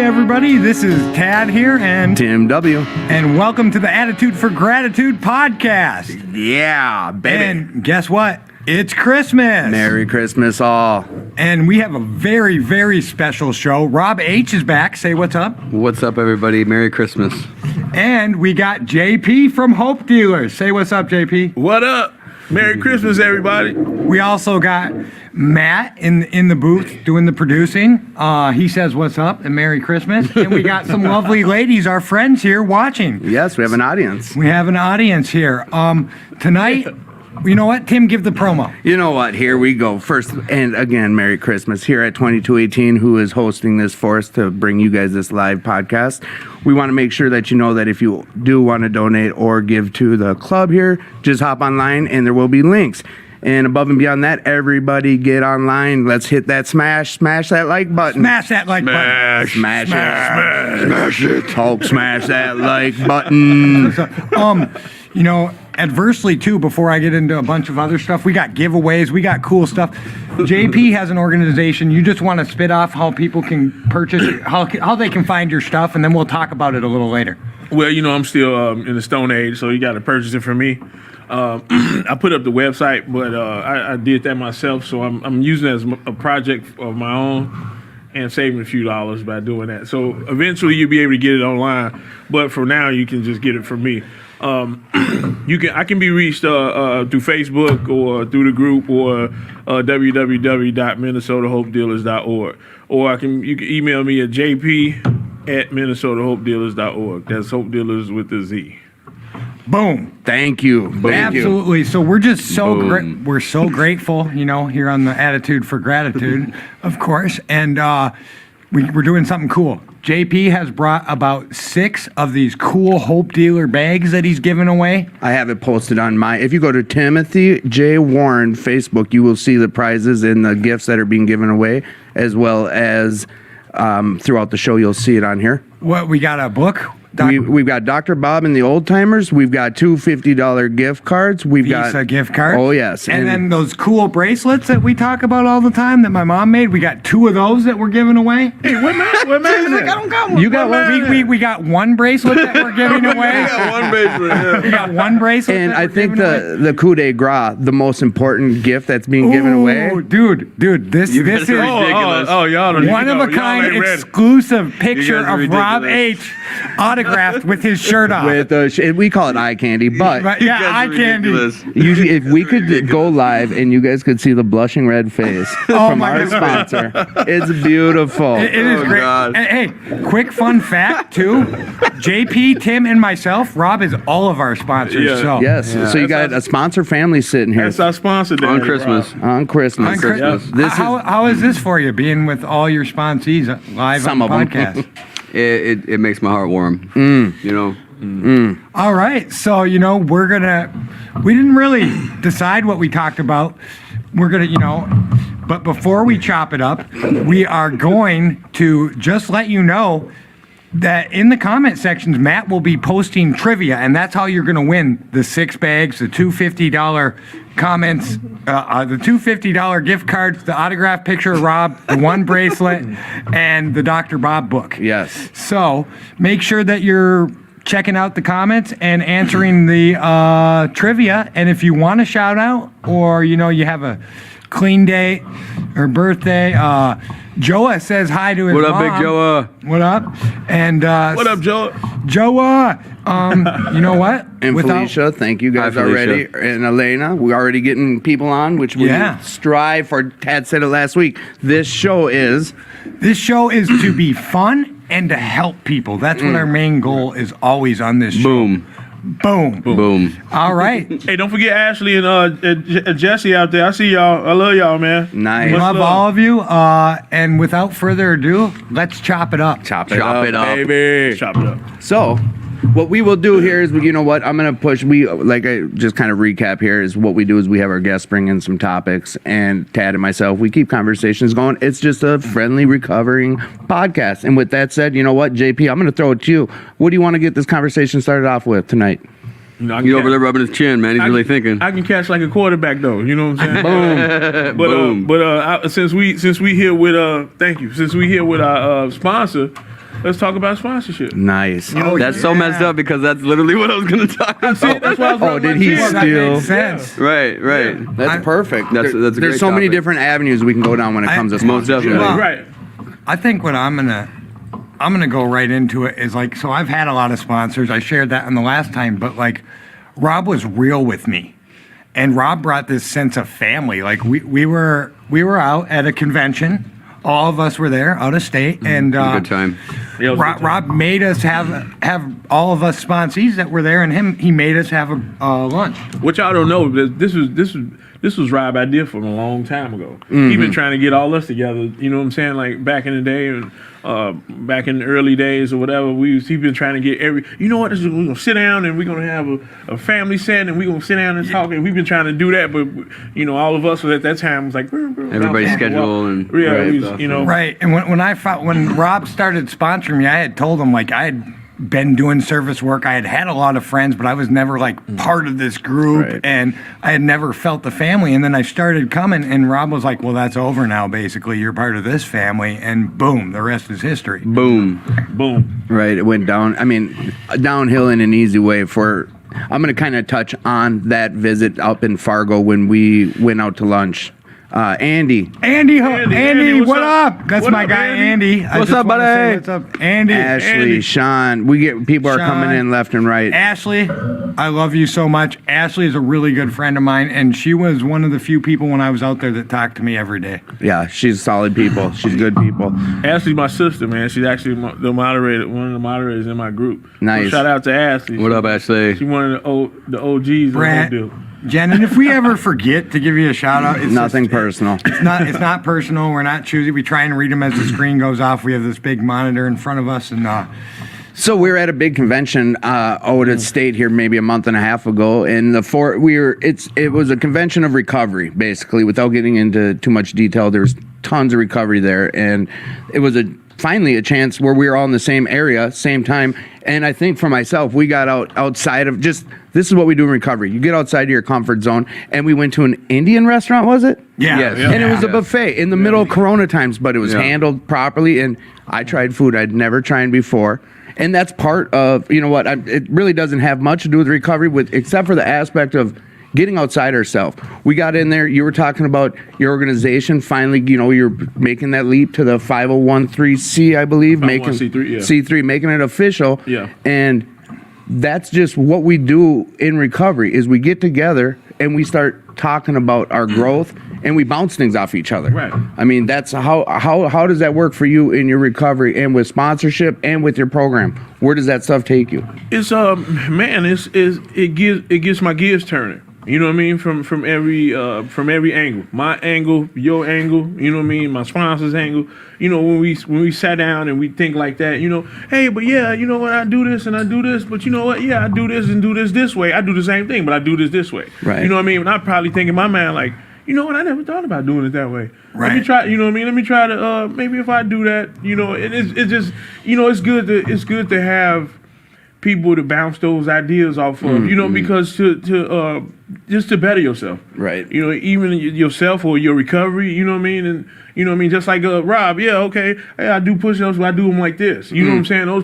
everybody. This is Tad here and Tim W. And welcome to the Attitude for Gratitude podcast. Yeah, baby. And guess what? It's Christmas. Merry Christmas all. And we have a very, very special show. Rob H is back. Say what's up. What's up, everybody? Merry Christmas. And we got JP from Hope Dealerz. Say what's up, JP. What up? Merry Christmas, everybody. We also got Matt in the booth doing the producing. He says what's up and Merry Christmas. And we got some lovely ladies, our friends here watching. Yes, we have an audience. We have an audience here. Tonight, you know what? Tim, give the promo. You know what? Here we go. First, and again, Merry Christmas. Here at 2218, who is hosting this for us to bring you guys this live podcast. We want to make sure that you know that if you do want to donate or give to the club here, just hop online and there will be links. And above and beyond that, everybody get online. Let's hit that smash that like button. Smash that like button. Smash it. Hulk, smash that like button. You know, adversely too, before I get into a bunch of other stuff, we got giveaways, we got cool stuff. JP has an organization. You just want to spit off how people can purchase, how they can find your stuff, and then we'll talk about it a little later. Well, you know, I'm still in the Stone Age, so you got to purchase it from me. I put up the website, but I did that myself, so I'm using it as a project of my own and saving a few dollars by doing that. So eventually you'll be able to get it online, but for now you can just get it from me. I can be reached through Facebook or through the group or www.minnesotahopedealers.org, or you can email me at jp@minnesotahopedealers.org. That's Hope Dealers with a Z. Boom. Thank you. Absolutely. So we're just we're so grateful, you know, here on the Attitude for Gratitude, of course, and we're doing something cool. JP has brought about 6 of these cool Hope Dealer bags that he's giving away. I have it posted on if you go to Timothy J. Warren Facebook, you will see the prizes and the gifts that are being given away, as well as throughout the show, you'll see it on here. What, we got a book? We've got Dr. Bob and the Old Timers. We've got 2 $50 gift cards. We've got Visa gift cards. Oh, yes. And then those cool bracelets that we talk about all the time that my mom made. We got 2 of those that we're giving away. Hey, what man? I don't got one. You got one? We got one bracelet that we're giving away. We got one bracelet. Yeah. We got one bracelet. And I think the coup de grace, the most important gift that's being given away. Dude, this is ridiculous. Oh, y'all don't one of a kind exclusive picture of Rob H. autographed with his shirt on. We call it eye candy, but yeah, eye candy. Usually, if we could go live and you guys could see the blushing red face from our sponsor, it's beautiful. It is great. God. Hey, quick fun fact too: JP, Tim, and myself, Rob is all of our sponsors. Yeah. So Yes, so you got a sponsor family sitting here That's our sponsor On Christmas. on Christmas. How is this for you, being with all your sponsees live Some on the of 'em. podcast? It makes my heart warm. You know. All right, so we didn't really decide what we talked about. We're gonna, but before we chop it up, we are going to just let you know that in the comment sections, Matt will be posting trivia, and that's how you're gonna win the 6 bags, the $250 comments, the $250 gift cards, the autographed picture of Rob, the 1 bracelet, and the Dr. Bob book. Yes. So make sure that you're checking out the comments and answering the trivia. And if you want a shout out, or you have a clean day or birthday, Joa says hi to his mom. What up, Big Joa? What up? And What up, Joe? Joa, you know what? And Felicia, thank you guys Hi, Felicia. already. And Elena, we're already getting people on, which we strive for. Tad said it last week. This show is to be fun and to help people. That's what our main goal is always on this show. Boom. All right. Hey, don't forget Ashley and Jesse out there. I see y'all. I love y'all, man. Nice. Love all of you. And without further ado, let's chop it up. Chop it up, baby. Chop it up. So, what we will do here is, you know what, I'm going to push, I just kind of recap here is what we do is we have our guests bring in some topics, and Tad and myself, we keep conversations going. It's just a friendly, recovering podcast. And with that said, you know what, JP, I'm going to throw it to you. What do you want to get this conversation started off with tonight? He's over there rubbing his chin, man. He's really thinking. I can catch like a quarterback, though. You know what I'm saying? Boom. But since we here with since we here with our sponsor, let's talk about sponsorship. Nice. That's so messed up because that's literally what I was going to talk about. That's why I was Oh, did he Well, that steal? makes sense. Right, right. That's perfect. That's a There's great so many topic. different avenues we can go down when it comes to Most sponsorship. definitely. Well, Right. I think what I'm gonna go right into it is like, so I've had a lot of sponsors. I shared that on the last time, but like Rob was real with me, and Rob brought this sense of family. Like we were out at a convention. All of us were there, out of state, and Good time. Yeah, it was a good time. Rob made us have all of us sponsees that were there, and he made us have a lunch. What y'all don't know, this was Rob's idea from a long time ago. He been trying to get all us together. You know what I'm saying? Like back in the day, and back in the early days or whatever, he been trying to get You know what? We're gonna sit down and we're gonna have a family set, and we're gonna sit down and talk. And we've been trying to do that, but all of us at that time was like Everybody's schedule and yeah, right, we was, stuff. Right, and when Rob started sponsoring me, I had told him like I had been doing service work. I had a lot of friends, but I was never like part of this group, Right. and I had never felt the family. And then I started coming, and Rob was like, "Well, that's over now. Basically, you're part of this family." And boom, the rest is history. Boom. boom. Right, it went down. I mean, downhill in an easy way. I'm going to kind of touch on that visit up in Fargo when we went out to lunch. Andy, Andy, what's what up? up? That's What my up, guy, Andy? Andy. I What's just up, wanna buddy? say what's up, Andy? Ashley, Sean. People are coming Sean. in left and right. Ashley, I love you so much. Ashley is a really good friend of mine, and she was one of the few people when I was out there that talked to me every day. Yeah, she's solid people. She's good people. Ashley's my sister, man. She's actually the moderator, one of the moderators in my group. Nice. So shout out to Ashley. What up, Ashley? She one of the OGs of Brett, the whole deal. Jen, and if we ever forget to give you a shout out, it's Nothing just- personal. It's not personal. We're not choosy. We try and read them as the screen goes off. We have this big monitor in front of us, and So we were at a big convention out at State here maybe a month and a half ago, and it was a convention of recovery basically. Without getting into too much detail, there's tons of recovery there, and it was finally a chance where we were all in the same area, same time. And I think for myself, we got outside of this is what we do in recovery. You get outside of your comfort zone, and we went to an Indian restaurant, was it? yeah, Yes. yeah. And it was a buffet in the middle of Corona times, but it was Yeah. handled properly. And I tried food I'd never tried before. And that's part of, it really doesn't have much to do with recovery, except for the aspect of getting outside ourselves. We got in there, you were talking about your organization. Finally, you're making that leap to the 501(c), I believe. 501(c)(3), yeah. C3, making it official. Yeah. And that's just what we do in recovery is we get together and we start talking about our growth and we bounce things off each other. Right. I mean, that's how does that work for you in your recovery and with sponsorship and with your program? Where does that stuff take you? It's man, it gets my gears turning. You know what I mean? From every angle. My angle, your angle, you know what I mean? My sponsor's angle. When we sat down and we think like that, hey, but yeah, you know what, I do this and I do this, but you know what, yeah, I do this and do this way. I do the same thing, but I do this way. Right. You know what I mean? And I probably think in my mind like, you know what, I never thought about doing it that way. Let me Right. try, you know what I mean? Let me try to maybe if I do that, it's just it's good to have people to bounce those ideas off of, because to just to better yourself. Right. Even yourself or your recovery, you know what I mean? And just like Rob, yeah, okay, hey, I do push-ups, but I do them like this. You know what I'm saying? Those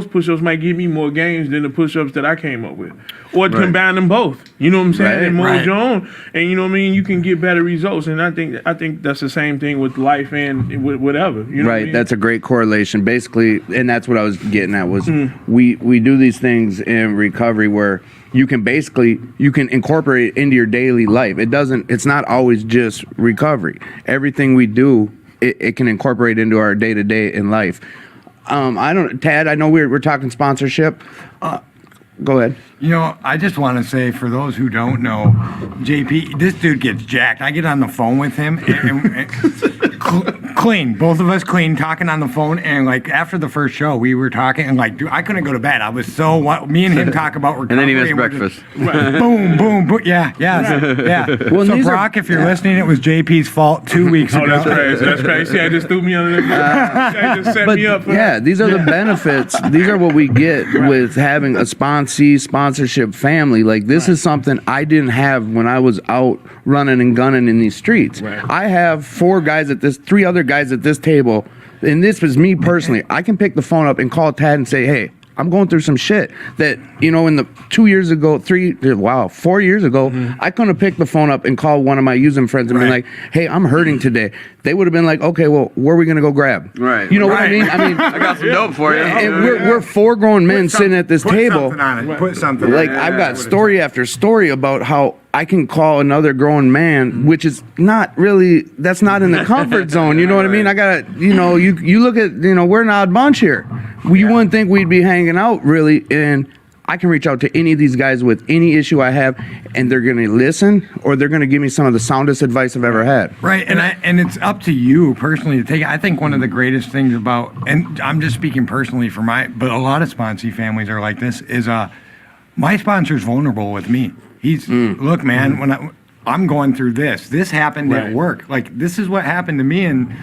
push-ups might give me more gains than the push-ups that I came up with. Or combine them both. You know what I'm saying? Right, And mold right. your own. And you know what I mean? You can get better results. And I think that's the same thing with life and with whatever. You know what I Right, mean? that's a great correlation. Basically, and that's what I was getting at was we do these things in recovery where you can incorporate it into your daily life. It's not always just recovery. Everything we do, it can incorporate into our day to day in life. Tad, I know we're talking sponsorship. Go ahead. I just want to say for those who don't know, JP, this dude gets jacked. I get on the phone with him and clean, both of us clean, talking on the phone. And like after the first show, we were talking and like, dude, I couldn't go to bed. I was me and him talk about recovery. And then he missed we're just- breakfast. boom, boom, boom. Yeah. Well, So these are- Brock, if you're listening, it was JP's fault 2 weeks Oh, ago. that's crazy. That's crazy. See, I just threw me under the bus. Just set But me up. For yeah, these are the benefits. These are what we get with having a sponsorship family. Like this is something I didn't have when I was out running and gunning in these streets. Right. I have three other guys at this table and this was me personally, I can pick the phone up and call Tad and say, hey, I'm going through some shit that, in the 4 years ago, I couldn't have picked the phone up and called one of my using friends and been like, hey, I'm hurting today. They would have been like, okay, well, where are we going to go grab? Right. You know what I mean? I got some dope for you. And we're 4 grown men sitting at this table. Put something on it. Put something Like, on it. I've got story after story about how I can call another grown man, which is not really, that's not in the comfort zone. You know what I mean? I got to, you look at, we're an odd bunch here. You wouldn't think we'd be hanging out really. And I can reach out to any of these guys with any issue I have, and they're going to listen, or they're going to give me some of the soundest advice I've ever had. Right, and it's up to you personally to take it. I think one of the greatest things about, and I'm just speaking personally for but a lot of sponsee families are like this, is my sponsor's vulnerable with me. He's, look, man, when I'm going through this happened at work. Like, this is what happened to me, and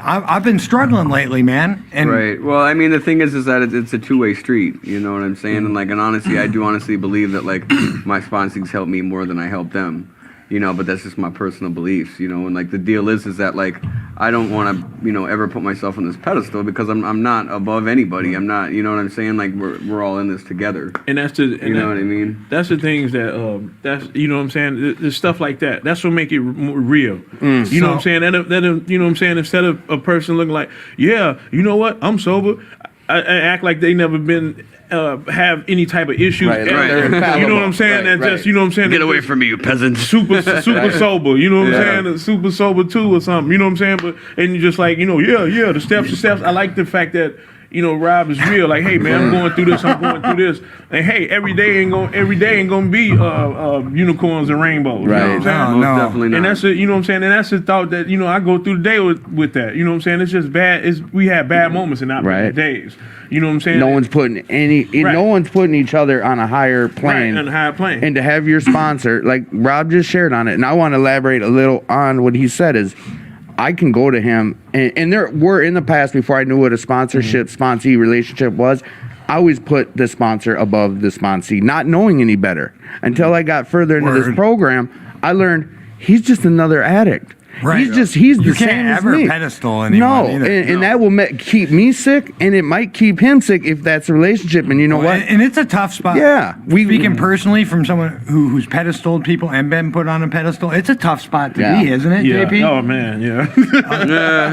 I've been struggling lately, man. And Right. Well, I mean, the thing is that it's a two-way street. You know what I'm saying? And honestly, I do honestly believe that my sponsees help me more than I help them. But that's just my personal beliefs. And the deal is that I don't want to ever put myself on this pedestal because I'm not above anybody. I'm not. You know what I'm saying? We're all in this together. And that's the You know what I mean? That's the things that that's what I'm saying. There's stuff like that. That's what make it more real. You know what I'm saying? That you know what I'm saying? Instead of a person looking like, yeah, you know what? I'm sober. I act like they never been have any type of issues. Right. You know what I'm saying? Right, Just you know what I'm saying? Get away from me, you peasants. Super sober. You know what I'm saying? Super sober too or something. You know what I'm saying? But and you're just like, the steps. I like the fact that Rob is real. Like, hey man, I'm going through this. And hey, every day ain't gonna be unicorns and rainbows. Right. You know what I'm saying? Most definitely not. And that's you know what I'm saying? And that's the thought that, I go through the day with that. You know what I'm saying? It's just bad. We have bad moments and not bad days. You know what I'm saying? No one's putting no one's putting each other on a higher plane. Right, on a higher plane. And to have your sponsor, like Rob just shared on it, and I want to elaborate a little on what he said is, I can go to him, and there were in the past, before I knew what a sponsorship, sponsee relationship was, I always put the sponsor above the sponsee, not knowing any better. Until I got further into this program, I learned he's just another addict. Right. He's the You same can't as ever me. pedestal anyone No, either. and that will keep me sick, and it might keep him sick if that's a relationship. And you know what? And it's a tough spot. Yeah, Speaking personally from someone who's pedestaled people and been put on a pedestal, it's a tough spot to Yeah. be, isn't it, Yeah. JP? Oh man, yeah.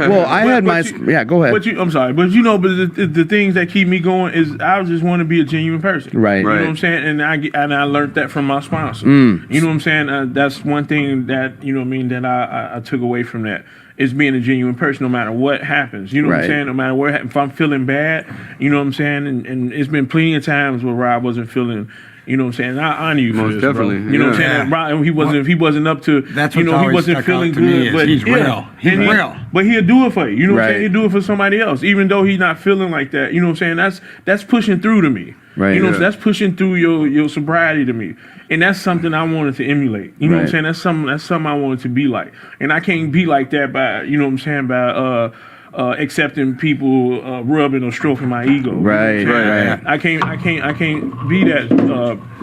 Well, I had my go ahead. I'm sorry, but the things that keep me going is I just want to be a genuine person. Right. You know Right. what I'm saying? And I learned that from my sponsor. You know what I'm saying? That's one thing that that I took away from that. Is being a genuine person no matter what happens. You know what I'm Right. saying? No matter what happens. If I'm feeling bad, you know what I'm saying? And it's been plenty of times where Rob wasn't feeling, you know what I'm saying? And I honor you for Most this, definitely, bro. You know what I'm yeah. saying? Rob, he wasn't up to, That's he what's always wasn't stuck feeling out to me good. is But he's real. He's And real. But he'll do it for you. You know what I'm Right. saying? He'll do it for somebody else. Even though he's not feeling like that. You know what I'm saying? That's pushing through to me. Right. You know, Yeah. so that's pushing through your sobriety to me. And that's something I wanted to emulate. You know what I'm Right. saying? That's something I wanted to be like. And I can't be like that by, you know what I'm saying, by accepting people rubbing or stroking my ego. Right, You know what I'm saying? right. I can't be that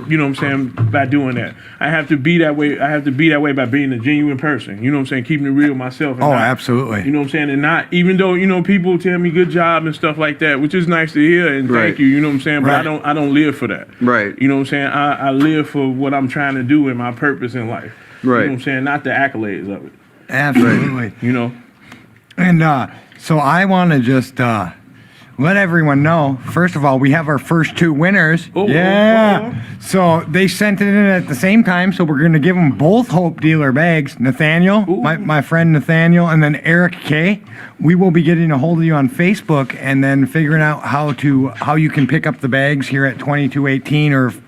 you know what I'm saying, by doing that. I have to be that way. I have to be that way by being a genuine person. You know what I'm saying? Keeping it real myself. And Oh, not, absolutely. You know what I'm saying? And not, even though, people tell me good job and stuff like that, which is nice to hear and Right. thank you, you know what I'm saying? But Right. I don't live for that. Right. You know what I'm saying? I live for what I'm trying to do and my purpose in life. You Right. know what I'm saying? Not the accolades of it. Absolutely. You know? And so I want to just let everyone know, first of all, we have our first 2 winners. Oh, yeah. oh, oh. So they sent it in at the same time, so we're going to give them both Hope Dealer bags. Nathaniel, my friend Nathaniel, and then Eric K. We will be getting a hold of you on Facebook and then figuring out how you can pick up the bags here at 2218, or if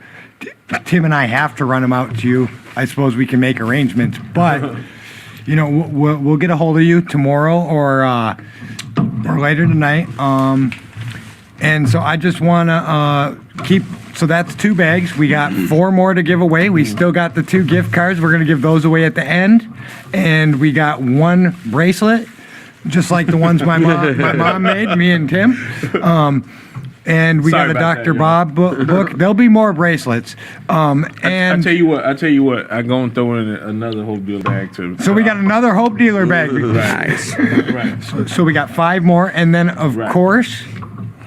Tim and I have to run them out to you, I suppose we can make arrangements. But, we'll get a hold of you tomorrow or later tonight. And so I just want to so that's 2 bags. We got 4 more to give away. We still got the 2 gift cards. We're going to give those away at the end. And we got 1 bracelet, just like the ones my mom made, me and Tim. and we Sorry got a about Dr. that, Bob book. There'll be more bracelets. I And tell you what, I go and throw in another Hope Dealer bag too. so we got another Hope Dealer bag. Nice. Right. So we got 5 more, and then of Right. course,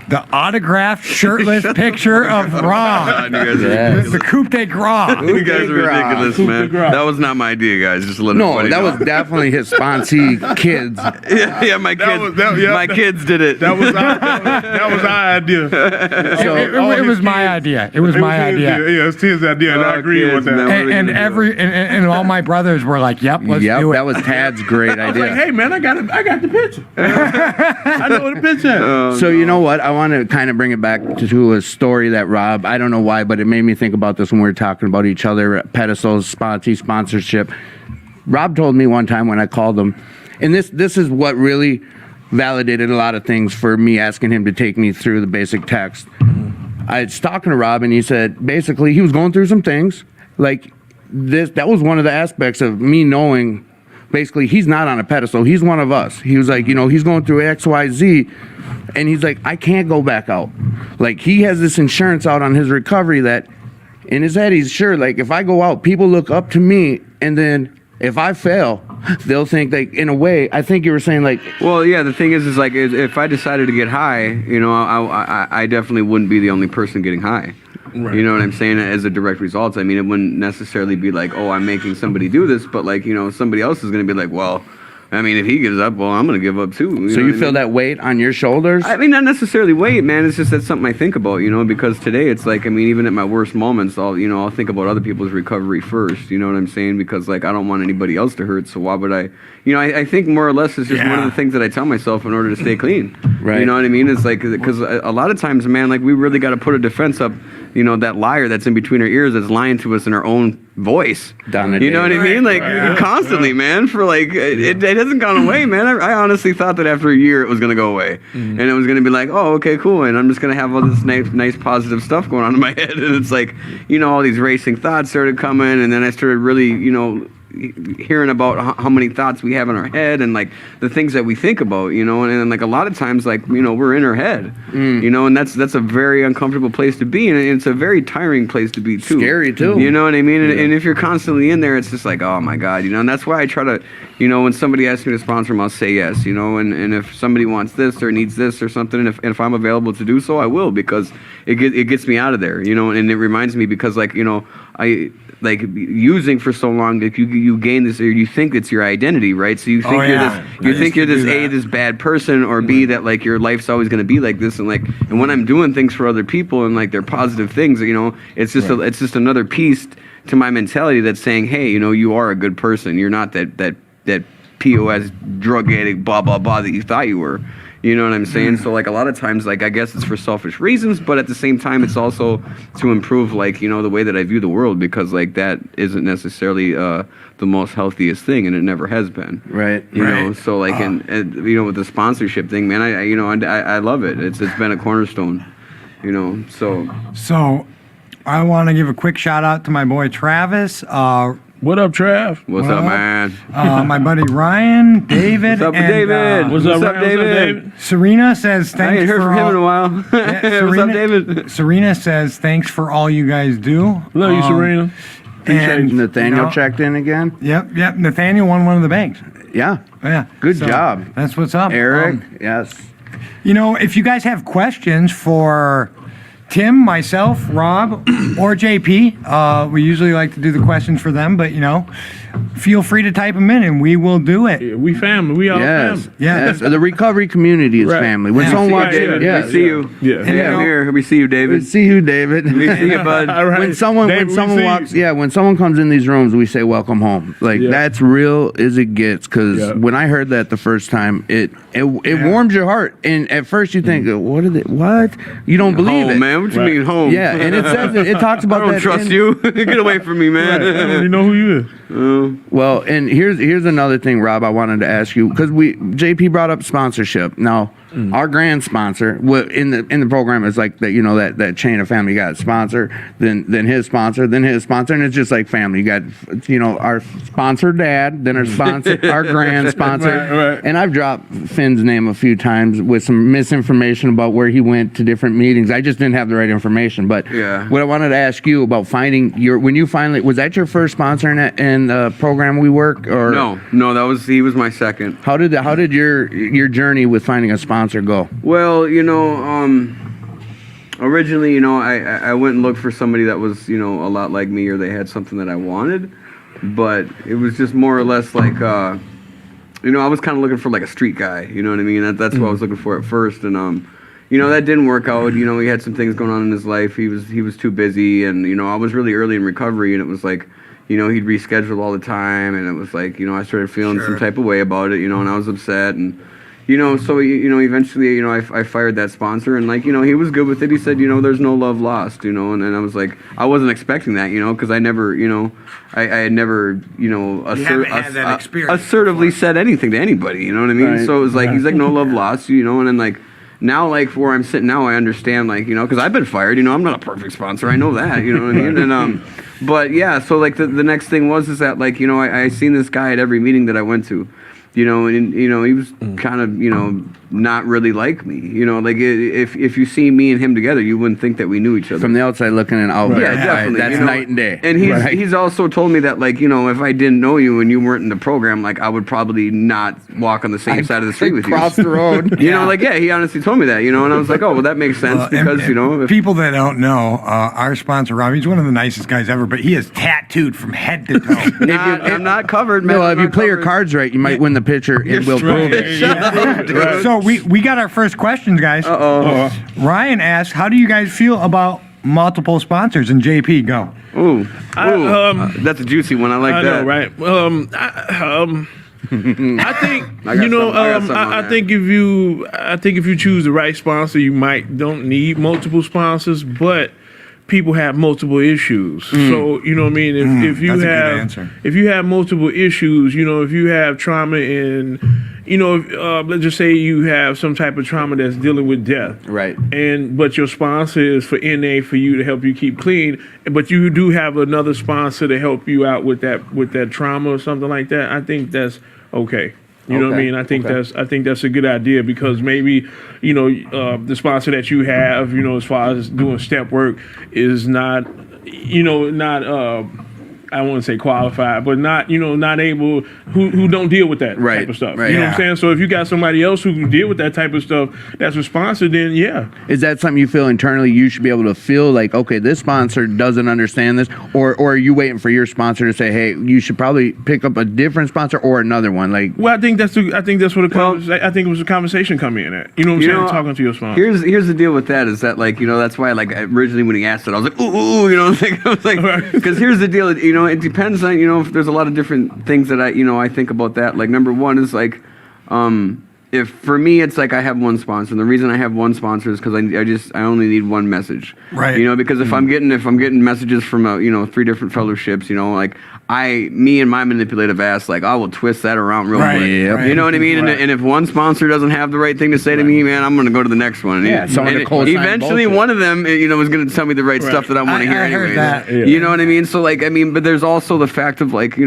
the autographed shirtless picture of Rob, God, you guys are Yeah. the Coupe de Gras. You guys are ridiculous, Coupe de man. Gras. That was not my idea, guys. Just to let No, everybody that know. was definitely his sponsee kids. yeah, my kids. My kids did it. That was our idea. It was my idea. It was my idea. Yeah, it's his idea, and I Oh, agree kids, with that. man. And all my brothers were like, "Yep, let's Yep, do it." that was Tad's great I was like, idea. hey man, I got the picture. I know what the picture is. So you know what? I want to kind of bring it back to a story that Rob, I don't know why, but it made me think about this when we were talking about each other, pedestals, sponsorship. Rob told me one time when I called him, and this is what really validated a lot of things for me asking him to take me through the basic text. I was talking to Rob, and he said basically he was going through some things like this. That was one of the aspects of me knowing. Basically, he's not on a pedestal. He's one of us. He was like, he's going through X, Y, Z, and he's like, I can't go back out. Like, he has this insurance out on his recovery that, in his head, he's sure, like, if I go out, people look up to me, and then if I fail, they'll think, like, in a way, I think you were saying, like, Well, yeah. The thing is like, if I decided to get high, I definitely wouldn't be the only person getting high. Right. You know what I'm saying? As a direct result, I mean, it wouldn't necessarily be like, oh, I'm making somebody do this, but like, somebody else is going to be like, well, I mean, if he gives up, well, I'm going to give up too. so you feel that weight on your shoulders? I mean, not necessarily weight, man. It's just that's something I think about, because today it's like, I mean, even at my worst moments, I'll think about other people's recovery first. You know what I'm saying? Because like, I don't want anybody else to hurt. So why would I? I think more or less it's just one of the things that I tell myself in order to stay clean. Right. You know what I mean? It's like because a lot of times, man, like we really got to put a defense up. That liar that's in between our ears that's lying to us in our own voice. Down the You know what I mean? Like constantly, man. For like, it hasn't gone away, man. I honestly thought that after a year it was gonna go away, and it was gonna be like, oh, okay, cool, and I'm just gonna have all this nice positive stuff going on in my head, and it's like, all these racing thoughts started coming, and then I started really, hearing about how many thoughts we have in our head and like the things that we think about, and like a lot of times, like, we're in our head, and that's a very uncomfortable place to be, and it's a very tiring place to be too. Scary, too. You know what I mean? And if you're constantly in there, it's just like, oh my God, and that's why I try to, when somebody asks me to sponsor them, I'll say yes, and if somebody wants this or needs this or something, and if I'm available to do so, I will, because it gets me out of there, and it reminds me, because like, I like using for so long that you gain this, or you think it's your identity, right? So you think you're this bad person, or B, that like your life's always going to be like this, and when I'm doing things for other people and like they're positive things, it's just it's just another piece to my mentality that's saying, hey, you are a good person. You're not that POS drug addict, blah blah blah that you thought you were. You know what I'm saying? So like a lot of times, like I guess it's for selfish reasons, but at the same time, it's also to improve like, the way that I view the world, because like that isn't necessarily the most healthiest thing, and it never has been. Right. You know, so like and with the sponsorship thing, man, I love it. It's been a cornerstone. So I want to give a quick shout out to my boy Travis. What up, Trav? What's up, man? My buddy Ryan, David. What's up, and, David? What's up, David? Serena says I thanks ain't heard for from him all, in a while. What's up, David? Serena says thanks for all you guys do. Love you, Serena. And Nathaniel checked in again. Yep. Nathaniel won one of the bags. Yeah. Yeah. Good So, job. That's what's up. Eric, yes. If you guys have questions for Tim, myself, Rob, or JP, we usually like to do the questions for them, but feel free to type them in and we will do it. Yeah, we family. We all Yes. family. Yeah. Yes. The recovery community is Right. family. When Yeah. someone See you, walks in, David. yes. We see you. Yeah. Yeah, I'm here. We see you, We David. see you, David. We see you, bud. All right. When someone David, we see walks, you. when someone comes in these rooms, we say welcome home. Like Yeah. that's real as it gets. Because Yeah. when I heard that the first time, it warms your heart. And at first you think, what? You don't believe Oh it. man, man. What you mean home? Yeah, and it says it talks about I don't that. trust you. Get away from me, man. I don't even know who you is. Well, and here's another thing, Rob. I wanted to ask you because JP brought up sponsorship. Now, our grand sponsor in the program is like that. You know that chain of family. You got sponsor, then his sponsor, then his sponsor, and it's just like family. You got our sponsor dad, then our sponsor, our grand sponsor, Right. and I've dropped Finn's name a few times with some misinformation about where he went to different meetings. I just didn't have the right information. But Yeah. what I wanted to ask you about finding when you finally was that your first sponsor in the program we work or No, he was my second. How did your journey with finding a sponsor go? Well, originally, I went and looked for somebody that was, a lot like me, or they had something that I wanted, but it was just more or less like, I was kind of looking for like a street guy, you know what I mean? That's what I was looking for at first, and that didn't work out. He had some things going on in his life. He was too busy, and I was really early in recovery, and it was like, he'd reschedule all the time, and it was like, I started feeling some type of way about it, and I was upset, and so eventually, I fired that sponsor, and like, he was good with it. He said, there's no love lost, and I was like, I wasn't expecting that, because I never, I had never, haven't had that experience assertively before. said anything to anybody, you know what I mean? Right. So it was like, he's like, no love lost, and then like, now, like, where I'm sitting now, I understand, like, because I've been fired, I'm not a perfect sponsor, I know that, you know what I mean? And, but yeah, so like the next thing is that, like, I seen this guy at every meeting that I went to, and he was kind of not really like me, like if you see me and him together, you wouldn't think that we knew each other From the outside looking in, yeah, definitely. that's night and day. And he's also told me that, like, if I didn't know you and you weren't in the program, like, I would probably not walk on the same side of the street with you. Cross the road. He honestly told me that, and I was like, oh, well, that makes sense because, if people that don't know, our sponsor, Rob, he's one of the nicest guys ever, but he is tattooed from head to toe. I'm not covered, man. No, I'm if you not play your covered. cards right, you might win the pitcher. It will prove it. So we got our first questions, guys. Ryan asked, how do you guys feel about multiple sponsors? And JP, go. Ooh, that's a juicy one. I like I that. know, right? I think I got something on I that. think if you choose the right sponsor, you don't need multiple sponsors, but people have multiple issues. So, you know what I mean? If you that's a good have answer. if you have multiple issues, if you have trauma in let's just say you have some type of trauma that's dealing with death. Right. But your sponsor is for NA for you to help you keep clean, but you do have another sponsor to help you out with that trauma or something like that. I think that's okay. You know what I mean? I think that's a good idea because maybe, the sponsor that you have, as far as doing step work is not, I don't want to say qualified, but not able, who don't deal with that Right, type of stuff. right. You know what Yeah. I'm saying? So if you got somebody else who can deal with that type of stuff that's a sponsor, then yeah. Is that something you feel internally you should be able to feel like, okay, this sponsor doesn't understand this? Or are you waiting for your sponsor to say, hey, you should probably pick up a different sponsor or another one? Like, Well, I think that's where I think it was a conversation come in at. You know what I'm saying? Talking to your sponsor. Here's the deal with that is that, like, that's why, like, originally when he asked it, I was like, ooh, I was like, because here's the deal, it depends on, if there's a lot of different things that I think about that. Like, number one is like, if for me it's like I have one sponsor, and the reason I have one sponsor is because I only need one message, Right. Because if I'm getting messages from 3 different fellowships, like me and my manipulative ass, like I will twist that around real Right, quick. right. You know what I mean? Right. And if one sponsor doesn't have the right thing to say to me, man, I'm gonna go to the next one. Yeah, someone to co-sign eventually bullshit. one of them, is gonna tell me the right stuff that I want to hear I anyway. heard that. Yeah. You know what I mean? So like, but there's also the fact of like,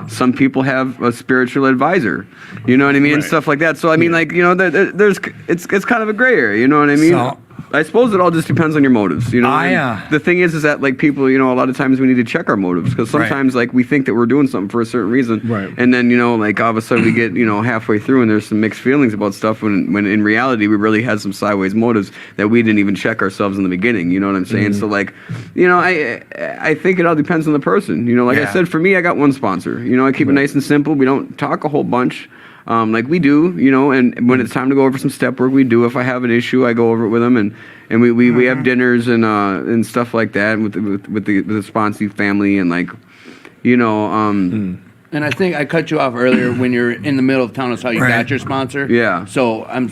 some people have a spiritual advisor, you know what I mean, and Right. stuff like that. So I mean, like, it's kind of a gray area, you know what I mean? So- I suppose it all just depends on your motives, I, The thing is that like people, a lot of times we need to check our motives because sometimes like we think that we're doing something for a certain reason, Right. and then like all of a sudden we get halfway through and there's some mixed feelings about stuff when in reality we really had some sideways motives that we didn't even check ourselves in the beginning. You know what I'm saying? So like, I think it all depends on the person. Like I Yeah. said, for me, I got one sponsor. I keep it nice and simple. We don't talk a whole bunch. Like we do, and when it's time to go over some step work, we do. If I have an issue, I go over it with them, and we have dinners and stuff like that with the sponsee family, and like, And I think I cut you off earlier when you're in the middle of telling us how you Right. got your sponsor. Yeah. So I'm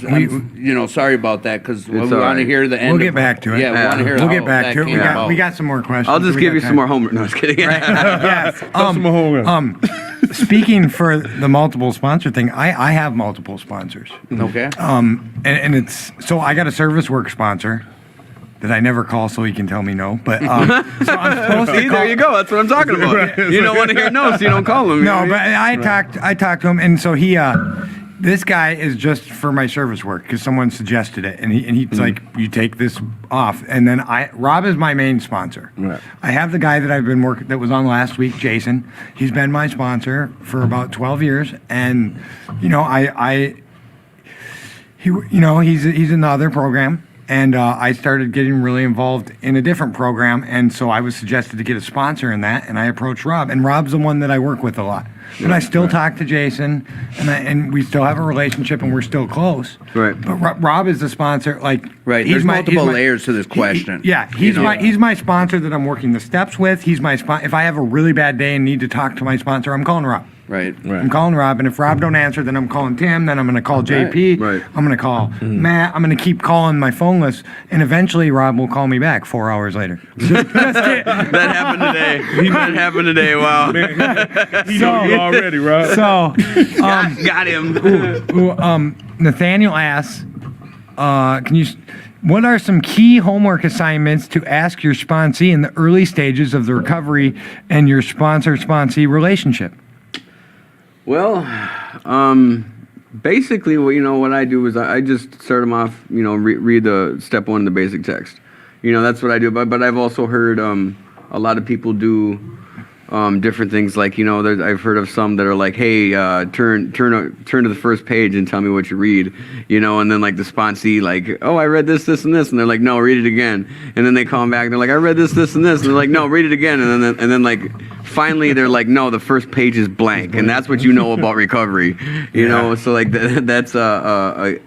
sorry about that because we all want right. to hear the end. We'll get back to it. Yeah, we want to hear. We'll how get back that to it. came about. We got some more questions. I'll just We give got you some time. more homework. No, I was kidding. Yes. Some homework. Speaking for the multiple sponsor thing, I have multiple sponsors. Okay. And it's so I got a service work sponsor that I never call so he can tell me no. But so I'm supposed to See, call. there you go. That's what I'm talking about. You don't want to hear no, so you don't call him. No, but I talked to him, and so he this guy is just for my service work because someone suggested it, and he's like, you take this off, and then Rob is my main sponsor. Right. I have the guy that I've been working that was on last week, Jason. He's been my sponsor for about 12 years, and you know he's in the other program. And I started getting really involved in a different program, and so I was suggested to get a sponsor in that, and I approached Rob, and Rob's the one that I work with a lot. And I still talk to Jason, and we still have a relationship, and we're still close. Right. But Rob is the sponsor, like Right. There's multiple layers to this question. He's my sponsor that I'm working the steps with. He's my if I have a really bad day and need to talk to my sponsor, I'm calling Rob. Right. I'm calling Rob, and if Rob don't answer, then I'm calling Tim, then I'm going to call JP, Right. I'm going to call Matt, I'm going to keep calling my phone list, and eventually Rob will call me back 4 hours later. That happened today. That happened today. Wow. You know you already, Rob. So, Got him. Nathaniel asks, what are some key homework assignments to ask your sponsee in the early stages of the recovery and your sponsor-sponsee relationship? Well, basically, what I do is I just start them off. Read the step one, the basic text. That's what I do. But I've also heard a lot of people do different things. Like I've heard of some that are like, hey, turn to the first page and tell me what you read. And then like the sponsee, like, oh, I read this, and this, and they're like, no, read it again. And then they call them back, and they're like, I read this, and this, and they're like, no, read it again. And then like finally they're like, no, the first page is blank, and that's what you know about recovery. You know, so like that's a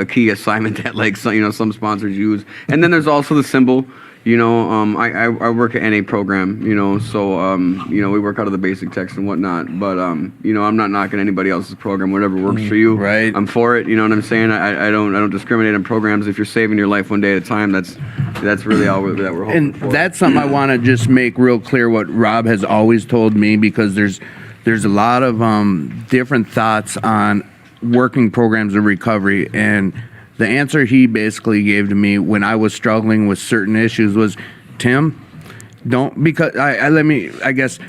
key assignment that like some sponsors use. And then there's also the symbol. I work at NA program, so, we work out of the basic text and whatnot, but, I'm not knocking anybody else's program, whatever works for you. Right. I'm for it, you know what I'm saying? I don't discriminate on programs. If you're saving your life one day at a time, that's really all that we're hoping And for. that's something I want to just make real clear what Rob has always told me, because there's a lot of different thoughts on working programs of recovery, and the answer he basically gave to me when I was struggling with certain issues was, Tim, don't, because I guess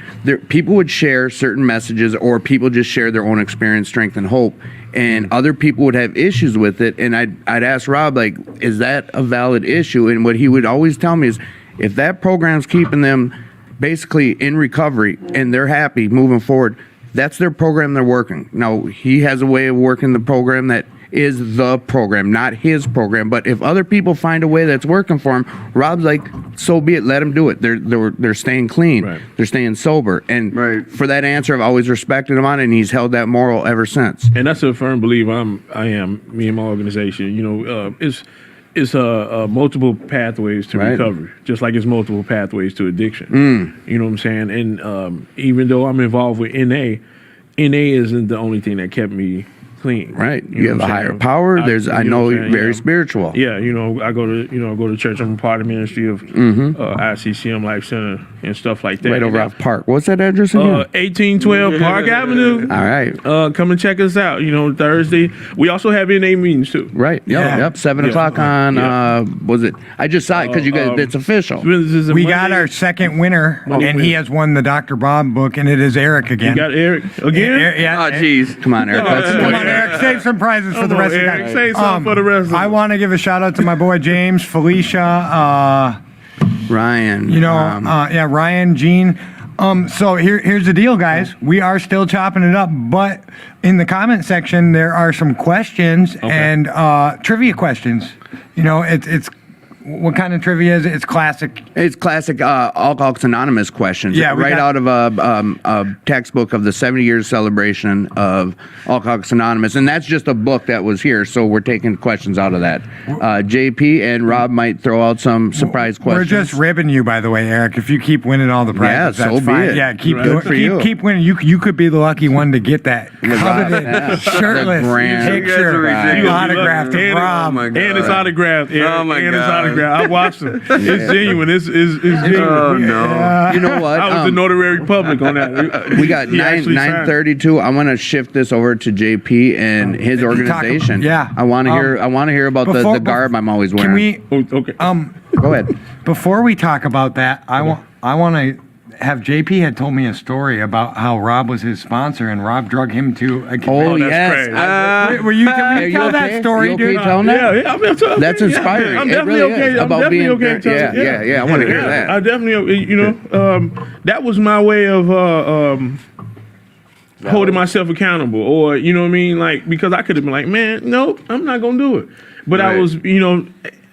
people would share certain messages, or people just share their own experience, strength, and hope, and other people would have issues with it. And I'd ask Rob, like, is that a valid issue? And what he would always tell me is, if that program's keeping them basically in recovery and they're happy moving forward, that's their program they're working. Now, he has a way of working the program that is the program, not his program. But if other people find a way that's working for him, Rob's like, so be it, let them do it. They're staying clean. Right. They're staying sober. And Right. for that answer, I've always respected him on it, and he's held that moral ever since. And that's a firm believer I am, me and my organization. It's multiple pathways to Right. recovery, just like it's multiple pathways to addiction. You know what I'm saying? And even though I'm involved with NA isn't the only thing that kept me clean. Right. You know have what a I'm higher saying? power. I you know what I'm you're saying? very Yeah. spiritual. Yeah, I go to church. I'm a part of the ministry of ICCM Life Center and stuff like that. Right over off Park. What's that address again? 1812 Park Avenue. All right. Come and check us out. Thursday. We also have NA meetings too. Right. Yep. 7 o'clock on, was it? I just saw it because you guys, it's official. This is a We Monday. got our second winner, Monday and he winner. has won the Dr. Bob book, and it is Eric again. You got Eric again. Yeah. Oh, jeez. Come on, Eric. Come on, Eric, save some prizes for the Come on, rest of the Eric, guys. say something for the rest of I them. want to give a shout out to my boy James, Felicia, Ryan. Ryan, Gene. So here's the deal, guys. We are still chopping it up, but in the comment section there are some questions and trivia questions. It's What kind of trivia is it? It's classic. It's classic Alcoholics Anonymous questions. Yeah, right out of a textbook of the 70 years celebration of Alcoholics Anonymous, and that's just a book that was here. So we're taking questions out of that. JP and Rob might throw out some surprise questions. We're just ribbing you, by the way, Eric. If you keep winning all the prizes, Yeah, so that's be fine. it. Yeah, keep Good doing. for you. Keep winning. You could be the lucky one to get that coveted Yeah. shirtless The grand- You guys picture are ridiculous. autographed of And- Rob. Oh my God. And it's autographed. Eric, Oh, my and it's God. autographed. I watched them. It's genuine. It's genuine. Oh no. You know what? I was the notary public on that. We got He actually signed. 9:32. I want to shift this over to JP and his organization. yeah. I want to hear. I want to hear about Before- the garb I'm always wearing. Can we? Oh, okay. Go ahead. Before we talk about that, I want to have JP had told me a story about how Rob was his sponsor and Rob drug him to a Oh, convention. that's yes. crazy. Will you Are you tell that okay? story, You okay dude? telling that? Yeah, I'm telling That's inspiring. I'm It definitely really okay. is I'm about definitely being- okay. telling it. yeah, I wanna hear that. I definitely, that was my way of holding myself accountable, or you know what I mean, like because I could have been like, man, no, I'm not gonna do it, but I Right. was,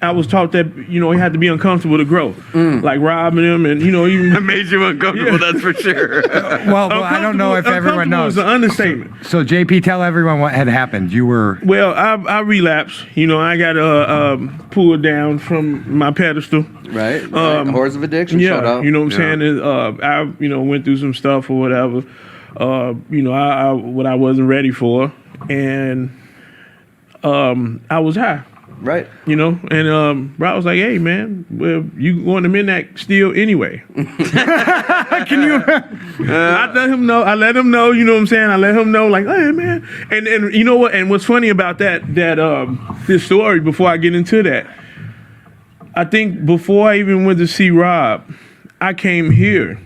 I was taught that you had to be uncomfortable to grow, like robbing them, and even That made you uncomfortable, that's for sure. Well, I don't know if everyone knows. It's an understatement. So JP, tell everyone what had happened. You were Well, I relapsed. I got pulled down from my pedestal. Right. Horse of addiction. Yeah, you know what I'm saying. I went through some stuff or whatever. I what I wasn't ready for, and I was high. Right. And Rob was like, "Hey, man, well, you going to midnight still anyway?" can you? I let him know. You know what I'm saying? I let him know, like, "Hey, man," and you know what? And what's funny about that this story? Before I get into that, I think before I even went to see Rob, I came here.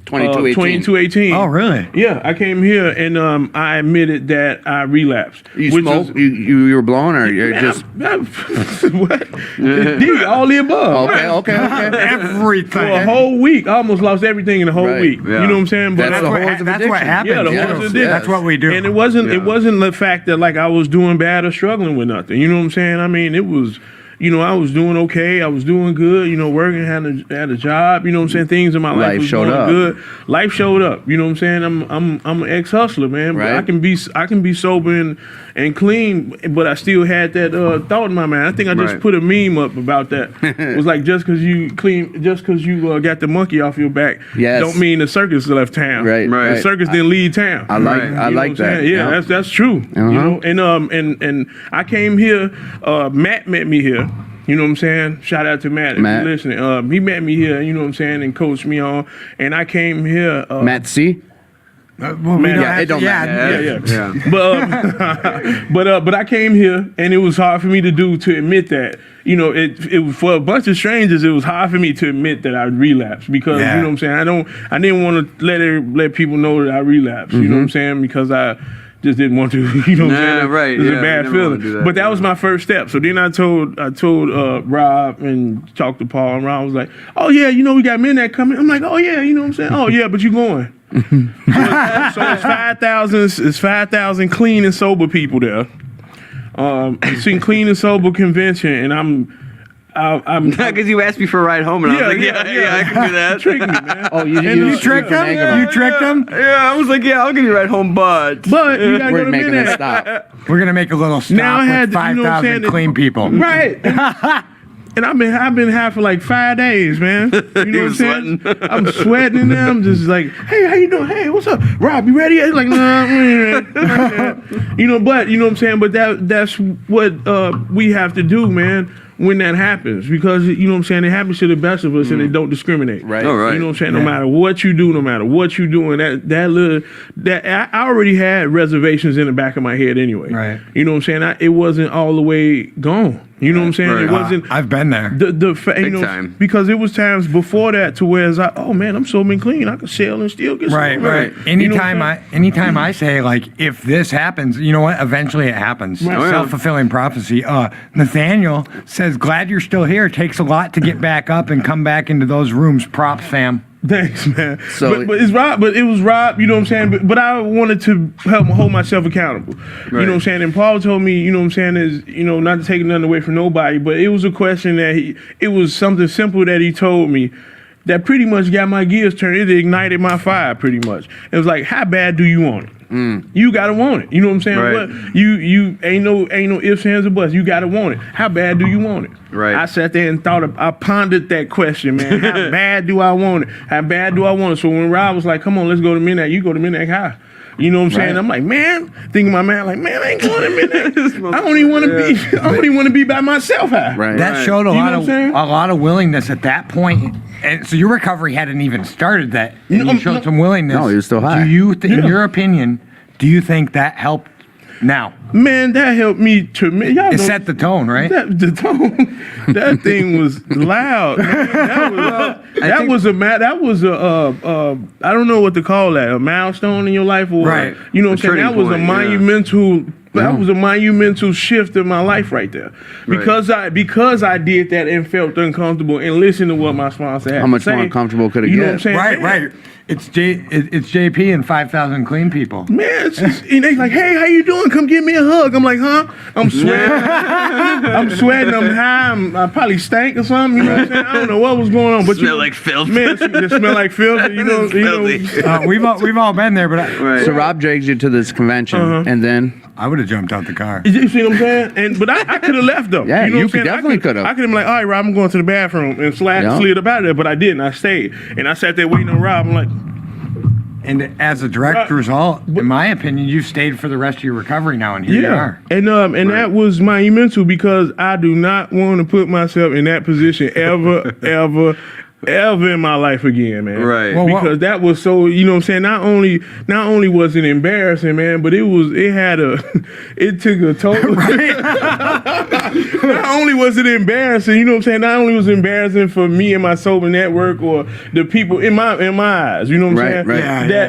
2218. Oh, really? Yeah, I came here and I admitted that I relapsed. You which smoke? is- You were blowing, or you're just what? D, all the above. okay. Everything. For a whole week, I almost lost everything in a whole Right. week. Yeah. You know what I'm saying? But That's the hordes of That's what addiction. happens. Yeah, the too. hordes of addiction. That's what we do. And it wasn't Yeah. it wasn't the fact that like I was doing bad or struggling with nothing. You know what I'm saying? I mean, it was, I was doing okay. I was doing good. Working, had a job. You know what I'm saying? Things in my life Life was showed going up. good. Life showed up. You know what I'm saying? I'm an ex hustler, man. But Right. I can be sober and clean, but I still had that thought in my mind. I think I just Right. put a meme up about that. It was like just because you clean, just because you got the monkey off your back, Yes. don't mean the circus left town. Right. Right. The circus didn't leave town. I like. Right. I You know like what I'm that. saying? Yeah, that's true. Uh-huh. And I came here. Matt met me here. You know what I'm saying? Shout out to Matt if Matt. you're listening. He met me here. You know what I'm saying, and coached me on. And I came here. Matt C. Well, we Man, don't yeah, have it don't to- matter. Yeah. But I came here, and it was hard for me to admit that. It was for a bunch of strangers. It was hard for me to admit that I relapsed because Yeah. you know what I'm saying. I didn't want to let people know that I relapsed. You know what I'm saying, because I just didn't want to. You know what I'm saying? right. It was Yeah, a bad you never wanna do feeling. that, But that yeah. was my first step. So then I told Rob and talked to Paul, and Rob was like, "Oh yeah, we got midnight coming." I'm like, "Oh yeah, you know what I'm saying? Oh yeah, but you going?" So it's 5,000. It's 5,000 clean and sober people there. It's in clean and sober convention, and I'm Because you asked me for a ride home, and I was like, yeah, I can do that. tricking me, man. Oh, you You tricked them? You tricked them? Yeah, I was like, yeah, I'll give you a ride home, but But you gotta go We're to making a midnight. stop. We're gonna make a little stop Now I had with to- you know what I'm 5,000 saying? clean people. Right. And I've been high for like 5 days, man. You know what I'm was saying? sweating. I'm sweating in there. I'm just like, hey, how you doing? Hey, what's up? Rob, you ready? He's like, nah, we ain't ready. But you know what I'm saying? But that's what we have to do, man, when that happens. Because you know what I'm saying, it happens to the best of us and it don't discriminate. Right. All right. You know what I'm saying? No matter what you do, no matter what you doing, that I already had reservations in the back of my head anyway. Right. You know what I'm saying? It wasn't all the way gone. You know what I'm saying? Right. It wasn't. I've been there. Big time. Because it was times before that to where it's like, oh man, I'm sober and clean. I can sell and still get Right, sober. right. You know what I'm saying? Anytime I say like, if this happens, you know what? Eventually it happens. Right. Oh, yeah. Self-fulfilling prophecy. Nathaniel says, "Glad you're still here. It takes a lot to get back up and come back into those rooms." Props, fam. Thanks, man. So- but it's Rob. But it was Rob. You know what I'm saying. But I wanted to help hold myself accountable. You know what I'm saying. And Paul told me, you know what I'm saying, is not to take nothing away from nobody, but it was a question that it was something simple that he told me that pretty much got my gears turned. It ignited my fire pretty much. It was like, how bad do you want it? You gotta want it. You know what I'm saying? Right. What you ain't no ifs, ands, or buts. You gotta want it. How bad do you want it? Right. I sat there and I pondered that question, man. How bad do I want it? How bad do I want it? So when Rob was like, "Come on, let's go to Midnight," you go to Midnight High. You know what I'm saying? Right. I'm like, man, thinking in my mind, like, man, I ain't going to Midnight. I don't even want to be. I don't even want to be by myself high. Right. That showed You know what I'm saying? a lot of willingness at that point. And so your recovery hadn't even started that. And you showed some willingness. No, he was still high. Do you, in your opinion, do you think that helped now? Man, that helped me tremendous. Y'all It know- set the tone, right? The tone, that thing was loud. Man. That was I don't know what to call that, a milestone in your life, or Right. you know what I'm saying. turning That was a point, yeah. monumental. That was a monumental shift in my life right there, because I did that and felt uncomfortable and listened to what my sponsor had How to much say. more uncomfortable could it You know get? what I'm saying? Right, Man, right. It's JP and 5,000 clean people. Man, it's just, and they like, hey, how you doing? Come give me a hug. I'm like, huh? I'm sweating. I'm sweating. I'm high. I probably stank or something. You know what I'm saying? I don't know what was going on, but Smell like filth. Man, it smell like filth. You know, Filthy. We've all been there, but Right. So Rob drags you to this convention, and then I would have jumped out the car. You see what I'm saying? But I could have left though. Yeah, know you what I'm saying? definitely could have. I could have been like, all right, Rob, I'm going to the bathroom and slid up out of there, but I didn't. I stayed and I sat there waiting on Rob. I'm like, And as a direct result, in my opinion, you've stayed for the rest of your recovery now, and here you are. and that was monumental because I do not want to put myself in that position ever, ever in my life again, man. Right. Well, Because that was so, you know what I'm saying? Not only was it embarrassing, man, but it took a toll. Not only was it embarrassing, you know what I'm saying? Not only was it embarrassing for me and my sober network or the people in my eyes, you know what I'm saying? Right.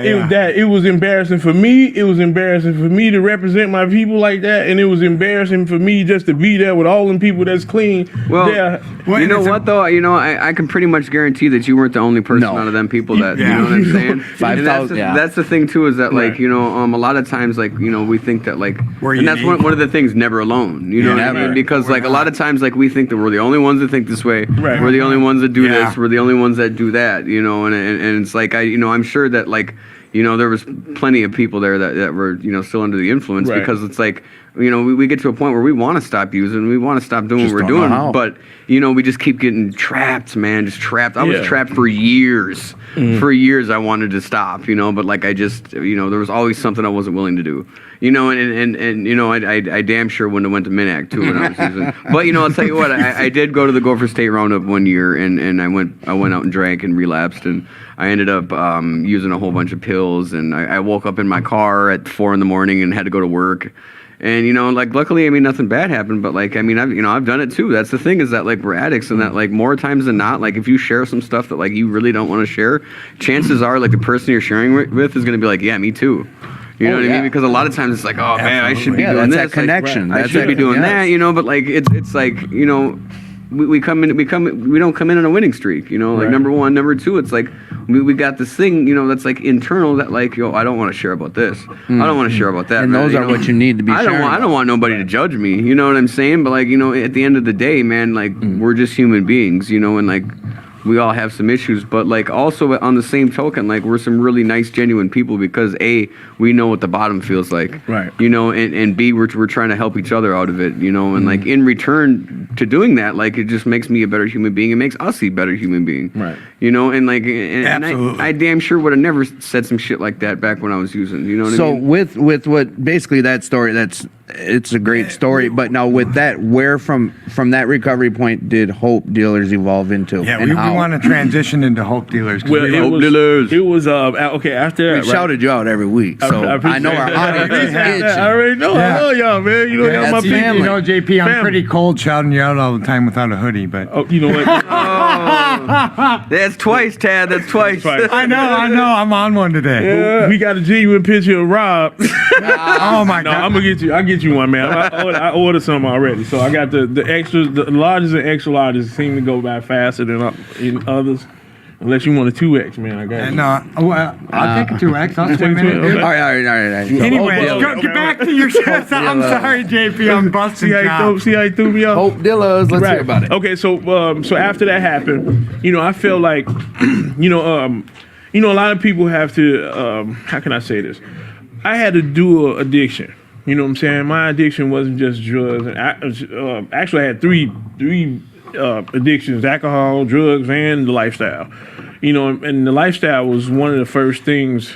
Yeah, That it was embarrassing for me. It was embarrassing for me to represent my people like that, and it was embarrassing for me just to be there with all them people that's clean. Well, there. you know what though? I can pretty much guarantee that you weren't the only person No. out of them people that you Yeah. know what I'm saying. 5,000, yeah. That's the thing too, is that like Right. a lot of times like we think that like, We're and that's unique. one of the things. Never alone. You know what I Never. mean? Because like a lot of times like we think that we're the only ones that think this way. Right. We're the only ones that do Yeah. this. We're the only ones that do that. You know, and it's like I'm sure that like. There was plenty of people there that were, still under the influence Right. because it's like, we get to a point where we want to stop using, we want to stop doing Just what we're don't know doing, how. but we just keep getting trapped, man, just trapped. I was Yeah. trapped for years. For years I wanted to stop, but like I just, there was always something I wasn't willing to do. I damn sure wouldn't have went to Minac too when I was using. But I'll tell you what, I did go to the Gopher State Roundup one year, and I went out and drank and relapsed, and I ended up using a whole bunch of pills, and I woke up in my car at 4 a.m. and had to go to work. And luckily, nothing bad happened. But I've done it too. That's the thing, is that like we're addicts, and that like more times than not, like if you share some stuff that like you really don't want to share, chances are like the person you're sharing with is going to be like, yeah, me too. You know what I mean? Because a lot lot of times it's like, oh man, I should be Yeah, doing that's this. that connection. Like, I That's should that- be doing yes. that. But like it's like we don't come in on a winning streak. Like Right. number one, number two, it's like we got this thing, that's like internal that like, I don't want to share about this. I don't want to share about that. And man, those are what you need to be I don't sharing want about. nobody to judge me. You know what I'm saying? But like, at the end of the day, man, like we're just human beings, and like we all have some issues, but like also on the same token, like we're some really nice, genuine people because A, we know what the bottom feels like, Right. And B, we're trying to help each other out of it, and like in return to doing that, like it just makes me a better human being. It makes us a better human being, Right. And like, and Absolutely. I damn sure would have never said some shit like that back when I was using, you know what I So mean? with what basically that story, it's a great story. But now with that, where from that recovery point did Hope Dealers evolve into? Yeah, and we how? want to transition into Hope Dealers. 'cause Well, we- Hope Dealers. it was okay after that. We shouted you out every week, so I, appreciate know our that. audience is I itching. already know. Yeah. I love y'all, man. You know, y'all my that's people. family. JP, I'm Family. pretty cold shouting you out all the time without a hoodie, but Oh, you know what? That's twice, Tad. That's twice. Twice. I know, I'm on one today. We got a genuine picture of Rob. Oh my No, God. I'm gonna get you. I'll get you one, man. I ordered some already, so I got the extras. The largest and extra largest seem to go by faster than in others. Unless you want a 2X, man, I got And you. well, I'll take a 2X. I'll swim in it. Okay. All right. Anyway, Hope Dealerz. get back to your I'm sorry, JP. I'm busting chops. See how he threw me off? Hope Dealerz. Let's hear about it. Okay, so after that happened, I felt like, a lot of people have to. How can I say this? I had a dual addiction. You know what I'm saying? My addiction wasn't just drugs. And actually, I had three addictions: alcohol, drugs, and the lifestyle. And the lifestyle was one of the first things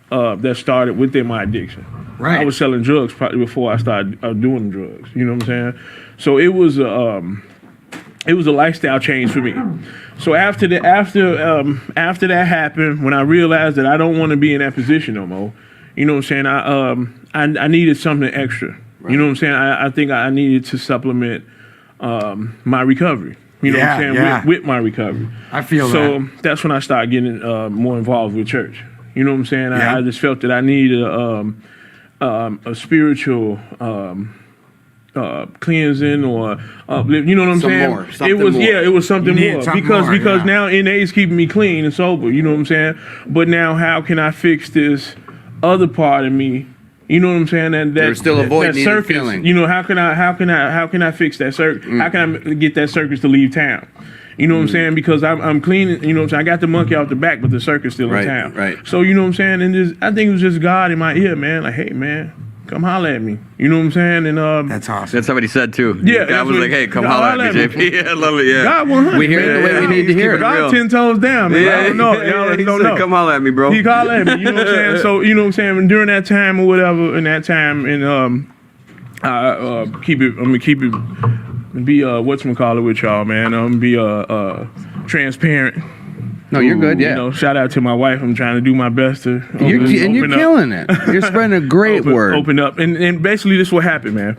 that started within my addiction. Right. I was selling drugs probably before I started doing drugs. You know what I'm saying? So it was a lifestyle change for me. So after that happened, when I realized that I don't want to be in that position no more, you know what I'm saying? I needed something extra. Right. You know what I'm saying? I think I needed to supplement my recovery. You know what I'm saying? With my recovery. I feel so that. that's when I started getting more involved with church. You know what I'm saying? I just felt that I needed a spiritual cleansing or you know what I'm saying? More, it was something more because now NA is keeping me clean and sober. You know what I'm saying? But now how can I fix this other part of me? You know what I'm saying? That You're still avoiding that circus. feeling. How can I fix that circus? How can I get that circus to leave town? You know what I'm saying? Because I'm cleaning. You know what I'm saying? I got the monkey out the back, but the circus still in town. Right. So you know what I'm saying? And I think it was just God in my ear, man. Like, hey, man, come holler at me. You know what I'm saying? And That's awesome. That's what he said too. Yeah, God was like, "Hey, come holler at me, JP." Yeah, I love it. Yeah. God 100. We hear it the way we need to hear it. God 10 toes down, man. I don't know. Y'all he don't said, know. "Come holler at me, bro." He holler at me. You know what I'm saying? So you know what I'm saying? And during that time or whatever, in that time, and I'm gonna keep it. Be whatchamacallit with y'all, man. I'm gonna be transparent. No, you're good. Yeah. Shout out to my wife. I'm trying to do my best to. You're open up. killing it. You're spreading a great word. Open up, and basically this is what happened, man.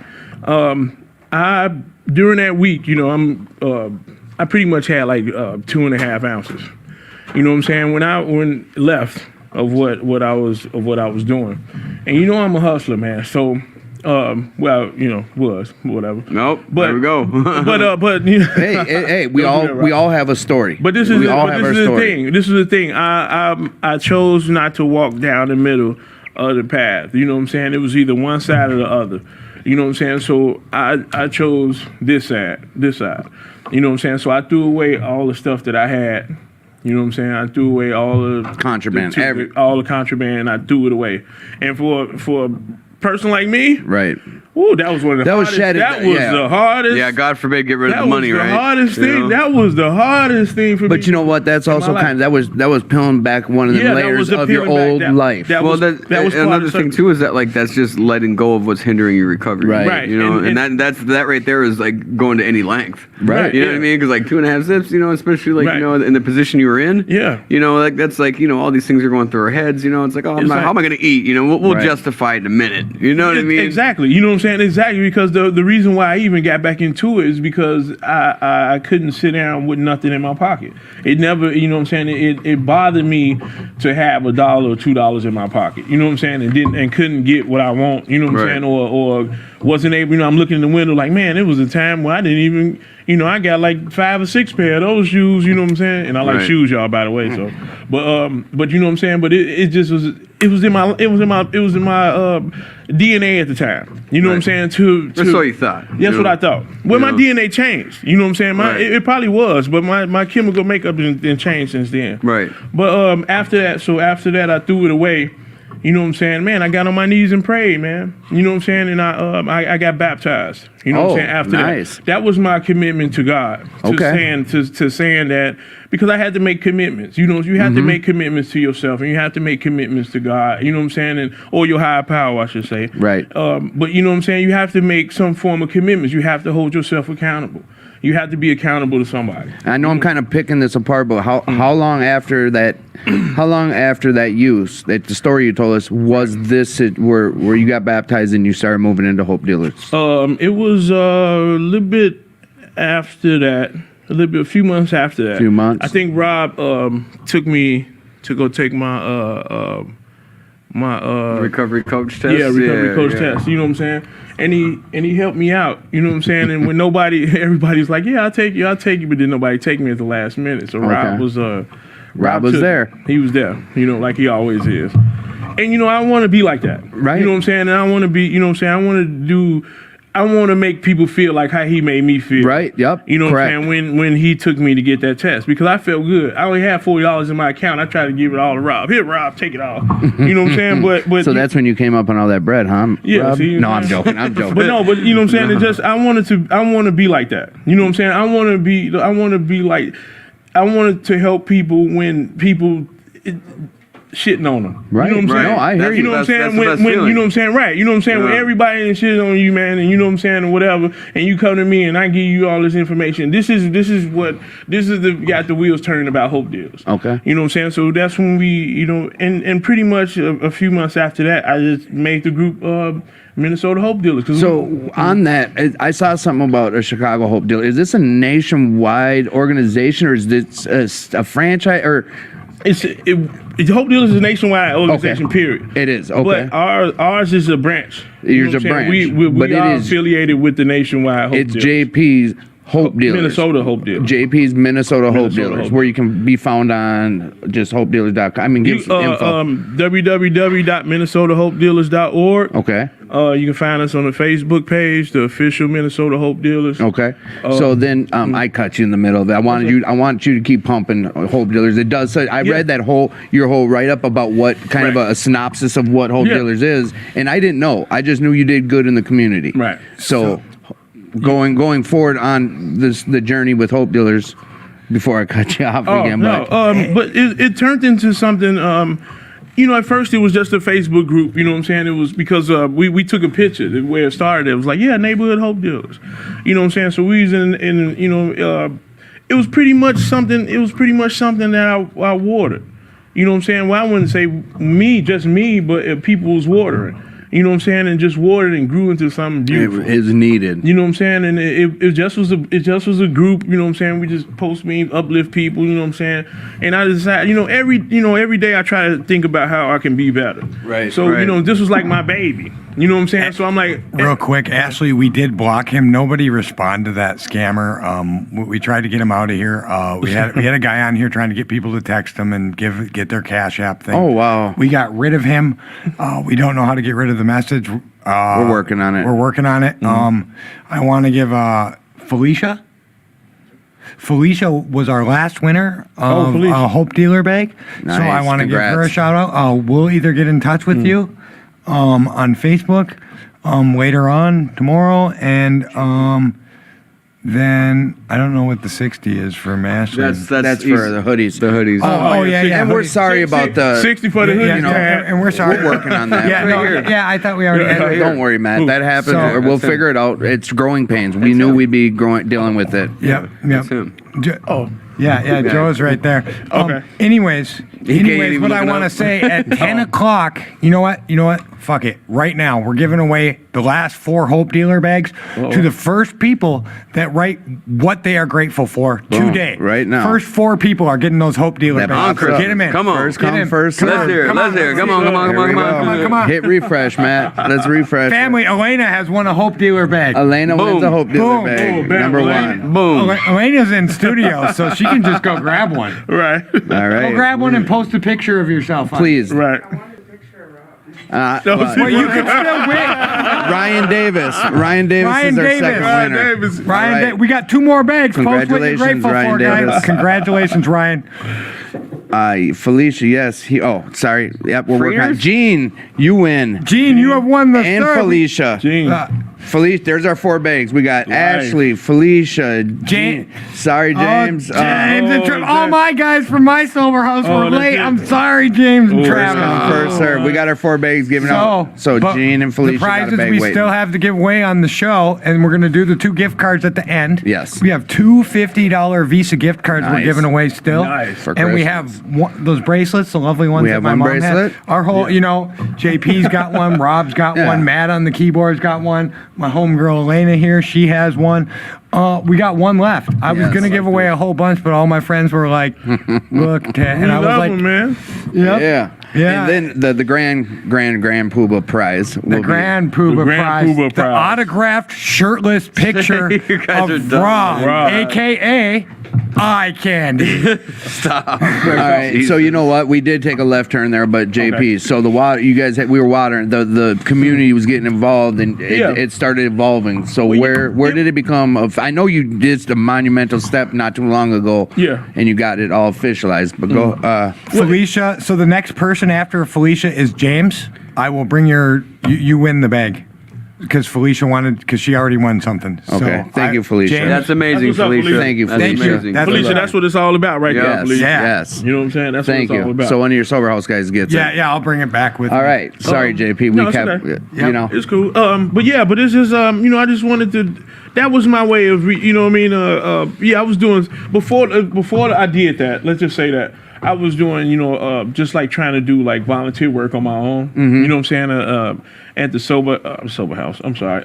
I during that week, I pretty much had like 2.5 ounces. You know what I'm saying? When left of what I was doing, and I'm a hustler, man. So. Was whatever. Nope. But there we go. but hey, we all have a story. But this is the thing. This is the thing. I chose not to walk down the middle of the path. You know what I'm saying? It was either one side or the other. You know what I'm saying? So I chose this side. You know what I'm saying? So I threw away all the stuff that I had. You know what I'm saying? I threw away all the contraband. All the contraband. I threw it away. And for a person like me, right? Ooh, that was one of the hardest. That was the hardest. Yeah, God forbid, get rid of the money, right? That was the hardest thing. That was the hardest thing for me. But you know what? That's also kind of that was peeling back one of the layers of your old life. That was another thing too is that like that's just letting go of what's hindering your recovery, right? You know, and that right there is like going to any length, right? You know what I mean? Because like 2.5 zips, especially like in the position you were in, like that's like all these things are going through our heads. It's like how am I going to eat? We'll justify it in a minute. You know what I mean? Exactly. You know what I'm saying? Exactly, because the reason why I even got back into it is because I couldn't sit down with nothing in my pocket. It never, you know what I'm saying? It bothered me to have $1 or $2 in my pocket. You know what I'm saying? And couldn't get what I want. You know what I'm saying? Or wasn't able. I'm looking in the window like, man, it was a time where I didn't even. I got like 5 or 6 pair of those shoes. You know what I'm saying? And I like shoes, y'all, by the way. So, but you know what I'm saying? But it just was. It was in my DNA at the time. You know what I'm saying? That's what you thought. That's what I thought. Well, my DNA changed. You know what I'm saying? It probably was, but my chemical makeup didn't change since then. Right. But after that, I threw it away. You know what I'm saying? Man, I got on my knees and prayed, man. You know what I'm saying? And I got baptized. You know what I'm saying? After that was my commitment to God. To saying that, because I had to make commitments. You have to make commitments to yourself, and you have to make commitments to God. You know what I'm saying? Or your higher power, I should say. Right. But you know what I'm saying? You have to make some form of commitments. You have to hold yourself accountable. You have to be accountable to somebody. I know I'm kind of picking this apart, but how long after that use, that the story you told us, was this where you got baptized and you started moving into Hope Dealerz? It was a little bit after that, a few months after that. Few months. I think Rob took me to go take my recovery coach test. Yeah, recovery coach test. You know what I'm saying? And he helped me out. You know what I'm saying? And when everybody's like, yeah, I'll take you, but then nobody take me at the last minute. So Rob was Rob was took there. it. He was there, like he always is. And, I want to be like that. Right. You know what I'm saying? And I want to be, you know what I'm saying? I want to make people feel like how he made me feel. Right, yep, You know correct. what I'm saying? When he took me to get that test, because I felt good. I only had $40 in my account. I tried to give it all to Rob. Here, Rob, take it all. You know what I'm saying? But So that's when you came up on all that bread, huh? Yeah, Rob? see, No, I'm joking. I'm joking. But no, but you know what I'm saying? It's just I want to be like that. You know what I'm saying? I want to help people when people shitting on them. Right. You know what I'm saying? No, I hear You know what I'm saying? That's the best When feeling. you know what I'm saying? Right. You know what I'm saying? When Yeah. everybody is shitting on you, man, and you know what I'm saying, or whatever, and you come to me and I give you all this information. This is got the wheels turning about Hope Dealerz. Okay. You know what I'm saying? So that's when we, and pretty much a few months after that, I just made the group Minnesota Hope Dealerz. 'Cause So on that, I saw something about a Chicago Hope Dealer. Is this a nationwide organization, or is this a franchise? Or Hope Dealerz is a nationwide organization. Okay. Period. It is, okay. But ours is a branch. You Yours know a what I'm branch, saying? We but it are is- affiliated with the nationwide Hope it's Dealerz. JP's Hope Dealers. Minnesota Hope Dealerz. JP's Minnesota Hope Minnesota Dealers, Hope where you can be found on just hopedealers.com. I mean, give some info. www.minnesotahopedealers.org. Okay. You can find us on the Facebook page, the official Minnesota Hope Dealers. Okay. So then I cut you in the middle of it. I want you to keep pumping Hope Dealers. It does say I Yeah. read that your whole write up about what kind of Right. a synopsis of what Hope Yeah. Dealers is, and I didn't know. I just knew you did good in the community. Right. So going forward on the journey with Hope Dealers, before I cut you off again, no, but but it turned into something. At first it was just a Facebook group. You know what I'm saying? It was because we took a picture. The way it started, it was like, neighborhood Hope Dealers. You know what I'm saying? So we was in it was pretty much something. It was pretty much something that I watered. You know what I'm saying? Well, I wouldn't say just me, but people was watering. You know what I'm saying? And just watered and grew into something beautiful. it is needed. You know what I'm saying? And it just was a group, you know what I'm saying? We just post memes, uplift people, you know what I'm saying? And I decided, every day I try to think about how I can be better. Right. So, Right. this was like my baby. You know what I'm saying? So I'm like, Real quick, Ashley, we did block him. Nobody responded to that scammer. We tried to get him out of here. We had a guy on here trying to get people to text him and get their Cash App thing. Oh, wow. We got rid of him. We don't know how to get rid of the message. We're working on it. We're working on it. I want to give Felicia. Felicia was our last winner of Felicia. a Hope Dealer bag. So I Nice. want to give her a Congrats. shout out. We'll either get in touch with you on Facebook later on tomorrow, and then I don't know what the 60 is for Ashley. That's for the hoodies. The hoodies. Oh, yeah. And we're sorry about the 60 for the hoodie. and we're sorry. We're working on that. Yeah, Right no, here. yeah, I thought we already had it. Don't worry, Matt. That happens. So- We'll figure it out. It's growing pains. We knew we'd be dealing with it. Yep. That's him. Yeah, Joe's right there. Okay. Anyways, even what I look it want to up. say at 10 o'clock, you know what? Fuck it. Right now, we're giving away the last 4 Hope Dealer bags to the first people that write what they are grateful for today. Right now. First 4 people are getting those Hope Dealer That bags. box up. Get them in. Come on. First Get come, in. first Come serve. Let's hear it. Come Let's on. hear it. Come on. Here we go. Come on. Hit refresh, Matt. Let's refresh. Family, Elena has won a Hope Dealer bag. Elena wins a Hope Dealer Boom. bag. Boom. Number Elena. 1. Boom. Elena's in studio, so she can just go grab one. Right. All Go right. grab one and post a picture of yourself. Please. Right. Well, Well, you can still win. Ryan Davis. Ryan Davis Ryan is our Davis. second Ryan winner. Davis. Ryan, All right. we got 2 more bags. Post what you're Congratulations, grateful Ryan for, guys. Davis. Congratulations, Ryan. Felicia, yes. Sorry. Yep, we're working on Frieders? Gene, you win. Gene, you have won the And third. Felicia. Gene. Felicia, there's our 4 bags. We got Right. Ashley, Felicia, James. Sorry, James. Oh, James and Oh, Travis. James. All my guys from my silver house were Oh, that's late. it. I'm sorry, James and Oh, First come, Travis. first serve. We got our 4 bags given out. So but Gene and Felicia the got a prizes bag we waiting. still have to give away on the show, and we're going to do the 2 gift cards at the end. Yes. We have 2 $50 Visa gift cards we're Nice. giving away still. Nice. For And we Christmas. have those bracelets, the lovely ones We that have my one mom bracelet? had. Our whole, JP's got one, Rob's got Yeah. one, Matt on the keyboard's got one, my homegirl Elena here, she has one. We got one left. I was Yes. going to give away a whole bunch, but all my friends were like, look, Ted. And I was Love like, him, man. yep. Yeah. Yeah. And then the grand Poobah prize. The Grand Poobah Grand Prize. Poobah The Prize. autographed shirtless picture You guys are of dumb. Rob, Rob. a.k.a. eye candy. Stop. All right. So you know what? We did take a left turn there, but JP. Okay. So the water, you guys, we were watering. The community was getting involved, and it started evolving. So where did it become? I know you did a monumental step not too long ago. Yeah. And you got it all officialized. But go. Felicia, so the next person after Felicia is James. I will bring you win the bag. Because Felicia because she already won something. Okay. Thank you, Felicia. James, That's amazing, That's what's up, Felicia. Felicia. Thank you, That's Felicia. amazing. That's Felicia, that's what it's all about right there, Yes. Felicia. Yeah. Yes. You know what I'm saying? That's Thank what it's all you. about. So one of your sober house guys gets it. Yeah, I'll bring it back with All me. right. Sorry, JP. no, We it's kept. okay. You know. It's cool. But it's just I just wanted to. That was my way of you know what I mean. I was doing before I did that. Let's just say that I was doing just like trying to do like volunteer work on my own. You know what I'm saying? At the sober house. I'm sorry.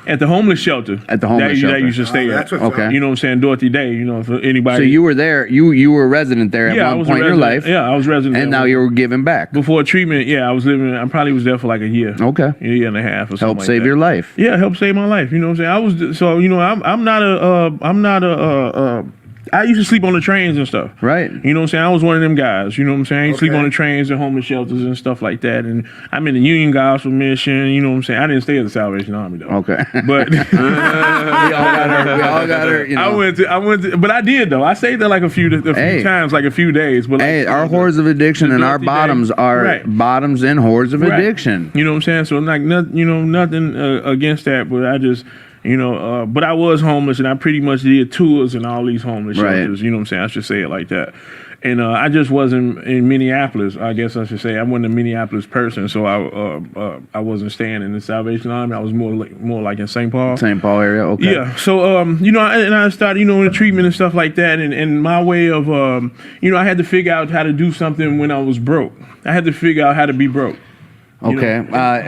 At the homeless shelter. At the homeless shelter. That you should stay that's at. what's Okay. You know what I'm saying? Dorothy Day. For anybody. So you were there. You were a resident there at I one was point a in your resident. life. Yeah, I was resident. And there. now you're giving back. Before treatment, I was living. I probably was there for like a year. Okay. A year and a half or something. Help like save that. your life. Yeah, help save my life. You know what I'm saying? I'm not a I used to sleep on the trains and stuff. Right. You know what I'm saying? I was one of them guys. You know what I'm saying? I used to sleep Okay. on the trains and homeless shelters and stuff like that. And I'm in the Union Gospel Mission. You know what I'm saying? I didn't stay at the Salvation Army though. Okay. But we all got her. You know. I went to, but I did though. I stayed there like a few times, like a few days. But like, Hey, our whores of addiction and our Dorothy Day. bottoms are Right. bottoms and whores of Right. addiction. You know what I'm saying? So like nothing against that, but I just but I was homeless and I pretty much did tours in all these homeless Right. shelters. You know what I'm saying? I should say it like that. And I just wasn't in Minneapolis. I guess I should say I wasn't a Minneapolis person, so I wasn't staying in the Salvation Army. I was more like in St. Paul. St. Paul area. Okay. Yeah. So I started in the treatment and stuff like that, and my way of I had to figure out how to do something when I was broke. I had to figure out how to be broke. Okay.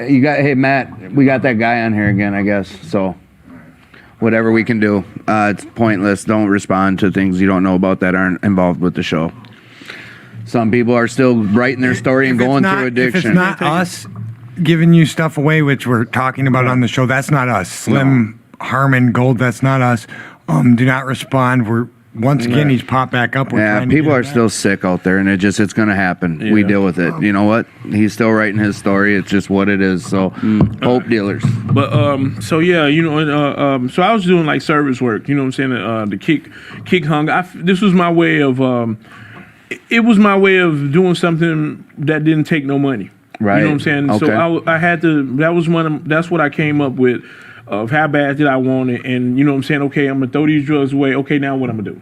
Hey Matt, we got that guy on here again, I guess. So whatever we can do, it's pointless. Don't respond to things you don't know about that aren't involved with the show. Some people are still writing their story and If it's going not- through If addiction. it's not us giving you stuff away, which we're talking about on the show, that's not us. Slim, Harmon, Gold, that's not us. Do not respond. Once again, he's popped back up. We're Yeah, trying to people get are him back. still sick out there, and it's going to happen. We Yeah. deal with it. You know what? He's still writing his story. It's just what it is. So, Hope Dealers. But so I was doing like service work, you know what I'm saying? The kick hunger. This was my way of it was my way of doing something that didn't take no money. Right. You know what I'm saying? Okay. So I had to. That's what I came up with of how bad did I want it, and you know what I'm saying? Okay, I'm gonna throw these drugs away. Okay, now what I'm gonna do?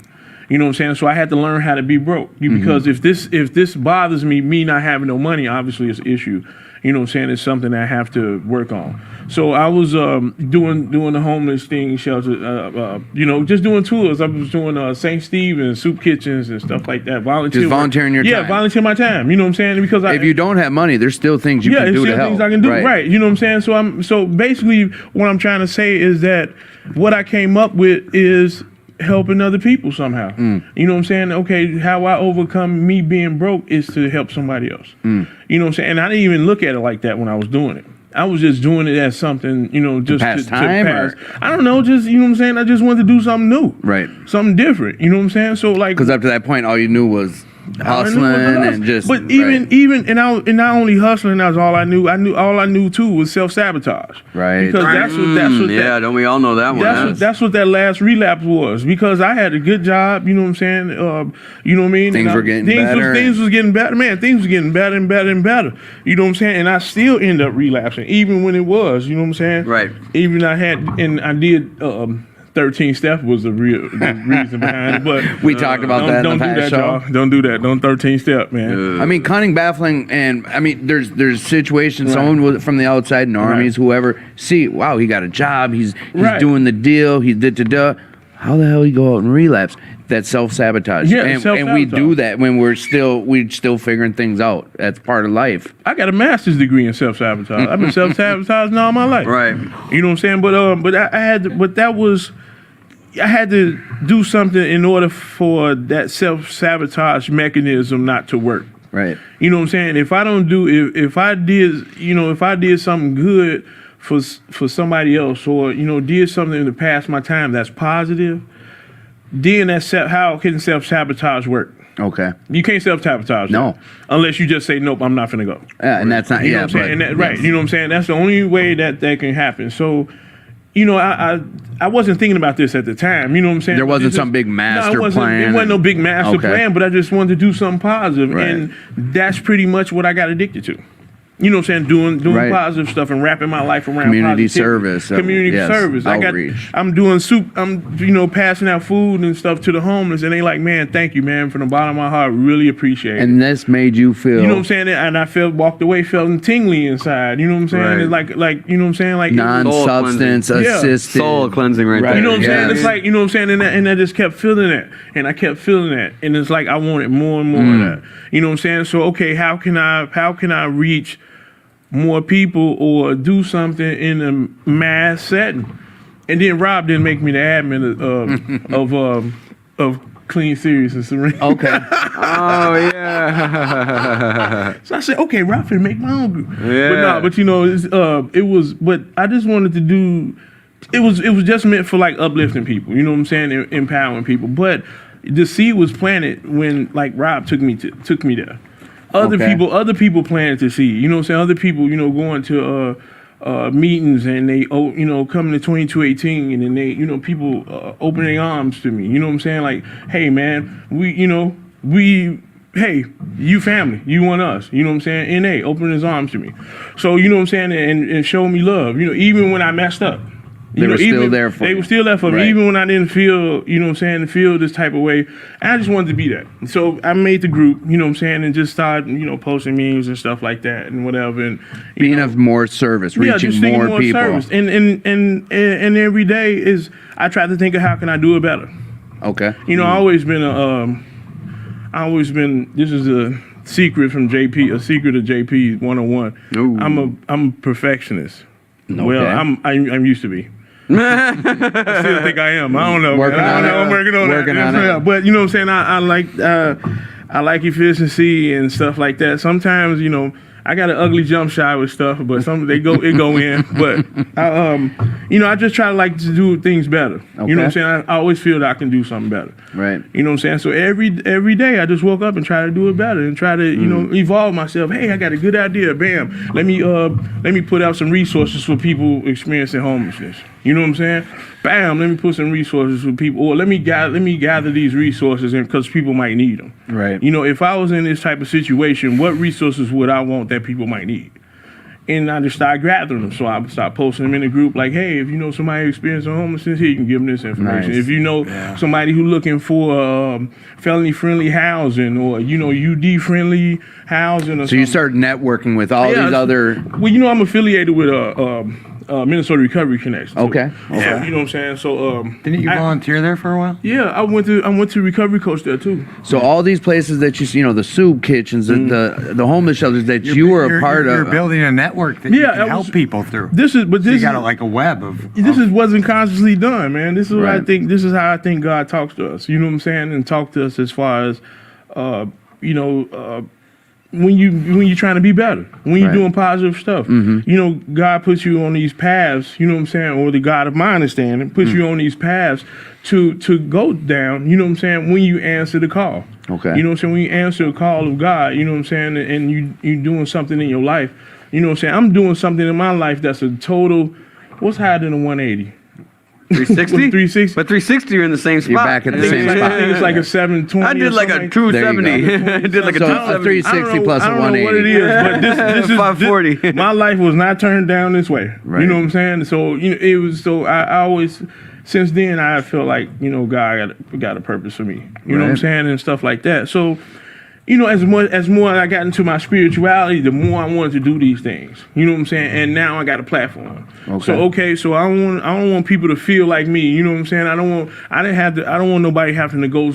You know what I'm saying? So I had to learn how to be broke because if this bothers me not having no money, obviously it's an issue. You know what I'm saying? It's something I have to work on. So I was doing the homeless thing, shelter, just doing tours. I was doing St. Stephen's, soup kitchens and stuff like that. Just volunteering your time. Yeah, volunteer my time. You know what I'm saying? Because If you don't have money, there's still things you can there's do to still help. things I can do. Right. You know what I'm saying? So basically what I'm trying to say is that what I came up with is helping other people somehow. You know what I'm saying? Okay, how I overcome me being broke is to help somebody else. You know what I'm saying? And I didn't even look at it like that when I was doing it. I was just doing it as something, just pass time, pass. or? I don't know, just, you know what I'm saying? I just wanted to do something new. Right. Something different. You know what I'm saying? So like, Because up to that point, all you knew was hustling and just. But right. even and not only hustling, that's all I knew. All I knew too was self-sabotage. Right. Because that's what Yeah, don't we all know that one? that's what that last relapse was. Because I had a good job, you know what I'm saying? You know what I mean? Things were getting better. Things was getting better, man. Things was getting better and better and better. You know what I'm saying? And I still end up relapsing, even when it was. You know what I'm saying? Right. Even I did. 13 step was the reason behind it, but We talked about that in the don't do past that, show. y'all. Don't do that. Don't 13 step, man. I mean, cunning, baffling, and I mean, there's situations. Someone with, from the outside, normies, whoever, see, wow, he got a job. He's Right. doing the deal. He did da. How the hell he go out and relapse? That's self-sabotage. Yeah, and we do self-sabotage. that when we're still figuring things out. That's part of life. I got a master's degree in self-sabotage. I've been self-sabotaging all my life. Right. You know what I'm saying? I had to do something in order for that self-sabotage mechanism not to work. Right. You know what I'm saying? If I did something good for somebody else, or did something to pass my time that's positive, then how can self-sabotage work? Okay. You can't self-sabotage. No. that, unless you just say, nope, I'm not finna go. And that's not. You know Yeah. what I'm saying? And But, right. You know what I'm saying? That's the only way that can happen. So, you know, I wasn't thinking about this at the time. You know what I'm saying? There wasn't some big master plan. It wasn't no big master Okay. plan, but I just wanted to do something positive. Right. And that's pretty much what I got addicted to. You know what I'm saying? Doing Right. positive stuff and wrapping my life around Community positivity. service. Community Yes, service. outreach. I'm doing soup. I'm passing out food and stuff to the homeless, and they like, man, thank you, man, from the bottom of my heart, really appreciate it. And this made you feel. You know what I'm saying? And I walked away feeling tingly inside. You know what I'm saying? Right. It's like you know what I'm saying? Like Non-substance cleansing. Yeah. assisted. Soul cleansing right there. you know what I'm saying? Yes. It's like, you know what I'm saying? And I just kept feeling that. And I kept feeling that. And it's like I wanted more and more of that. You know what I'm saying? So okay, how can I reach more people or do something in a mass setting? And then Rob didn't make me the admin of Clean, Serious, and Serene. Okay. Oh yeah. So I said, okay, Rob finna make my own group. Yeah. But you know, but I just wanted to do. It was just meant for like uplifting people. You know what I'm saying? Empowering people. But the seed was planted when like Rob took me there. Other people planted the seed. You know what I'm saying? Other people, you know, going to meetings and they, coming to 2218 and then they, you know, people open their arms to me. You know what I'm saying? Like, hey man, hey, you family, you want us. You know what I'm saying? NA, open his arms to me. So, you know what I'm saying? And show me love. You know, even when I messed up. They were still there for They you. were still there for me, Right. even when I didn't feel, you know what I'm saying, feel this type of way. I just wanted to be that. So I made the group, you know what I'm saying, and just started, you know, posting memes and stuff like that and whatever. And Being of more service, reaching just thinking more people. service. And every day is I try to think of how can I do it better. Okay. You know, I always been this is a secret from JP, a secret of JP 101. Ooh. I'm a perfectionist. Okay. Well, I'm used to be. I still think I am. I don't know. Working man. on it. I'm working on Working that. on it. Yeah, but you know what I'm saying? I like efficiency and stuff like that. Sometimes, you know, I got an ugly jump shot with stuff, but it go in. But I just try to do things better. You know what I'm saying? I always feel that I can do something better. Right. You know what I'm saying? So every day I just woke up and try to do it better and try to, you know, evolve myself. Hey, I got a good idea. Bam. Let me put out some resources for people experiencing homelessness. You know what I'm saying? Bam, let me put some resources for people, or let me gather these resources because people might need them. Right. You know, if I was in this type of situation, what resources would I want that people might need? And I just started gathering them. So I start posting them in a group like, hey, if you know somebody experiencing homelessness, here, you can give them this information. Nice. If you know somebody who's looking for felony-friendly housing or, you know, UD-friendly housing or So you something. started networking with all these other. Well, you know, I'm affiliated with Minnesota Recovery Connection. Okay. Yeah, you know what I'm saying? So Didn't you volunteer there for a while? yeah, I went to recovery coach there too. So all these places that you see, you know, the soup kitchens, the homeless shelters that you were a part You're of. building a network that you Yeah, can that help was- people through. This is you got like a web of. Wasn't consciously done, man. This is what I Right. think. This is how I think God talks to us. You know what I'm saying? And talk to us as far as, when you're trying to be better, when you're Right. doing positive stuff. You know, God puts you on these paths. You know what I'm saying? Or the God of my understanding puts you on these paths to go down. You know what I'm saying? When you answer the call. Okay. You know what I'm saying? When you answer the call of God. You know what I'm saying? And you doing something in your life. You know what I'm saying? I'm doing something in my life that's a total. What's higher than a 180? 360? 360. But 360, you're in the same spot. You're back at the same spot. I think it's like a 720. I did like a or something. 270. There you I did like a So a 270. 360 plus I a don't know what 180. it is, but this is 540. my life was not turned down this way. Right. You know what I'm saying? So it was. So I always, since then, I felt like God got a purpose for me. You know what I'm Right. saying, and stuff like that. So. You know, as more I got into my spirituality, the more I wanted to do these things. You know what I'm saying? And now I got a platform. Okay. So I don't want people to feel like me. You know what I'm saying? I don't want nobody having to go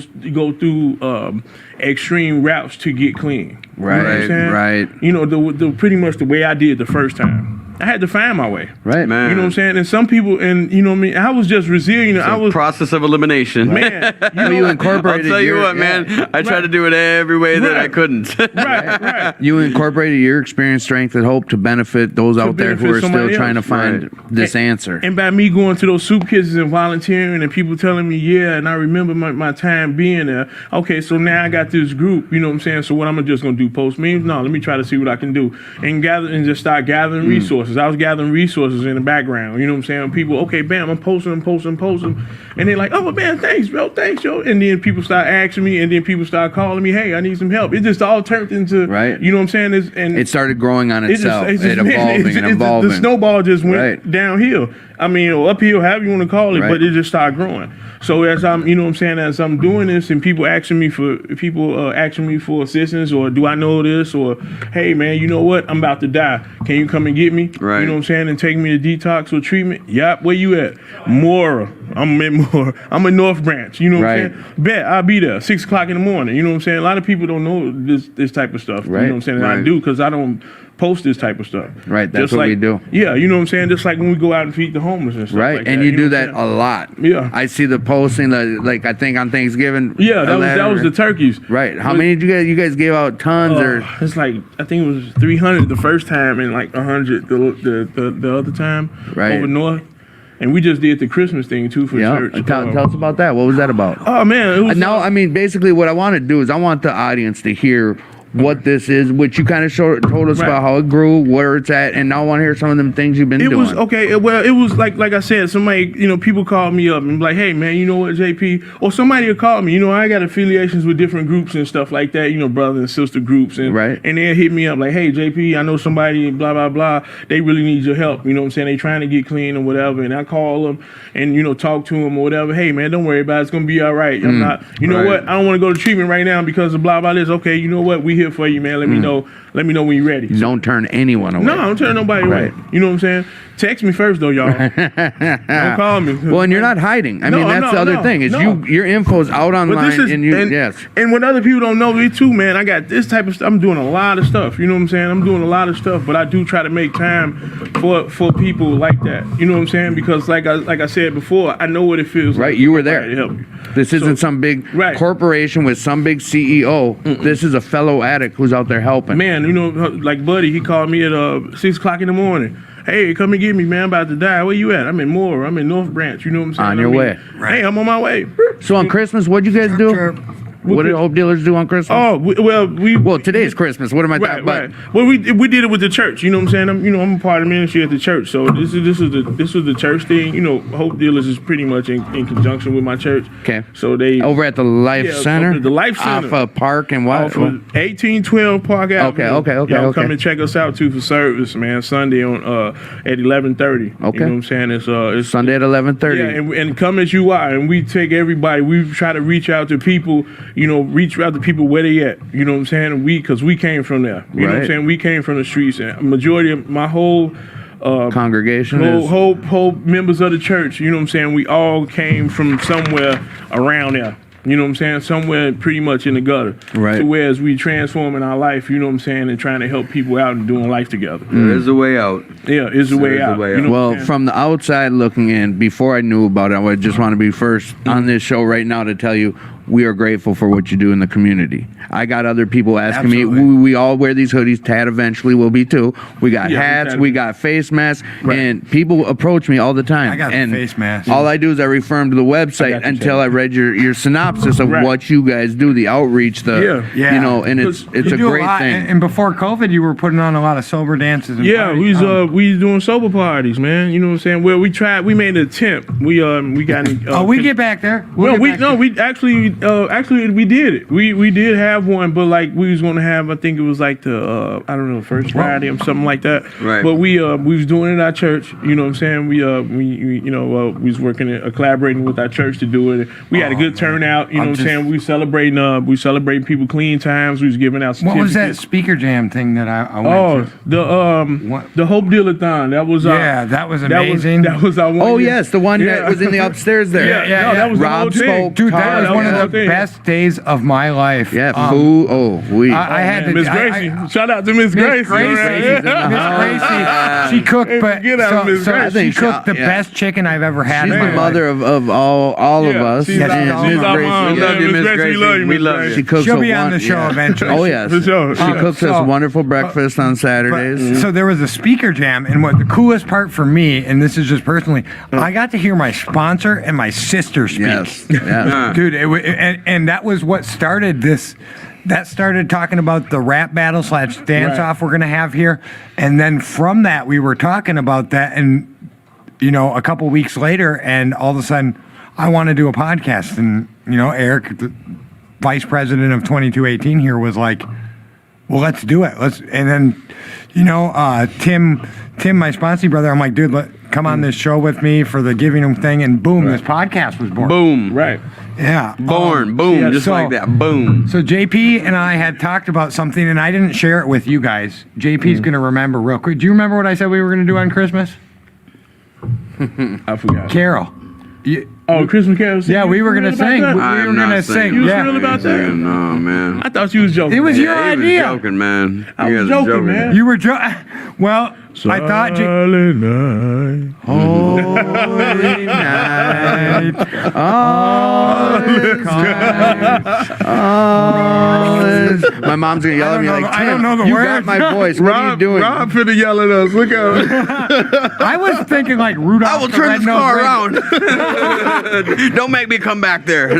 through extreme routes to get clean. You know what I'm Right, saying? right. You know, the pretty much the way I did the first time. I had to find my way. Right. Man. You know what I'm saying? And some people, and you know what I mean, I was just resilient. I was process of elimination. man. You incorporated. I'll tell you your- what, man. yeah. I tried to do it every way that I couldn't. right. You incorporated your experience, strength, and hope to benefit those out there who benefit are still somebody trying to else. find Right. this answer. And by me going to those soup kitchens and volunteering and people telling me, yeah, and I remember my time being there. Okay, so now I got this group, you know what I'm saying? So what I'm just gonna do, post memes? No, let me try to see what I can do. And just start gathering resources. I was gathering resources in the background, you know what I'm saying? People, okay, bam, I'm posting. And they're like, oh man, thanks, yo. And then people start asking me, and then people start calling me, hey, I need some help. It just all turned into, Right. you know what I'm saying? It started growing on itself. It evolving. the snowball just went Right. downhill. I mean, or uphill, however you want to call it, Right. but it just started growing. So as I'm, you know what I'm saying, as I'm doing this and people asking me for assistance, or do I know this, or hey man, you know what, I'm about to die. Can you come and get me? Right. You know what I'm saying, and take me to detox or treatment? Yep. Where you at? Mora. I'm in Mora. I'm in North Branch. You know what Right. I'm saying? Bet I'll be there 6 o'clock in the morning. You know what I'm saying? A lot of people don't know this type of stuff. Right. You know what I'm saying? And I Right. do, because I don't post this type of stuff. Right, that's Just what like, we do. Yeah, you know what I'm saying? Just like when we go out and feed the homeless and stuff Right, like and that. you do know that what I'm a lot. Yeah. I see the posting, like I think on Thanksgiving. saying? Yeah, that was the turkeys. Right. How many did you guys? You guys gave out tons, or It's like, I think it was 300 the first time and like 100 the other time Right. over north. And we just did the Christmas thing too for yeah. church. Tell us about that. What was that about? Oh man, it was Now, I mean, basically, what I want to do is I want the audience to hear what this is, which you kind of told us Right. about how it grew, where it's at, and now I want to hear some of them things you've been It doing. was okay. Well, it was like I said, somebody, you know, people called me up and be like, hey man, you know what, JP, or somebody will call me. You know, I got affiliations with different groups and stuff like that. You know, brother and sister groups, and Right. and they'll hit me up like, hey JP, I know somebody, blah blah blah. They really need your help. You know what I'm saying? They trying to get clean or whatever, and I call them and you know talk to them or whatever. Hey man, don't worry about it. It's gonna be all right. I'm not. You know Right. what? I don't want to go to treatment right now because of blah blah this. Okay, you know what? We here for you, man. Let me know. Let me know when you're ready. Don't turn anyone away. No, I don't turn nobody away. Right. You know what I'm saying? Text me first though, y'all. Don't call me. Well, and you're not hiding. I No, mean, that's no, the other no, thing is no. your info's out online, But this is and you and, yes. and what other people don't know me too, man. I got this type of stuff. I'm doing a lot of stuff. You know what I'm saying? I'm doing a lot of stuff, but I do try to make time for people like that. You know what I'm saying? Because like I said before, I know what it feels like. Right, you were to there. help you. This isn't some big Right. corporation with some big CEO. This is a fellow addict who's out there helping. Man, you know, like Buddy, he called me at 6 o'clock in the morning. Hey, come and get me, man. I'm about to die. Where you at? I'm in Moore. I'm in North Branch. You know what I'm saying? On your way. Hey, I'm on my way. So on Christmas, what'd you guys do? What did Hope Dealers do on Christmas? Oh, Well, today's Christmas. What am I talking Right. about? Well, we did it with the church. You know what I'm saying? I'm a part of ministry at the church. So this was the church thing. You know, Hope Dealers is pretty much in conjunction with my church. Okay. So they Over at the Life Yeah, Center? over at the Life Center. Off Park and what? off of 1812 Park Avenue. okay, Y'all come okay. and check us out too for service, man. Sunday on at 11:30. Okay. You know what I'm saying? It's Sunday at 11:30. Yeah, and come as you are, and we take everybody. We try to reach out to people, you know, reach out to people where they at. You know what I'm saying? Because we came from there. You know what I'm Right. saying? We came from the streets, and a majority of my whole Congregation is whole members of the church. You know what I'm saying? We all came from somewhere around there. You know what I'm saying? Somewhere pretty much in the gutter. Right. To whereas we transforming our life, you know what I'm saying, and trying to help people out and doing life together. There's a way out. Yeah, it's the way There's a out. way You out. know what I'm Well, saying? from the outside looking in, before I knew about it, I would just want to be first on this show right now to tell you we are grateful for what you do in the community. I got other people asking Absolutely. me, we all wear these hoodies. Tad eventually will be too. We got Yeah, hats, Tad- we got face masks, Right. and people approach me all the time. I got the and face mask. All I do is I refer them to the I website got you, until Tad. I read your synopsis of Right. what you guys do, the outreach, the Yeah. you know, and it's You a do great lot, thing. And before COVID, you were putting on a lot of sober dances. And Yeah, parties. we was doing sober parties, man. You know what I'm saying? Well, we made an attempt. We got. we get back there. Well, get back there. we actually we did it. We did have one, but like we was gonna have, I think it was like the I don't know, first Friday or something like that. Right. But we was doing it at our church. You know what I'm saying? We was working collaborating with our church to do it. We had a good turnout. You know what I'm saying? We celebrating people clean times. We was giving out What was that certificates. speaker jam thing that I went Oh, to? What? the Hope Dealer-thon. That was Yeah, that was amazing. That was our one. Oh year. yes, the one Yeah. that was in the upstairs there. Yeah, no, that was the Rob whole thing. spoke. Dude, that Todd, was one of the best days of my life. Yeah, I had Miss Gracie. Shout out to Miss Gracie. Miss Gracie, she cooked, but Get out of Miss Gracie. she cooked the best chicken I've ever had. She's in the my mother of all of us. She's Yes, our she's our mom. We love you, Miss Gracie. We love you, We Miss love Gracie. you. She cooks She'll a be on the show eventually. Oh yes, For sure. She cooks So- us wonderful breakfast on Saturdays. So there was a speaker jam, and what the coolest part for me, and this is just personally, I got to hear my sponsor and my sister speak. Yes, yes. Dude, and that was what started this. That started talking about the rap battle / dance off we're gonna have here, and then from that we were talking about that, and a couple weeks later, and all of a sudden, I want to do a podcast, and Eric, the vice president of 2218 here, was like, well, let's do it. And then, Tim, my sponsor brother, I'm like, dude, come on this show with me for the giving him thing, and boom, this podcast was born. Boom. Right. Yeah. Born. Boom. Just so- like that. Boom. So JP and I had talked about something, and I didn't share it with you guys. JP's going to remember real quick. Do you remember what I said we were going to do on Christmas? I forgot. Carol. Christmas Carol. Yeah, we were going to sing. We I'm were not going to saying sing. You was Yeah. real about that? No, man. I thought you was joking. It was man. your He was idea. joking, man. I You was guys are joking, man. You were well, I thought Silent night. Holy night. My mom's gonna yell at me like, I don't "Tim, know the you words." got my voice. What are you doing?" Rob finna yell at us. Look at I was thinking like Rudolph. I will the turn this Red-Nosed car around. Don't make me come back there.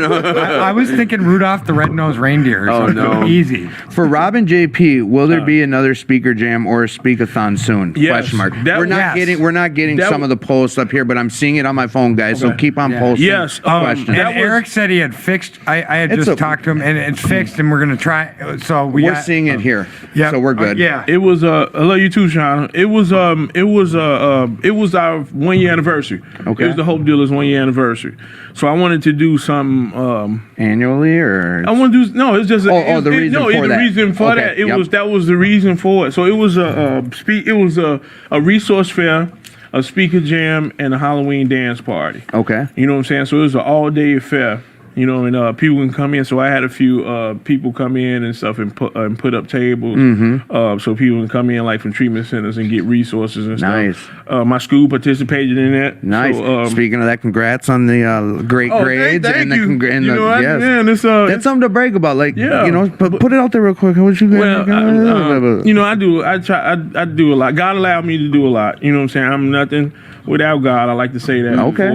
I was thinking Rudolph the Red-Nosed Reindeer. Oh, no. Easy. For Rob and JP, will there be another speaker jam or a speakathon soon? Yes. Question mark. That- We're not getting That- some of the posts up here, but I'm seeing it on my phone, guys. So Okay. keep on Yeah. posting. Yes, questions. And That was- Eric said he had fixed. I had It's just talked to him, and it's fixed, and we're gonna try. So We're got, seeing it here. Yeah. So we're good. Yeah. It was I love you too, Sean. It was our 1 year anniversary. Okay. It was the Hope Dealerz 1 year anniversary. So I wanted to do some Annually or I want to do no. It's just the reason for the that. reason for Okay, that. It yep. was that was the reason for it. So it was a resource fair, a speaker jam, and a Halloween dance party. okay. You know what I'm saying? So it was an all day affair. And people can come in. So I had a few people come in and stuff and put up tables. So people can come in like from treatment centers and get resources and Nice. stuff. My school participated in that. Nice. So, Speaking of that, congrats on the great grades thank and the you. and You the, know, yes. man, it's That's something to brag about. Like, Yeah. put it out there real quick. What you Well, got? I do. I do a lot. God allowed me to do a lot. You know what I'm saying? I'm nothing without God. I like to say that Okay.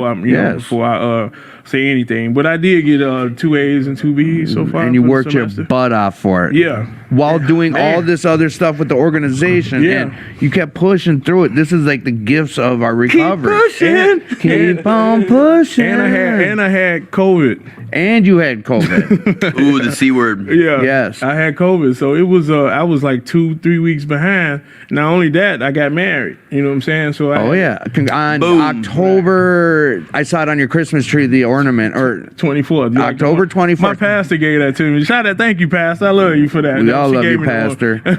before I say anything. But I did get 2 A's and 2 B's so far. And you for the worked your semester. butt off for it. Yeah. While doing Man. all this other stuff with the organization. Yeah. And you kept pushing through it. This is like the gifts of our recovery. pushing. Keep on pushing. And I had COVID. And you had COVID. Ooh, the C word. Yeah. Yes. I had COVID. So it was I was like 2-3 weeks behind. Not only that, I got married. You know what I'm saying? So Oh yeah. On Boom. October, I saw it on your Christmas tree, the ornament, or 24th. October 24th. My pastor gave that to me. Shout out, thank you, Pastor. I love you for that. We all She love gave you, me the one.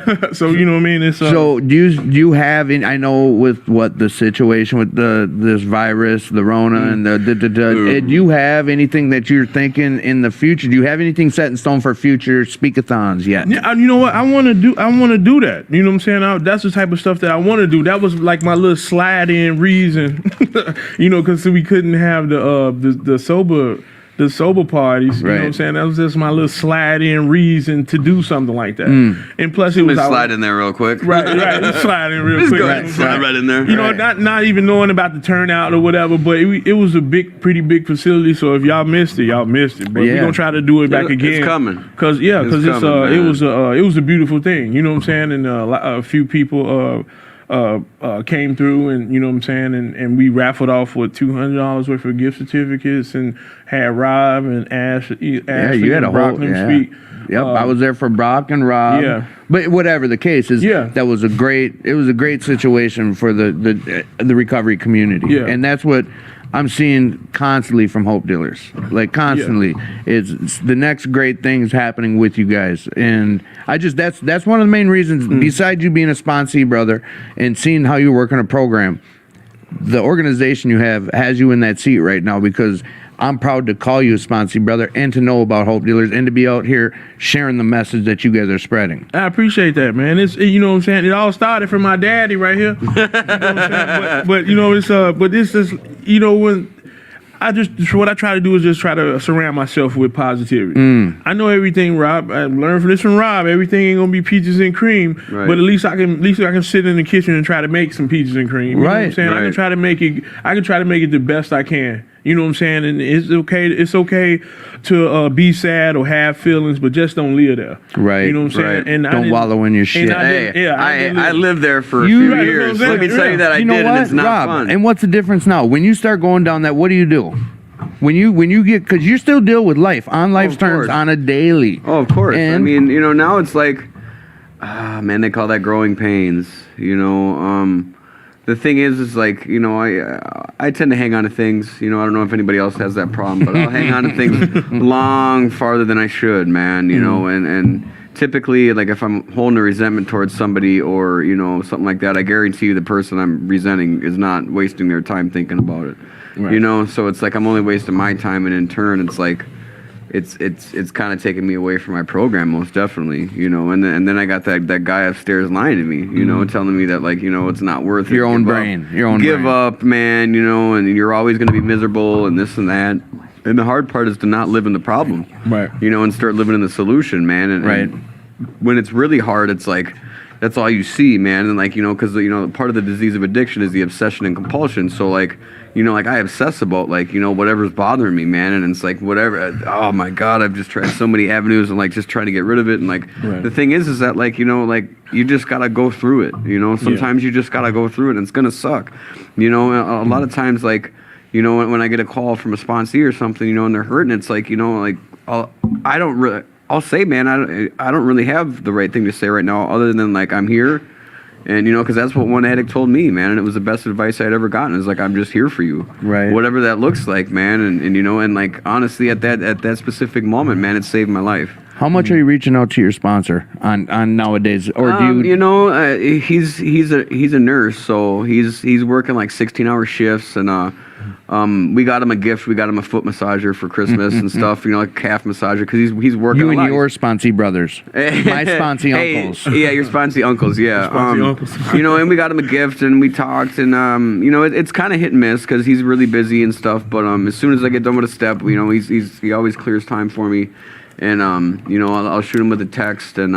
Pastor. So you know what I mean? It's So do you have? I know with what the situation with this virus, the Rona, and do you have anything that you're thinking in the future? Do you have anything set in stone for future speakathons yet? yeah, you know what? I want to do that. You know what I'm saying? That's the type of stuff that I want to do. That was like my little slide in reason, because we couldn't have the sober parties. You know what I'm Right. saying? That was just my little slide in reason to do something like that. And plus, it was Just slide in there real quick. Right. Just slide in real Just quick. go ahead and slide right in there. You know, not even knowing about the turnout or whatever, but it was a pretty big facility. So if y'all missed it, y'all missed it. But Yeah. we're gonna try to do it back It's again. coming. Cause It's it's coming, it man. was a beautiful thing. You know what I'm saying? And a few people came through, and you know what I'm saying, and we raffled off with $200 worth of gift certificates, and had Rob and Ashley Yeah, you had a and Brock whole. them Yeah. speak. Yep, I was there for Brock and Rob. Yeah. But whatever the case is, Yeah. that was a great situation for the recovery community. Yeah. And that's what I'm seeing constantly from Hope Dealerz. Like constantly. It's the next great things happening with you guys. And that's one of the main reasons, besides you being a sponsee, brother, and seeing how you work on a program, the organization you have has you in that seat right now, because I'm proud to call you a sponsee brother and to know about Hope Dealerz and to be out here sharing the message that you guys are spreading. I appreciate that, man. It's, you know what I'm saying? It all started from my daddy right here. You know what I'm saying? But you know, but this is, you know, when what I try to do is just try to surround myself with positivity. I know everything, Rob. I learned from this from Rob. Everything ain't gonna be peaches and cream, Right. but at least I can sit in the kitchen and try to make some peaches and cream. You know what I'm saying? I Right. can try to make it. I can try to make it the best I can. You know what I'm saying? And it's okay. It's okay to be sad or have feelings, but just don't live there. Right. You know what I'm saying? Right. And I Don't didn't- wallow in your shit. I Hey, didn't- I lived there for a You- few Right, you know what I'm years. saying? Let me tell you that I You know did, what, and it's not Rob? fun. And what's the difference now? When you start going down that, what do? When you get, because you still deal with life on life's of terms course. on a daily. Oh, of course. I And- mean, you know, now it's like, man, they call that growing pains. You know, the thing is like, you know, I tend to hang on to things. You know, I don't know if anybody else has that problem, but I'll hang on to things long farther than I should, man. You know, and typically, like if I'm holding a resentment towards somebody or you know something like that, I guarantee you the person I'm resenting is not wasting their time thinking about it. Right. You know, so it's like I'm only wasting my time, and in turn, it's like. It's kind of taking me away from my program, most definitely, you know. And then I got that guy upstairs lying to me, you know, telling me that like, you know, it's not worth it. Your own Give up. brain. Your own Give brain. up, man, you know, and you're always going to be miserable and this and that. And the hard part is to not live in the problem, Right. you know, and start living in the solution, man. And Right. and when it's really hard, it's like that's all you see, man. And like, you know, because you know, part of the disease of addiction is the obsession and compulsion. So like, you know, like I obsess about like, you know, whatever's bothering me, man. And it's like whatever. Oh my God, I've just tried so many avenues and like just trying to get rid of it. And like Right. the thing is that like, you know, like you just gotta go through it. You know, sometimes you just gotta go through it, and it's gonna suck. You know, a lot of times like, you know, when I get a call from a sponsee or something, you know, and they're hurting, it's like, you know, like I'll say, man, I don't really have the right thing to say right now, other than like I'm here. And, you know, because that's what one addict told me, man. And it was the best advice I'd ever gotten. It's like, I'm just here for you. Right. Whatever that looks like, man. And you know, and like, honestly, at that specific moment, man, it saved my life. How much are you reaching out to your sponsor on nowadays? Or do you? You know, he's a nurse, so he's working like 16-hour shifts, and we got him a gift. We got him a foot massager for Christmas and stuff. You know, like calf massager, because he's working. You a and lot. your sponsee brothers, my sponsee Hey, uncles. Yeah, your sponsee uncles. Yeah, Sponsee uncles. you know, and we got him a gift, and we talked, and you know, it's kind of hit and miss because he's really busy and stuff. But as soon as I get done with a step, you know, he always clears time for me. And, you know, I'll shoot him with a text and,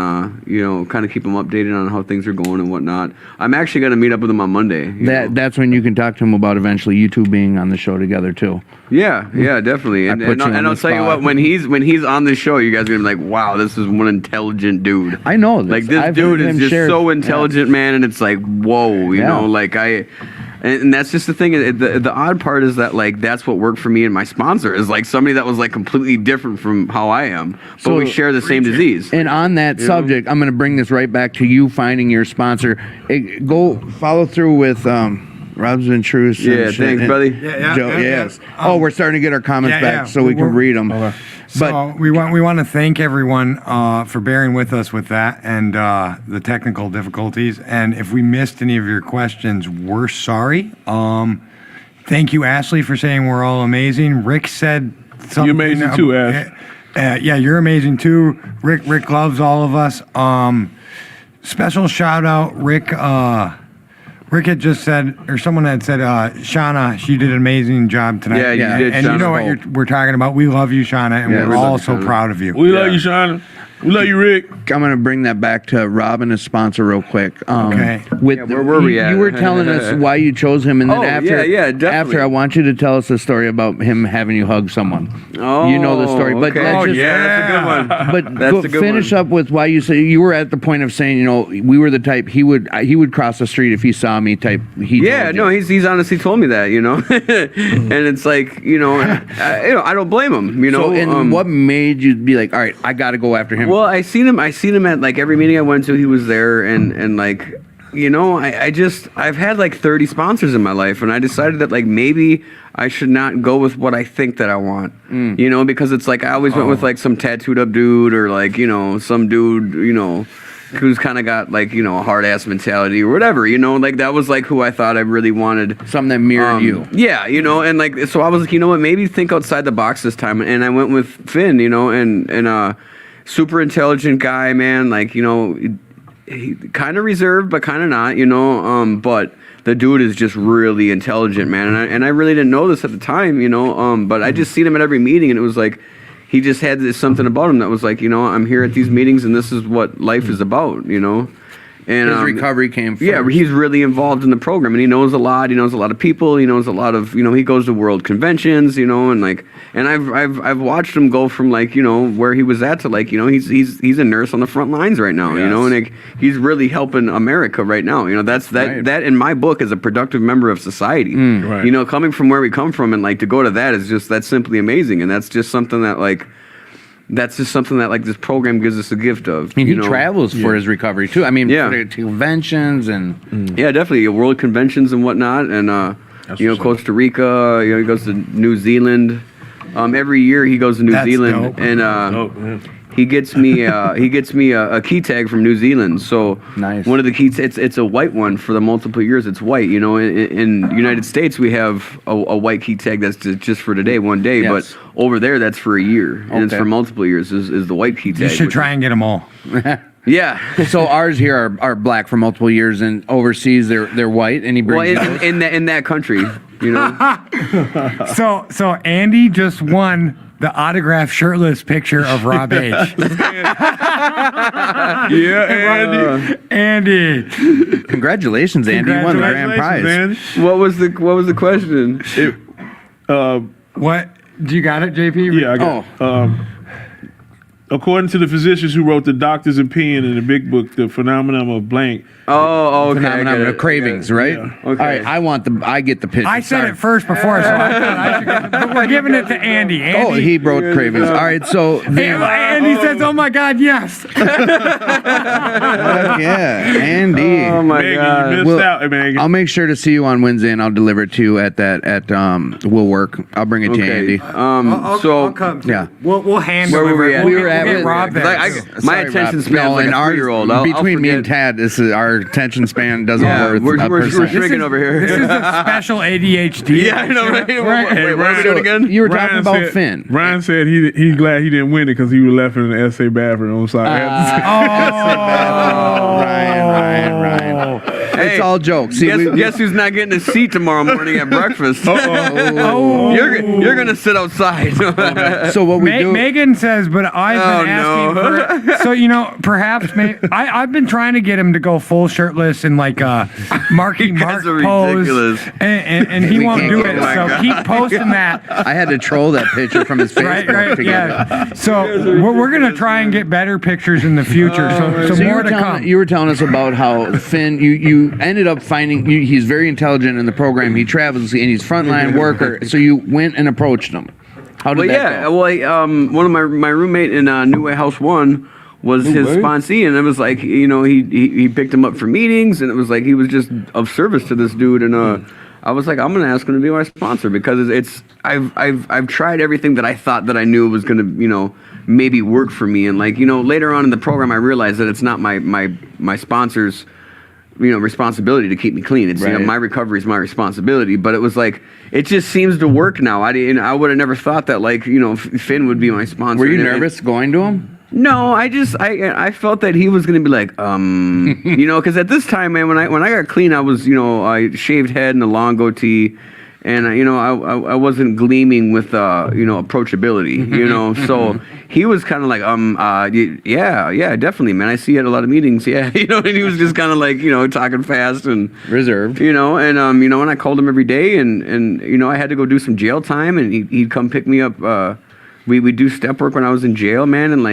you know, kind of keep him updated on how things are going and whatnot. I'm actually going to meet up with him on Monday. you know. That's when you can talk to him about eventually you two being on the show together too. Yeah, definitely. And, put you on I'll the tell you spot. what, when he's on the show, you guys are going to be like, wow, this is one intelligent dude. I know this. Like, this I've dude heard is him just share- so intelligent, man. And it's like, whoa, you Yeah. know, like and that's just the thing. The odd part is that, like, that's what worked for me and my sponsor is, like, somebody that was, like, completely different from how I am. But So- we share the same disease. And on that subject, I'm going to bring this right back to you finding your sponsor. Go follow through with Rob's been true. Yeah, thanks, buddy. Yeah. Yes. We're starting to get our comments back so we can read them. So we want to thank everyone for bearing with us with that and the technical difficulties. And if we missed any of your questions, we're sorry. Thank you, Ashley, for saying we're all amazing. Rick said something. You're amazing too, Ash. Yeah, you're amazing too. Rick loves all of us. Special shout out, Rick. Rick had just said, or someone had said, Shauna, she did an amazing job tonight. Yeah, you did, And you Shauna. know what we're talking about. We love you, Shauna, and Yeah, we we're all love you, so Shauna. proud of you. We love you, Shauna. We love you, Rick. I'm going to bring that back to Rob and his sponsor real quick. Okay. With Yeah, where were we at? You were telling us why you chose him, and then Oh, after, yeah, definitely. after I want you to tell us the story about him having you hug someone. Oh, You know the story, but okay. that's just- that's a good one. But That's go, a good finish one. up with why you say you were at the point of saying, you know, we were the type he would cross the street if he saw me type. Yeah, told no, you. he's honestly told me that, you know, and it's like, you know, I don't blame him, you know. So, and what made you be like, all right, I got to go after him? Well, I seen him at like every meeting I went to, he was there, and like, you know, I've had like 30 sponsors in my life, and I decided that like maybe I should not go with what I think that I want, you know, because it's like I always went with like some tattooed up dude or like, you know, some dude, you know, who's kind of got like, you know, a hard ass mentality or whatever, you know, like that was like who I thought I really wanted. Something that mirrored you. Yeah, you know, and like, so I was like, you know what, maybe think outside the box this time. And I went with Finn, you know, and super intelligent guy, man. Like, you know, he kind of reserved, but kind of not, you know, but the dude is just really intelligent, man. And I really didn't know this at the time, you know, but I just seen him at every meeting, and it was like, he just had this something about him that was like, you know, I'm here at these meetings, and this is what life is about, you know. And His recovery came first. Yeah, he's really involved in the program, and he knows a lot. He knows a lot of people. He knows a lot of, you know, he goes to world conventions, you know, and like, and I've watched him go from like, you know, where he was at to like, you know, he's a nurse on the front lines right now, you know, and like, he's really helping America right now. You know, that in my book is a productive member of society. Right. You know, coming from where we come from, and like to go to that is just, that's simply amazing, and that's just something that like. That's just something that like this program gives us a gift of. I mean, he you know? travels for his recovery too. I mean, Yeah. for the conventions and Yeah, definitely world conventions and whatnot, and you know, what's up. Costa Rica. You know, he goes to New Zealand. Every year he goes to New That's Zealand, dope. and Oh, man. he gets me a key tag from New Zealand. So Nice. one of the keys, it's a white one for the multiple years. It's white. You know, in United States we have a white key tag that's just for today, one day. Yes. But over there that's for a year, and it's Okay. for multiple years. Is the white key tag? You should which- try and get them all. Yeah. so ours here are black for multiple years, and overseas they're white, and he Well, brings those. in that country, you know. So Andy just won the autographed shirtless picture of Rob H. Yeah, Andy. Andy. Congratulations, Andy! You won the grand prize. Congratulations, What was the question? Andy. What? Do you got it, JP? Yeah, I got it. According to the physicians who wrote The Doctor's Opinion in the big book, The Phenomenon of Blank. Oh, okay. I Phenomenon get of it. cravings, right? Yeah. All right, I get the picture. I said Sorry. it first before, so I thought I should get it. But we're giving it to Andy. Andy. Oh, he wrote cravings. All right, so then, Andy says, "Oh my God, yes." yeah, Andy. Oh my Megan, God. you missed Well, out, Megan. I'll make sure to see you on Wednesday, and I'll deliver it to you at Will Work. I'll bring it to you, Okay. Andy. I'll come. Yeah. We'll handle Where it. were we at? We'll We were get at- Rob there. my Sorry, attention Rob. span is like and a ours- 3-year-old. I'll Between me and forget. Tad, our attention span doesn't Yeah, worth we're a percent. shrinking over here. This is a special ADHD. Yeah, I know, right? Right. Wait, what are we doing again? You were talking about said, Finn. Ryan said he's glad he didn't win it because he was left in the SA bathroom. So I Ryan. Hey, It's all jokes. See, guess who's not getting a seat tomorrow morning at breakfast? Oh. You're gonna sit outside. so what we do? Megan says, but I've been asking for. So perhaps I've been trying to get him to go full shirtless and like Marky You Mark guys are pose, ridiculous. and he We won't can't do get it. it. So Oh my keep posting that. I had to troll that picture from his Facebook. Right, to get it. yeah. So we're gonna try and get better pictures in the future. So So more to come. you were telling us about how Finn, you ended up finding he's very intelligent in the program. He travels and he's frontline worker. So you went and approached him. How did Well, that yeah. go? Well, one of my roommate in New Way House 1 was his sponsee, and it was like, he picked him up for meetings, and it was like he was just of service to this dude, and I was like, I'm gonna ask him to be my sponsor because I've tried everything that I thought that I knew was gonna maybe work for me, and like later on in the program I realized that it's not my sponsor's responsibility to keep me clean. It's Right. my recovery is my responsibility. But it was like it just seems to work now. I would have never thought that Finn would be my sponsor. Were you And- nervous going to him? No, I felt that he was gonna be like because at this time, man, when I got clean, I was I shaved head and a long goatee. And I wasn't gleaming with approachability, so he was kind of like yeah, definitely, man. I see you at a lot of meetings, yeah, and he was just kind of like talking fast and Reserved. and and I called him every day, and I had to go do some jail time, and he'd come pick me up. We do step work when I was in jail, man, and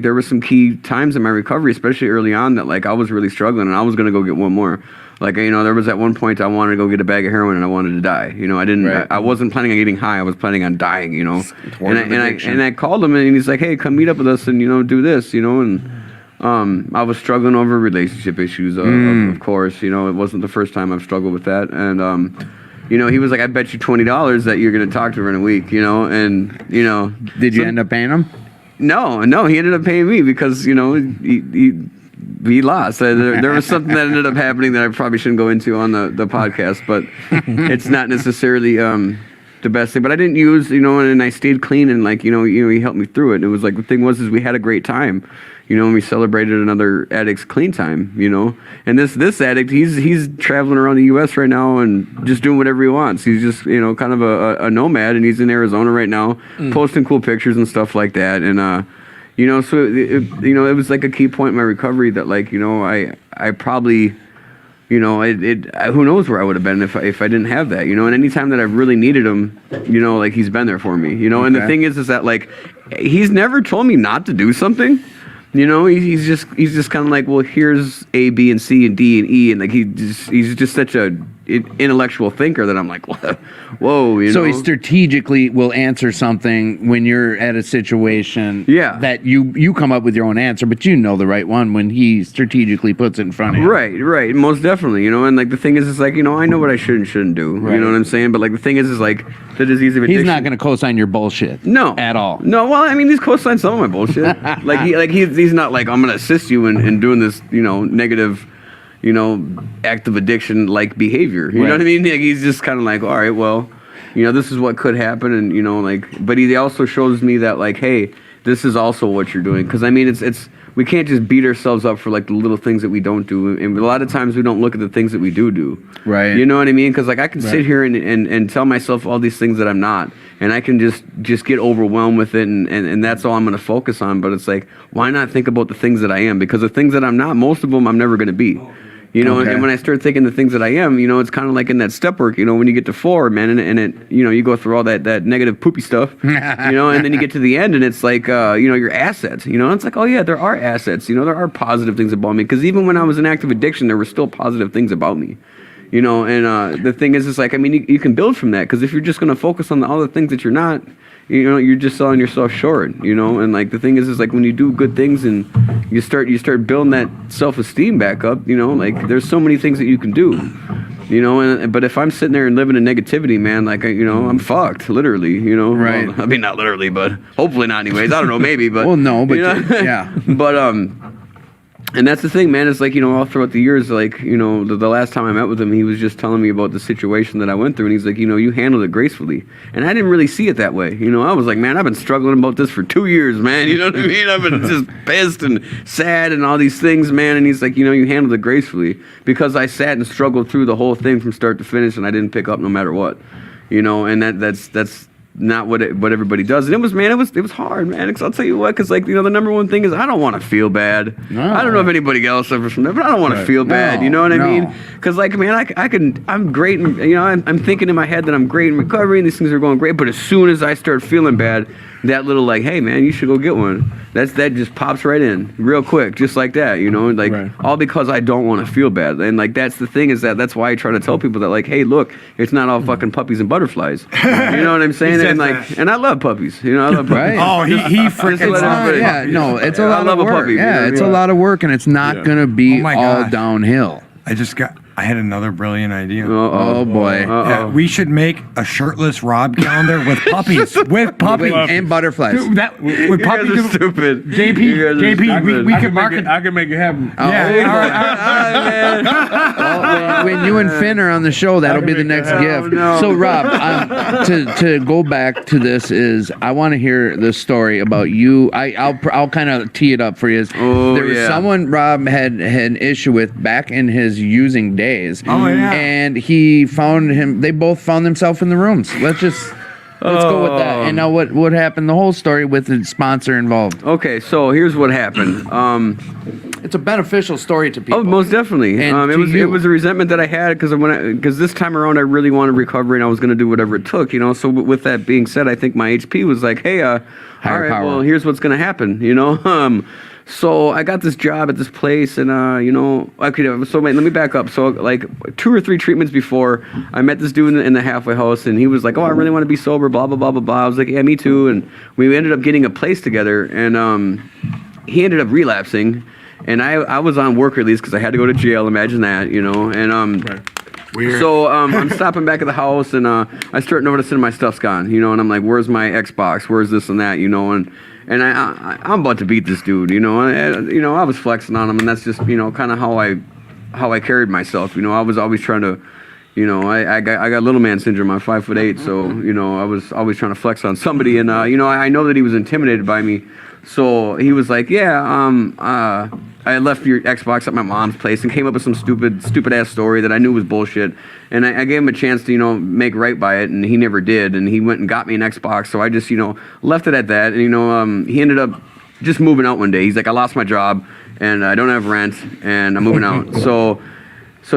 there were some key times in my recovery, especially early on, that I was really struggling, and I was gonna go get one more. There was at one point I wanted to go get a bag of heroin and I wanted to die. I didn't. Right. I wasn't planning on getting high. I was planning on dying. Towards addiction. And I called him and he's like, hey, come meet up with us and do this. And I was struggling over relationship issues, of course. It wasn't the first time I've struggled with that. And he was like, I bet you $20 that you're gonna talk to her in a week. Did you end up paying him? No, he ended up paying me because he he lost. There was something that ended up happening that I probably shouldn't go into on the podcast, but it's not necessarily the best thing. But I didn't use, and I stayed clean, and like, he helped me through it. And it was like, the thing was, is we had a great time, and we celebrated another addict's clean time, And this addict, he's traveling around the U.S. right now and just doing whatever he wants. He's just, kind of a nomad, and he's in Arizona right now, posting cool pictures and stuff like that. And, so it was like a key point in my recovery that, like, I probably, who knows where I would have been if I didn't have that, and anytime that I've really needed him, like, he's been there for me, and the thing is that, like, he's never told me not to do something. He's just kind of like, well, here's A, B, and C, and D, and E, and like he's just such a intellectual thinker that I'm like, whoa. So he strategically will answer something when you're at a situation that you come up with your own answer, but the right one when he strategically puts it in front of you. Right, most definitely, and like the thing is like, I know what I should and shouldn't do, you know what I'm saying? But like the thing is like the disease of addiction. He's not going to co-sign your bullshit. No. At all. No, well, I mean, he's co-signed some of my bullshit. He's not like, I'm going to assist you in doing this, negative, act of addiction like behavior. You know what I mean? Like, he's just kind of like, all right, well, this is what could happen, and but he also shows me that, like, hey, this is also what you're doing. Because I mean, it's we can't just beat ourselves up for like the little things that we don't do, and a lot of times we don't look at the things that we do. Right. You know what I mean? Because like I can sit here and tell myself all these things that I'm not, and I can just get overwhelmed with it, and that's all I'm going to focus on. But it's like, why not think about the things that I am? Because the things that I'm not, most of them I'm never going to be. And when I start thinking the things that I am, it's kind of like in that step work, when you get to 4, man, and it, you go through all that negative poopy stuff, and then you get to the end, and it's like, your assets, it's like, oh yeah, there are assets, there are positive things about me, because even when I was in active addiction, there were still positive things about me, and the thing is, it's like, I mean, you can build from that, because if you're just going to focus on all the things that you're not, you're just selling yourself short, and like the thing is like when you do good things and you start building that self-esteem back up, like there's so many things that you can do, but if I'm sitting there and living in negativity, man, like, I'm fucked, literally, Right. Well, I mean, not literally, but hopefully not anyways. I don't know, maybe, but. Well, no, but yeah. But, and that's the thing, man. It's like, all throughout the years, like, the last time I met with him, he was just telling me about the situation that I went through. And he's like, you handled it gracefully. And I didn't really see it that way. I was like, man, I've been struggling about this for 2 years, man. You know what I mean? I've been just pissed and sad and all these things, man. And he's like, you handled it gracefully because I sat and struggled through the whole thing from start to finish, and I didn't pick up no matter what, and that's not what everybody does. And it was hard, man. Because I'll tell you what, because like, the number one thing is I don't want to feel bad. No. I don't know if anybody else suffers from that, but I don't want to feel bad. You know what I mean? Because like, man, I'm great, and I'm thinking in my head that I'm great in recovery and these things are going great. But as soon as I start feeling bad, that little like, hey man, you should go get one. That just pops right in real quick, just like that, all because I don't want to feel bad. And like that's the thing is that's why I try to tell people that like, hey, look, it's not all fucking puppies and butterflies. You know what I'm saying? And like, and I love puppies. I love puppies. Right. Oh, he freaking it's a lot of work. Puppy, It's a lot of work, and it's not gonna be all gosh. downhill. I had another brilliant idea. Oh boy. Yeah, we should make a shirtless Rob calendar with puppies. With puppies. And butterflies. Dude, with You guys puppies. are stupid. JP, You guys are stupid. we can market. I can make it happen. Yeah, Well, when you and Finn are on the show, that'll be the next gift. no. So, Rob, to go back to this is I want to hear the story about you. I'll kind of tee it up for you. There was someone Rob had an issue with back in his using days. Oh, yeah. And he found him. They both found themselves in the rooms. Let's go with that. And now what happened? The whole story with the sponsor involved. Okay, so here's what happened. It's a beneficial story to people. Oh, most definitely. And It was a resentment that I had because this time around I really wanted recovery and I was going to do whatever it took. So with that being said, I think my HP was like, hey, all right, power. well, here's what's going to happen. So I got this job at this place, and okay. So wait, let me back up. So like 2 or 3 treatments before, I met this dude in the halfway house, and he was like, "Oh, I really want to be sober." Blah blah blah blah blah. I was like, "Yeah, me too." And we ended up getting a place together, and he ended up relapsing, and I was on work release because I had to go to jail. Imagine that, and Weird. So I'm stopping back at the house, and I start noticing my stuff's gone, and I'm like, where's my Xbox? Where's this and that, I'm about to beat this dude, I was flexing on him, and that's just, kind of how I carried myself. I was always trying to, I got little man syndrome. I'm 5'8", so I was always trying to flex on somebody, and I know that he was intimidated by me, so he was like, I left your Xbox at my mom's place and came up with some stupid ass story that I knew was bullshit, and I gave him a chance to make right by it, and he never did, and he went and got me an Xbox, so I just left it at that, and he ended up just moving out one day. He's like, I lost my job and I don't have rent and I'm moving out, so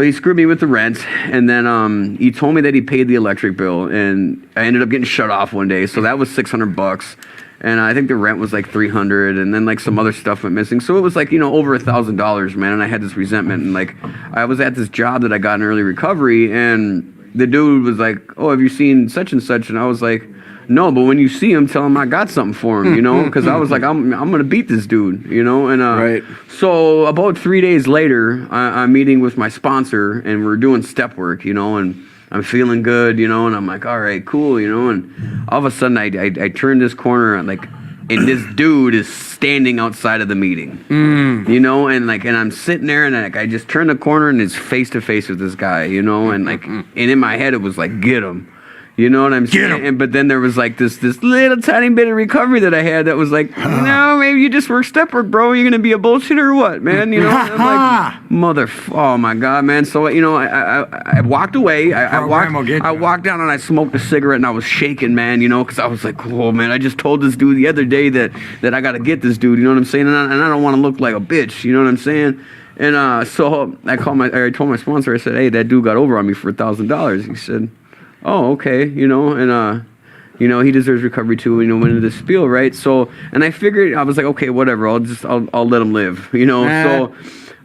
he screwed me with the rent, and then he told me that he paid the electric bill, and I ended up getting shut off one day, so that was $600. And I think the rent was like $300, and then like some other stuff went missing. So it was like, over $1,000, man. And I had this resentment, and like I was at this job that I got in early recovery, and the dude was like, "Oh, have you seen such and such?" And I was like, "No, but when you see him, tell him I got something for him," because I was like, I'm gonna beat this dude, and Right. So about 3 days later, I'm meeting with my sponsor, and we're doing step work, and I'm feeling good, and I'm like, all right, cool, and all of a sudden I turn this corner, and this dude is standing outside of the meeting, and I'm sitting there, and I just turn the corner, and it's face to face with this guy, and in my head it was like, get him. You know what I'm saying? But then there was like this little tiny bit of recovery that I had that was like, maybe you just work step work, bro. You're gonna be a bullshitter or what, man? And I'm like, oh my god, man. So I walked away. I walked down and I smoked a cigarette and I was shaking, man. Because I was like, oh man, I just told this dude the other day that I gotta get this dude. You know what I'm saying? And I don't want to look like a bitch. You know what I'm saying? And so I told my sponsor. I said, hey, that dude got over on me for $1,000. He said, oh, okay, and he deserves recovery too, went into this spiel, right? So, and I figured, I was like, okay, whatever, I'll let him live, So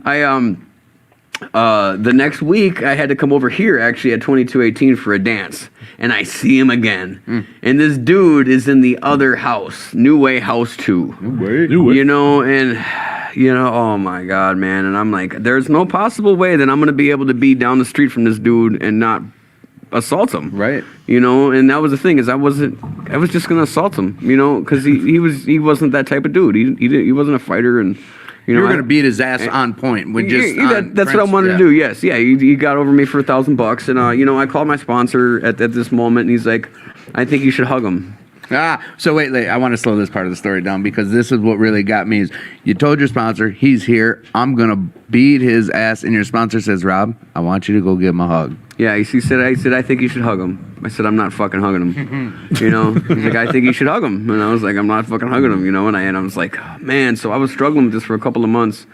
I, the next week I had to come over here actually at 2218 for a dance, and I see him again, and this dude is in the other house, New Way House 2, New Way. oh my God, man, and I'm like, there's no possible way that I'm gonna be able to be down the street from this dude and not assault him, right? And that was the thing, is I was just gonna assault him, because he wasn't that type of dude. He wasn't a fighter, and you were gonna beat his ass on point with just that's what I wanted to do. Yes, yeah, he got over me for $1,000, and I called my sponsor at this moment, and he's like, I think you should hug him. So wait, I want to slow this part of the story down, because this is what really got me. Is you told your sponsor, he's here, I'm gonna beat his ass, and your sponsor says, Rob, I want you to go give him a hug. Yeah, he said, I think you should hug him. I said, I'm not fucking hugging him. He's like, I think you should hug him. And I was like, I'm not fucking hugging him, and I was like, oh, man. So I was struggling with this for a couple of months.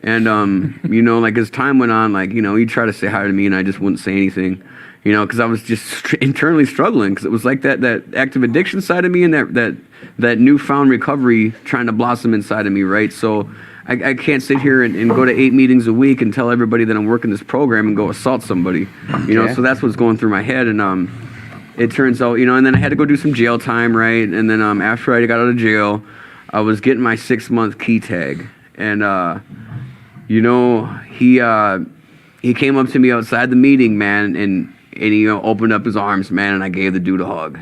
And, as time went on, he'd try to say hi to me, and I just wouldn't say anything, because I was just internally struggling, because it was like that active addiction side of me and that newfound recovery trying to blossom inside of me, right? So I can't sit here and go to 8 meetings a week and tell everybody that I'm working this program and go assault somebody, so that's what's going through my head. And it turns out, and then I had to go do some jail time, right? And then after I got out of jail, I was getting my 6-month key tag, and he came up to me outside the meeting, man, and he opened up his arms, man, and I gave the dude a hug.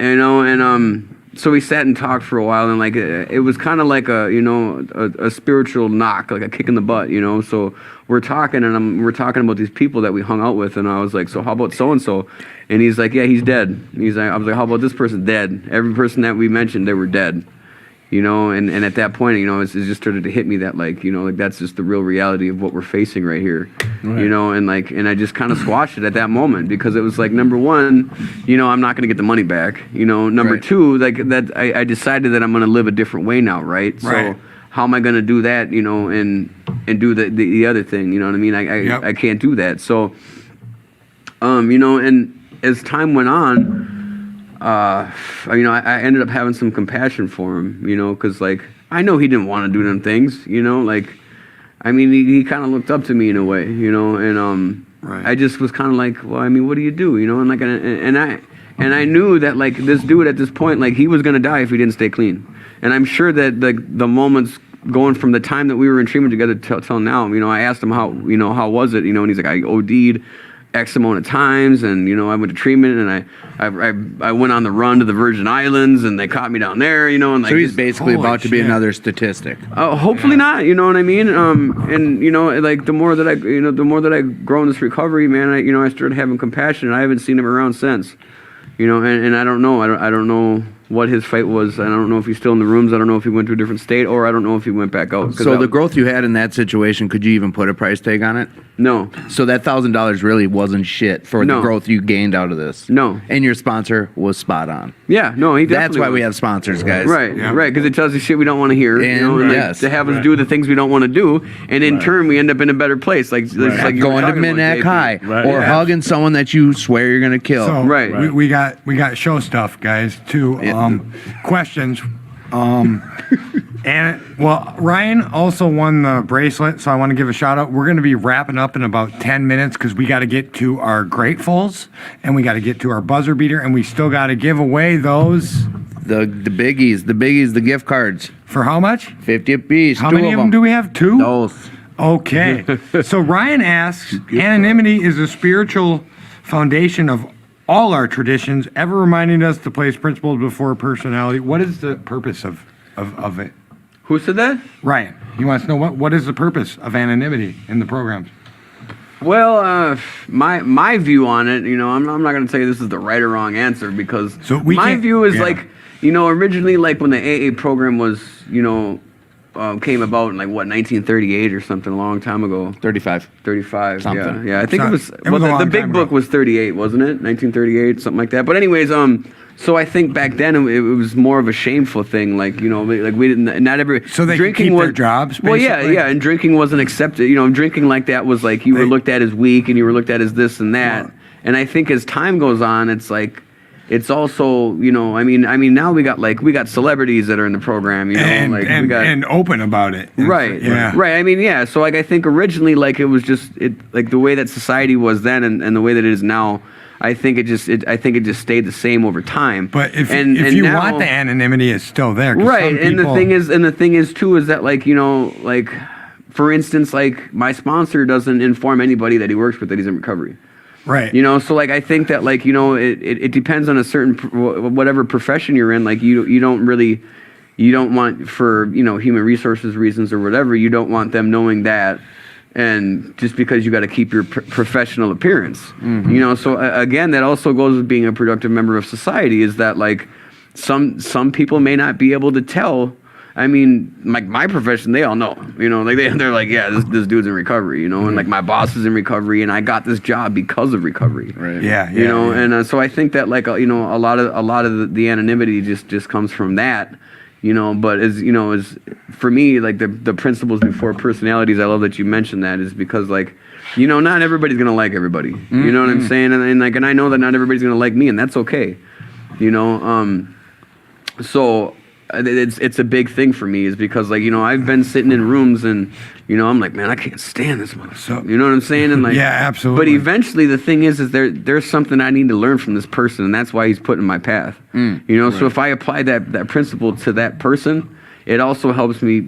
Boom. So we sat and talked for a while, and it was kind of like a spiritual knock, like a kick in the butt, So we're talking, and we're talking about these people that we hung out with, and I was like, so how about so and so? And he's like, yeah, he's dead. And I was like, how about this person? Dead. Every person that we mentioned, they were dead. And at that point, it just started to hit me that that's just the real reality of what we're facing right here, right. And I just kind of squashed it at that moment, because it was like, number one, I'm not going to get the money back, number right. two, I decided that I'm going to live a different way now, right? So how am I going to do that, and do the other thing, you know what I mean? I can't do that. So, and as time went on, I ended up having some compassion for him, because I know he didn't want to do them things, he kind of looked up to me in a way, and right. I just was kind of like, well, what do you do, and I knew that this dude at this point, he was gonna die if he didn't stay clean, and I'm sure that the moments going from the time that we were in treatment together till now, I asked him how was it, and he's like, I OD'd. X amount of times, and I went to treatment, and I went on the run to the Virgin Islands, and they caught me down there, and like. So he's basically Holy about to be shit. another statistic. Hopefully not, you know what I mean? And like the more that I grow in this recovery, man, I started having compassion, and I haven't seen him around since. And I don't know. I don't know what his fight was. I don't know if he's still in the rooms. I don't know if he went to a different state, or I don't know if he went back out. So the growth you had in that situation, could you even put a price tag on it? No. So that $1,000 really wasn't shit for the No. growth you gained out of this. No. And your sponsor was spot on. Yeah, no, he definitely That's why we was. have sponsors, guys. Right, Yeah. right, because it tells us shit we don't want to hear, And, like, yes. to have us do the things we don't want to do, and in turn we end up in a better place, like you were Going to talking about, Minac JP. High Right. or Yeah. hugging someone that you swear you're gonna kill. So Right. we got show stuff, guys. Too. Yeah. Questions. And well, Ryan also won the bracelet, so I want to give a shout out. We're going to be wrapping up in about 10 minutes because we got to get to our gratefuls and we got to get to our buzzer beater, and we still got to give away those The biggies, the gift cards, for how much? 50 apiece. How two many of them do we have? Two. Those. Okay. So Ryan asks, anonymity is a spiritual foundation of all our traditions, ever reminding us to place principles before personality. What is the purpose of it? Who said that? Ryan, he wants to know what is the purpose of anonymity in the programs? Well, my view on it, I'm not going to tell you this is the right or wrong answer, because So we my can't- view is yeah. like, originally, like when the AA program was, came about in like 1938 or something, a long time ago. 35. 35. Something. Yeah. I think So- it was. it was a the long big time book ago. was 38, wasn't it? 1938, something like that. But anyways, so I think back then it was more of a shameful thing. Like like we didn't. Not every. So they could drinking keep was their jobs, Well, yeah, basically? yeah, and drinking wasn't accepted. Drinking like that was like you were looked at as weak, and you were looked at as this and that. And I think as time goes on, it's like. It's also, I mean, now we got celebrities that are in the program, And, like and, we got and open about it. right, Yeah. right. I mean, yeah. So like, I think originally, like it was just like the way that society was then, and the way that it is now. I think it just stayed the same over time. But if and you now, want the anonymity, it's still there. 'cause right, some and the people- thing is too is that like like for instance, like my sponsor doesn't inform anybody that he works with that he's in recovery. right. So like I think that like it depends on a certain whatever profession you're in. Like you don't want, for human resources reasons or whatever, you don't want them knowing that, and just because you got to keep your professional appearance. So again, that also goes with being a productive member of society, is that like some people may not be able to tell. I mean, like my profession, they all know, like they're like, yeah, this dude's in recovery, and like my boss is in recovery, and I got this job because of recovery. Right. Yeah. And so I think that like a lot of the anonymity just comes from that, But as for me, like the principles before personalities, I love that you mentioned that, is because like, not everybody's gonna like everybody. You know what I'm saying? And I know that not everybody's gonna like me, and that's okay. So it's a big thing for me, is because like I've been sitting in rooms and I'm like, man, I can't stand this motherfucker. You know what I'm saying? And like, Yeah, absolutely. But eventually the thing is there's something I need to learn from this person, and that's why he's put in my path. So if I apply that principle to that person, it also helps me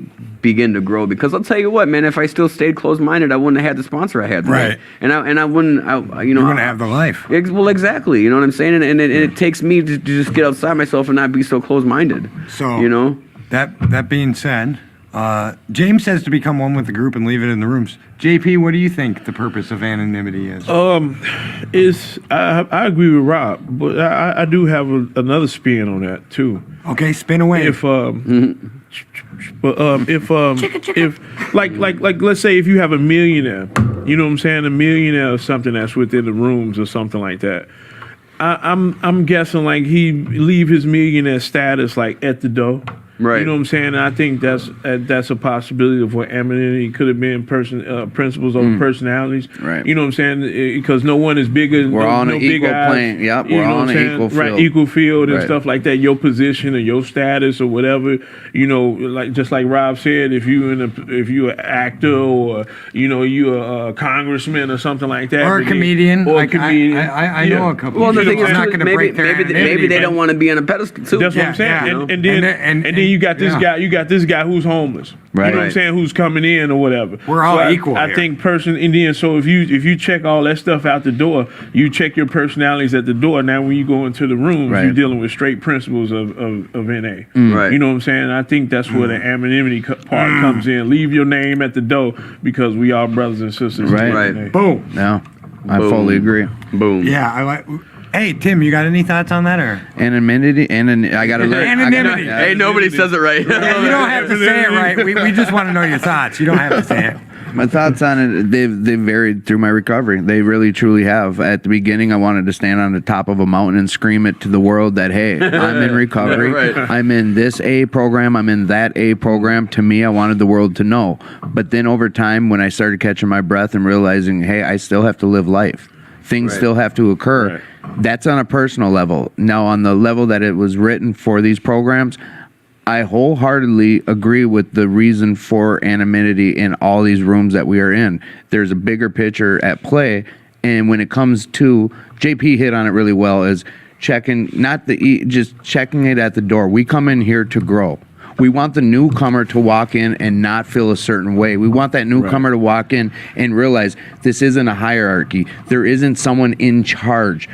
begin to grow. Because I'll tell you what, man, if I still stayed closed-minded, I wouldn't have had the sponsor I had today. Right. And I wouldn't, You're gonna have the life. Well, exactly. You know what I'm saying? And it takes me to just get outside myself and not be so closed-minded. So that being said, James says to become one with the group and leave it in the rooms. JP, what do you think the purpose of anonymity is? I agree with Rob, but I do have another spin on that too. Okay, spin away. If let's say if you have a millionaire, you know what I'm saying, a millionaire or something that's within the rooms or something like that. I'm guessing like he leave his millionaire status like at the door. Right. You know what I'm saying? I think that's a possibility of what anonymity could have been. Principles over personalities. Right. You know what I'm saying? Because no one is bigger. We're on an big equal eyes. plane. Yep, You we're know what on I'm an saying? equal Right, field. equal field and Right. stuff like that. Your position or your status or whatever. Like just like Rob said, if you're an actor or you're a congressman or something like that, Or a but comedian. or a Like, comedian. I know a couple. Well, the people. thing is, I'm not too, going to break their maybe anonymity, they but- don't want to be on a pedestal too. That's what I'm saying. Yeah. And then you got this Yeah. guy. You got this guy who's homeless. Right. You know what I'm Right. saying? Who's coming in or whatever. We're all So equal I here. think Indian. So if you check all that stuff out the door, you check your personalities at the door. Now when you go into the rooms, Right. you're dealing with straight principles of NA. Right. You know what I'm saying? I think that's where the anonymity part comes in. Leave your name at the door because we are brothers and sisters. Right. Right. Boom. No, I Boom. fully agree. Boom. Yeah, I like. Hey, Tim, you got any thoughts on that or? Anonymity, I gotta learn. Anonymity. Hey, nobody says it right. Yeah, you don't have to say it right. We just want to know your thoughts. You don't have to say it. My thoughts on it, they've varied through my recovery. They really, truly have. At the beginning, I wanted to stand on the top of a mountain and scream it to the world that, hey, I'm in recovery. Right. I'm in this A program. I'm in that A program. To me, I wanted the world to know. But then over time, when I started catching my breath and realizing, hey, I still have to live life. Things Right. still have to occur. Right. That's on a personal level. Now, on the level that it was written for these programs, I wholeheartedly agree with the reason for anonymity in all these rooms that we are in. There's a bigger picture at play, and when it comes to JP hit on it really well is checking just checking it at the door. We come in here to grow. We want the newcomer to walk in and not feel a certain way. We want that newcomer to walk in and realize this isn't a hierarchy. There isn't someone in charge.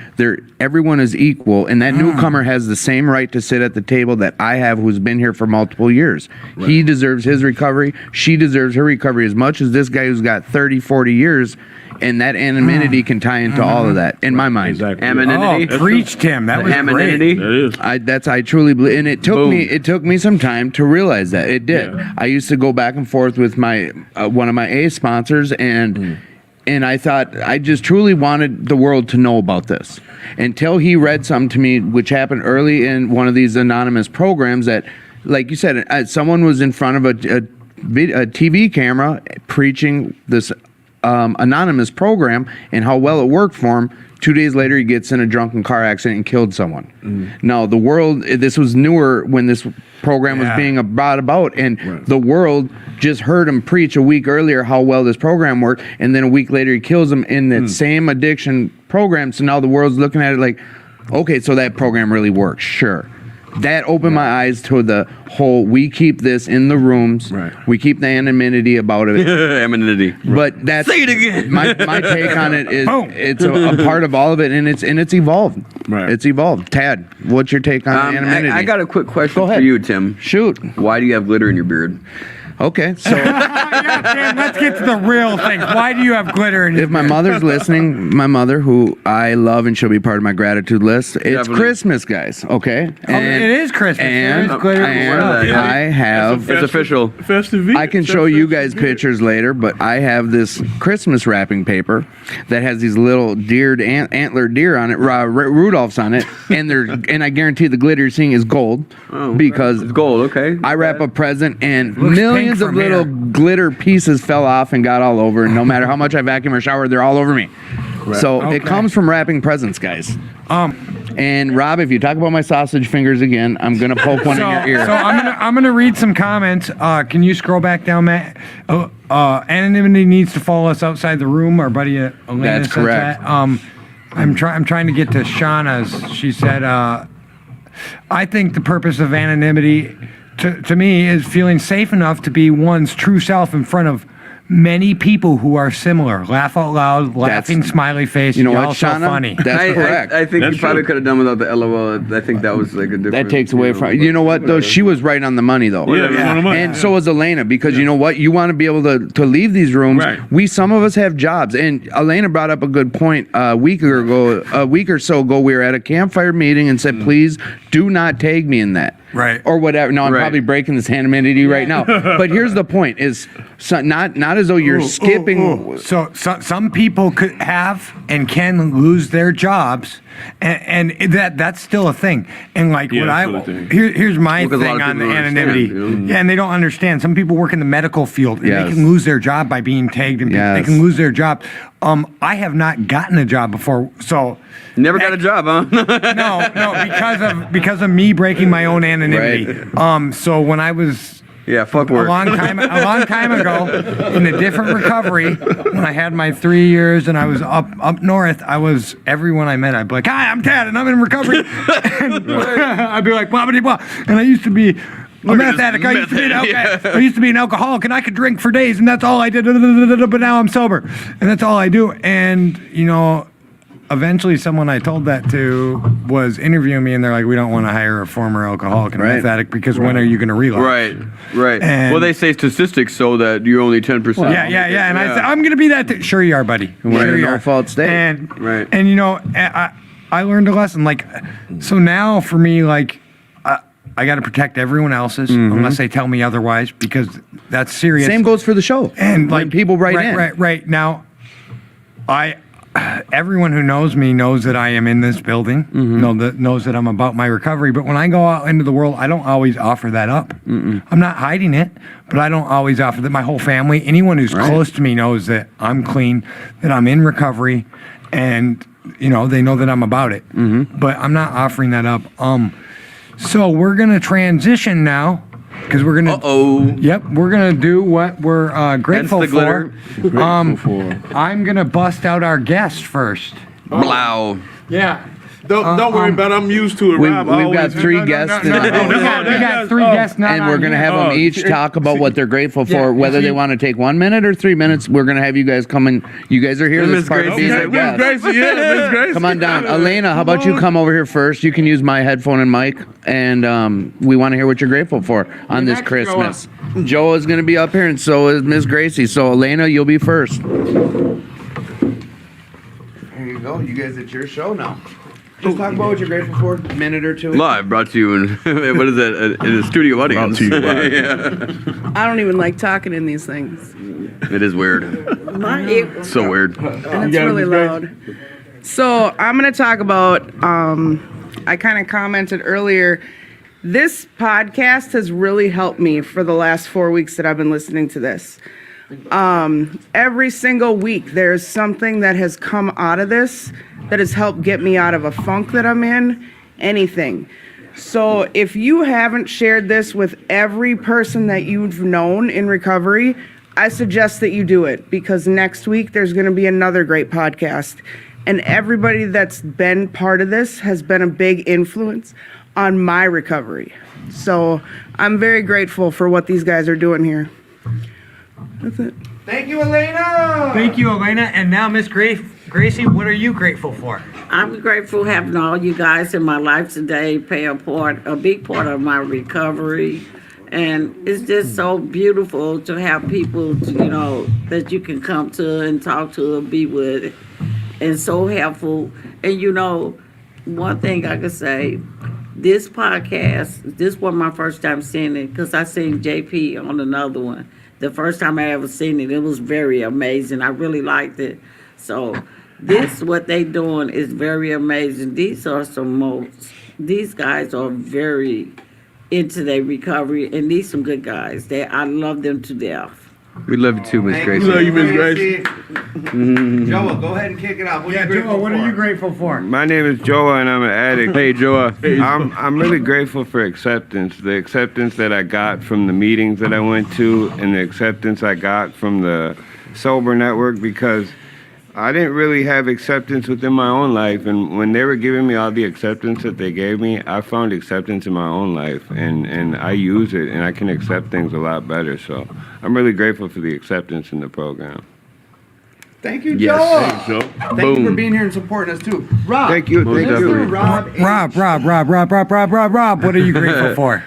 Everyone is equal, and that newcomer has the same right to sit at the table that I have, who's been here for multiple years. He deserves his recovery. She deserves her recovery as much as this guy who's got 30, 40 years, and that anonymity can tie into all of that, in my mind. Exactly. Anonymity. Oh, preach, Tim. That was Anonymity. great. That is. I truly believe, and it took Boom. me some time to realize that it did. Yeah. I used to go back and forth with my one of my A sponsors, and I thought I just truly wanted the world to know about this until he read something to me, which happened early in one of these anonymous programs that, like you said, someone was in front of a TV camera preaching this anonymous program and how well it worked for him. 2 days later, he gets in a drunken car accident and killed someone. Now, the world, this was newer when this program was being brought about, and the world just heard him preach a week earlier how well this program worked, and then a week later, he kills him in that same addiction program. So now the world's looking at it like, okay, so that program really works. Sure. That opened my eyes to the whole, we keep this in the rooms. Right. We keep the anonymity about it. Anonymity. But that's Say it again. my take on it is Boom. it's a part of all of it, and it's evolved. Right. It's evolved. Tad, what's your take on anonymity? I got a quick question Go for ahead. you, Tim. Shoot. Why do you have glitter in your beard? Okay, so Yeah, Tim, let's get to the real thing. Why do you have glitter in your if my beard? mother's listening, my mother, who I love and she'll be part of my gratitude list, it's Definitely. Christmas, guys. Okay, Oh, it is Christmas. There And, is glitter. and Yeah. I have. It's official. Festive. I can show you guys pictures later, but I have this Christmas wrapping paper that has these little antler deer on it, Rudolph's on it, and I guarantee the glitter you're seeing is gold because It's gold, okay. I wrap a present and Looks millions pink of from little here. glitter pieces fell off and got all over, and no matter how much I vacuum or shower, they're all over me. So Okay. it comes from wrapping presents, guys. And Rob, if you talk about my sausage fingers again, I'm gonna poke one in your ear. So I'm gonna read some comments. Can you scroll back down, Matt? Anonymity needs to follow us outside the room. Our buddy Elena That's said correct. that. I'm trying to get to Shauna's. She said, I think the purpose of anonymity to me is feeling safe enough to be one's true self in front of many people who are similar. Laugh out loud, laughing, smiley face. You know y'all what, so Shauna? funny. That's correct. I think That's you probably true. could have done without the LOL. I think that was like a different. That takes away from you know what though. She was right on the money though. Yeah, yeah. On the money. And so was Elena, because you know what? You want to be able to leave these rooms. Right. Some of us have jobs, and Elena brought up a good point a week or so ago. We were at a campfire meeting and said, please do not tag me in that. Right. Or whatever. No, I'm Right. probably breaking this anonymity right now. But here's the point: is not as though you're skipping. So some people could have and can lose their jobs, and that's still a thing. And like Yeah, what it's still a thing. here's my Because a lot thing of on the people don't anonymity. understand, you know? Yeah, and they don't understand. Some people work in the medical field, and Yes. they can lose their job by being tagged, and Yes. they can lose their job. I have not gotten a job before, so. Never got a job, huh? No, because of me breaking my own anonymity. So when I was yeah, fuck a work. long time ago in a different recovery, when I had my 3 years and I was up north, I was everyone I met, I'd be like, hi, I'm Tad and I'm in recovery. And I'd be like, blah blah blah. And I used to be a meth addict. I used to be an alcoholic, and I could drink for days, and that's all I did. But now I'm sober, and that's all I do. And eventually, someone I told that to was interviewing me, and they're like, "We don't want to hire a former alcoholic and a meth addict because when are you going to relapse?" Right. And Well, they say statistics show that you're only 10%. Yeah. And I said, "I'm going to be that too." Sure you are, buddy. We're Sure in you a are. no-fault state. And I learned a lesson. Like, so now for me, like, I got to protect everyone else's unless they tell me otherwise, because that's serious. Same goes for the show. And when people write in. Right. Now, everyone who knows me knows that I am in this building, knows that I'm about my recovery. But when I go out into the world, I don't always offer that up. I'm not hiding it, but I don't always offer that. My whole family, anyone who's close to me knows that I'm clean, that I'm in recovery, and they know that I'm about it. But I'm not offering that up. So we're gonna transition now. Because we're gonna. Yep, we're gonna do what we're grateful the for. glitter. I'm gonna bust out our guest first. Blow. Yeah. Don't worry about it. I'm used to it, Rob. We've got three guests in the house. We got three guests now. And we're going to have them each talk about what they're grateful for, whether they want to take 1 minute or 3 minutes. We're going to have you guys come in. You guys are here. This is part of being our Miss guest. Gracie, Miss Gracie. Come on down. Elena, how about you come over here first? You can use my headphone and mic, and we want to hear what you're grateful for on this next, Christmas. Joe is going to be up here, and so is Miss Gracie. So, Elena, you'll be first. There you go. You guys, it's your show now. Just talk about what you're grateful for, a minute or two. Live, brought to you in, what is that, in a studio audience. Brought to you I don't even like talking in these things. It is weird. So weird. And it's really loud. So I'm going to talk about, I kind of commented earlier, this podcast has really helped me for the last 4 weeks that I've been listening to this. Every single week, there's something that has come out of this that has helped get me out of a funk that I'm in, anything. So if you haven't shared this with every person that you've known in recovery, I suggest that you do it, because next week there's going to be another great podcast. And everybody that's been part of this has been a big influence on my recovery. So I'm very grateful for what these guys are doing here. That's it. Thank you, Elena. Thank you, Elena. And now, Miss Gracie, what are you grateful for? I'm grateful having all you guys in my life today play a big part of my recovery. And it's just so beautiful to have people, that you can come to and talk to and be with. And so helpful. And one thing I could say, this podcast, this was my first time seeing it, because I seen JP on another one. The first time I ever seen it, it was very amazing. I really liked it. So what they doing is very amazing. These guys are very into their recovery, and these some good guys. I love them to death. We love you too, Miss Gracie. We love you, Miss Gracie. Joel, go ahead and kick it off. What are you grateful for? My name is Joa, and I'm an addict. Hey, Joa. I'm really grateful for acceptance. The acceptance that I got from the meetings that I went to, and the acceptance I got from the Sober Network, because I didn't really have acceptance within my own life. And when they were giving me all the acceptance that they gave me, I found acceptance in my own life, and I use it, and I can accept things a lot better. So I'm really grateful for the acceptance in the program. Thank you, Yes. Joel. Thanks, Joe. Thank you for being here and supporting us, too. Rob. Thank you. Most Thank you. definitely. Rob, what are you grateful for?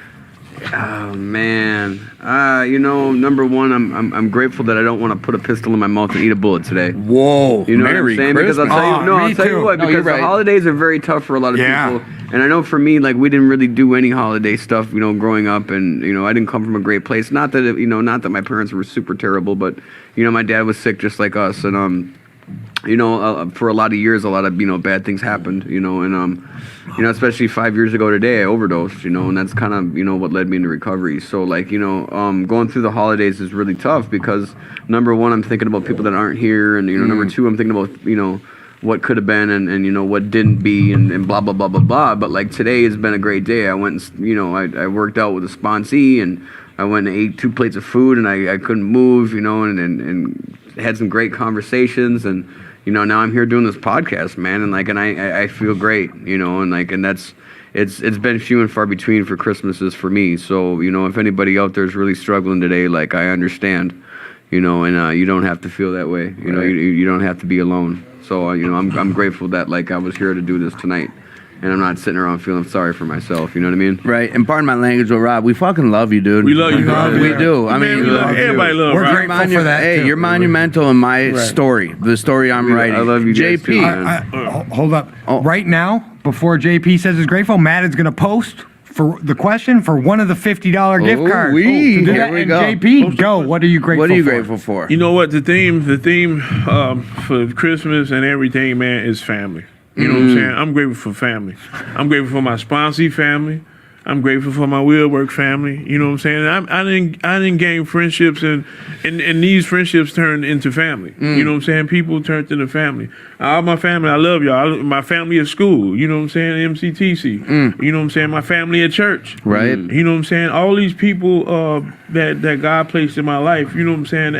Oh man, number one, I'm grateful that I don't want to put a pistol in my mouth and eat a bullet today. Whoa. You know what I'm saying? Because I'll tell you, I'll tell you what, because the holidays are very tough for a lot of people. And I know for me, like, we didn't really do any holiday stuff, growing up, and I didn't come from a great place. Not that not that my parents were super terrible, but my dad was sick just like us, and for a lot of years, a lot of bad things happened, and especially 5 years ago today, I overdosed, and that's kind of what led me into recovery. So like going through the holidays is really tough, because number one, I'm thinking about people that aren't here, and number two, I'm thinking about what could have been, and what didn't be, and blah blah blah blah blah. But like today has been a great day. I went and I worked out with a sponsee, and I went and ate 2 plates of food, and I couldn't move, and had some great conversations, and now I'm here doing this podcast, man, and I feel great, and that's it's been few and far between for Christmases for me. So, you know, if anybody out there is really struggling today, like, I understand, you know, and you don't have to feel that way. You know, you don't have to be alone. So, you know, I'm grateful that, like, I was here to do this tonight. And I'm not sitting around feeling sorry for myself. You know what I mean? Right. And pardon my language, but Rob, we fucking love you, dude. We love you, Rob. We do. I mean, we love everybody. Love We're Rob. grateful for that. Hey, too. you're monumental in my story, the story I'm writing. I love you guys too, JP. man. Hold up. Oh. Right now, before JP says he's grateful, Matt is going to post for the question for one of the $50 gift cards. Here Do that. we And go. JP, go. What are you grateful for? What are you grateful for? You know what? The theme for Christmas and everything, man, is family. You know what I'm saying? I'm grateful for family. I'm grateful for my sponsee family. I'm grateful for my wheel work family. You know what I'm saying? I didn't gain friendships and these friendships turned into family. You know what I'm saying? People turned into family. All my family, I love y'all. My family at school, you know what I'm saying? MCTC. You know what I'm saying? My family at church. Right. You know what I'm saying? All these people that God placed in my life, you know what I'm saying?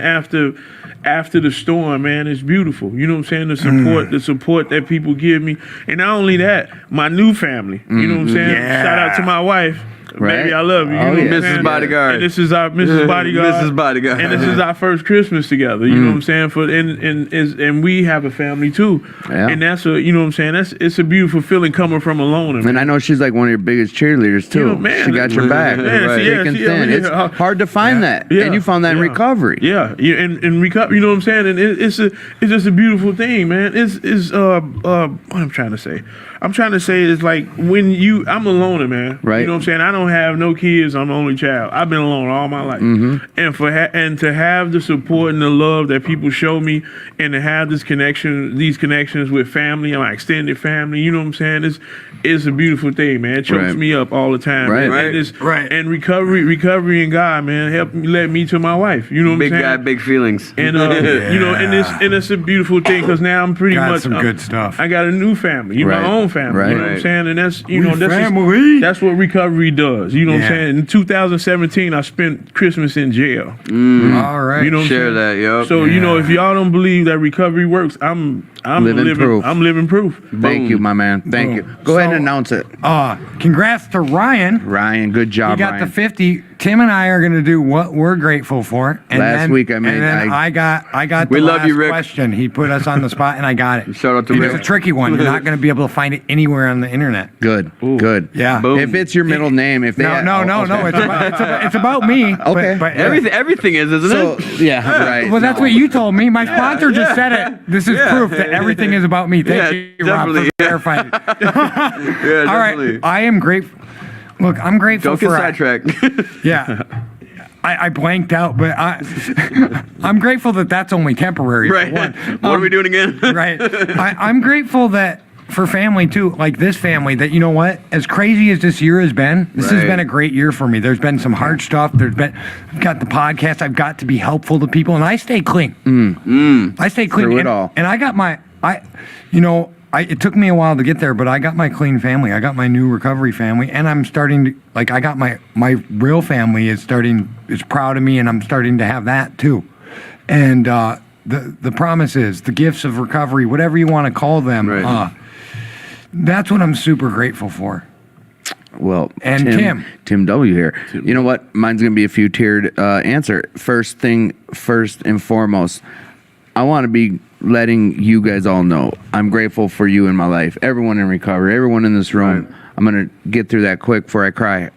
After the storm, man, it's beautiful. You know what I'm saying? The support that people give me. And not only that, my new family. You know what I'm saying? Yeah. Shout out to my wife. Right. Baby, I love you. You Oh, know yeah. what I'm Mrs. saying? Bodyguard. And this is our Mrs. Bodyguard. Mrs. Bodyguard. And this is our first Christmas together. You know what I'm saying? And we have a family too. Yeah. And that's you know what I'm saying? It's a beautiful feeling coming from a loner. And I know she's like one of your biggest cheerleaders too. You know, man, she got your back. man, Right. Thick and thin. It's hard to find that. Yeah, And you found that in yeah. recovery. Yeah, and recover. You know what I'm saying? And it's just a beautiful thing, man. It's what I'm trying to say. I'm trying to say is like I'm a loner, man. Right. You know what I'm saying? I don't have no kids. I'm the only child. I've been alone all my life. And to have the support and the love that people show me, and to have these connections with family, my extended family. You know what I'm saying? It's a beautiful thing, man. It chokes Right. me up all the time. Right. Man. Right. And recovery and God, man, led me to my wife. You know what Big I'm saying? guy, big feelings. And you know, and it's a beautiful thing because now I'm pretty Got much some good stuff. I got a new family, Right. my own family. Right. You know what I'm Right. saying? And that's family. that's what recovery does. You know what Yeah. I'm saying? In 2017, I spent Christmas in jail. All right. You know what I'm Share saying? that, yup. So you know, Yeah. if y'all don't believe that recovery works, I'm Living proof. I'm living proof. Thank you, my man. Thank you. Go ahead and announce it. Congrats to Ryan. Ryan, good You job, got Ryan. the 50. Tim and I are going to do what we're grateful for. And Last week I made- And then I got the We love last you, Rick. question. He put us on the spot, and I got it. Shout out to It's Rick. a tricky one. You're not going to be able to find it anywhere on the internet. Good. Good. Yeah. Boom. If it's your middle name, if they No. It's about me. Okay. But Everything is, isn't So it? yeah, right. Well, that's what you told me. My sponsor just said it. This is proof that everything is about me. Thank Yeah, you, Rob, for definitely. clarifying it. Yeah, All right. definitely. I am grateful. Look, I'm grateful Don't get for sidetracked. Yeah. I blanked out, but I'm grateful that that's only temporary. Right. For one. What are we doing again? Right. I'm grateful that for family too, like this family, that you know what, as crazy as this year has been, this has Right. been a great year for me. There's been some hard stuff. I've got the podcast. I've got to be helpful to people, and I stay clean. I stay clean. Through it and, all. and I got it took me a while to get there, but I got my clean family. I got my new recovery family, and I'm starting to, like, I got my real family is proud of me, and I'm starting to have that too. And the promises, the gifts of recovery, whatever you want to call them, Right. that's what I'm super grateful for. Well, And Tim W here. You know what? Mine's gonna be a few tiered answer. First and foremost, I want to be letting you guys all know I'm grateful for you in my life. Everyone in recovery, everyone in this room. Right. I'm gonna get through that quick before I cry.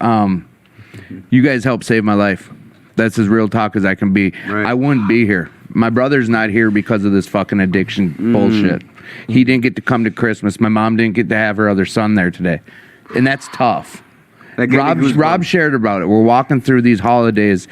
You guys helped save my life. That's as real talk as I can be. Right. I wouldn't be here. My brother's not here because of this fucking addiction bullshit. He didn't get to come to Christmas. My mom didn't get to have her other son there today. And that's tough. That gave me goosebumps. Rob shared about it. We're walking through these holidays.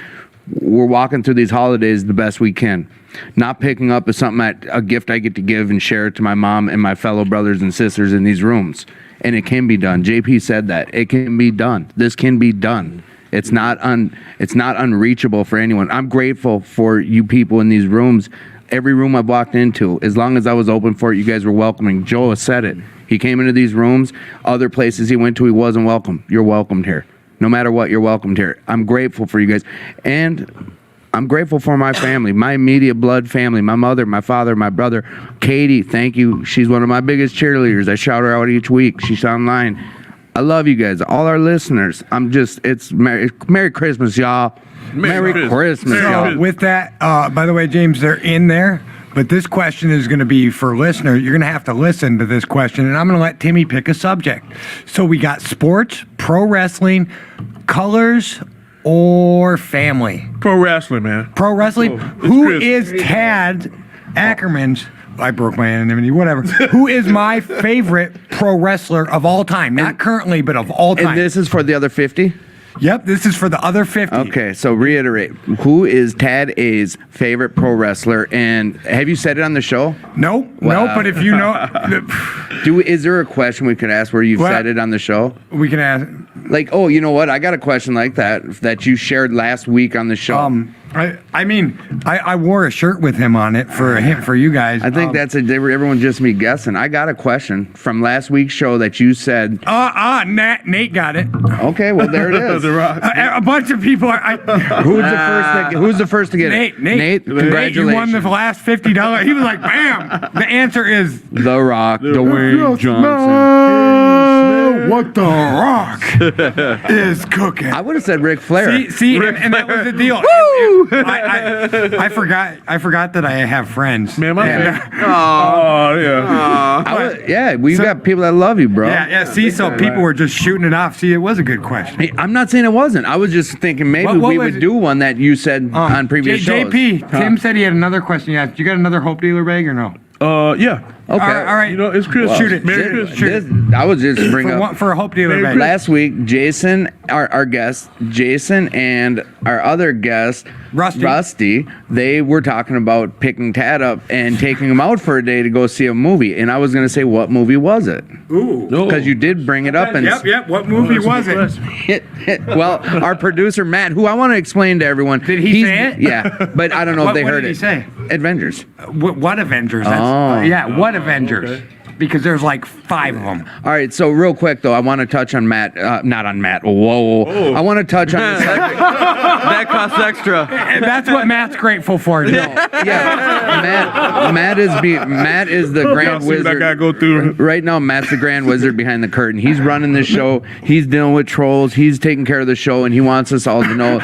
The best we can. Not picking up a gift I get to give and share it to my mom and my fellow brothers and sisters in these rooms. And it can be done. JP said that. It can be done. This can be done. It's not unreachable for anyone. I'm grateful for you people in these rooms. Every room I've walked into, as long as I was open for it, you guys were welcoming. Joe has said it. He came into these rooms. Other places he went to, he wasn't welcome. You're welcomed here. No matter what, you're welcomed here. I'm grateful for you guys. And I'm grateful for my family, my immediate blood family, my mother, my father, my brother. Katie, thank you. She's one of my biggest cheerleaders. I shout her out each week. She's online. I love you guys, all our listeners. It's Merry Christmas, y'all. Merry Christmas, y'all. So with that, by the way, James, they're in there. But this question is going to be for listeners. You're going to have to listen to this question, and I'm going to let Timmy pick a subject. So we got sports, pro wrestling, colors, or family. Pro wrestling, man. Pro wrestling. Oh, Who Chris. is Tad Ackerman's? I broke my anonymity. Whatever. Who is my favorite pro wrestler of all time? Not currently, but of all time. And this is for the other 50? Yep. This is for the other 50. Okay, so reiterate. Who is Tad A's favorite pro wrestler? And have you said it on the show? No. Wow. No. But if you know, Is there a question we could ask where you've Well- said it on the show? we can ask. Like, oh, you know what? I got a question like that you shared last week on the show. I mean, I wore a shirt with him on it for you guys. I think everyone just me guessing. I got a question from last week's show that you said. Nate got it. Okay, well there it is. The Rock. A bunch of people are. Who's the first to get Nate, it? Nate, you congratulations. won the last $50. He was like, bam. The answer is The Rock, Dwayne Johnson. what the Rock is cooking. I would have said Ric Flair. See, and that was the deal. I forgot that I have friends. Man, my And, man. Oh, yeah. We got people that love you, bro. yeah. See, so people were just shooting it off. See, it was a good question. Hey, I'm not saying it wasn't. I was just thinking maybe What we was would it? do one that you said on previous shows. JP, Tim said he had another question. Yeah, you got another Hope Dealer bag or no? Yeah. Okay. All right. You know, it's Chris. Shoot it. Merry Shoot it. Christmas. Shoot it. I was just bring up. For a Hope Dealer Merry bag. Last week, Jason, our guest, Jason, and our other guest, Rusty, they were talking about picking Tad up and taking him out for a day to go see a movie. And I was going to say, what movie was it? Ooh. Because you did bring it up. And Yep. What movie was it? Well, our producer, Matt, who I want to explain to everyone. Did he say it? Yeah, but I don't know if they What heard did it. he say? Avengers. What Avengers? That's, Oh. what Avengers? Okay. Because there's like 5 of them. All right, so real quick, though, I want to touch on Matt. Not on Matt. Whoa. Oh. I want to touch on this. That costs extra. And that's what Matt's grateful for. Matt is the grand See what I gotta wizard. go through. Right now, Matt's the grand wizard behind the curtain. He's running the show. He's dealing with trolls. He's taking care of the show, and he wants us all to know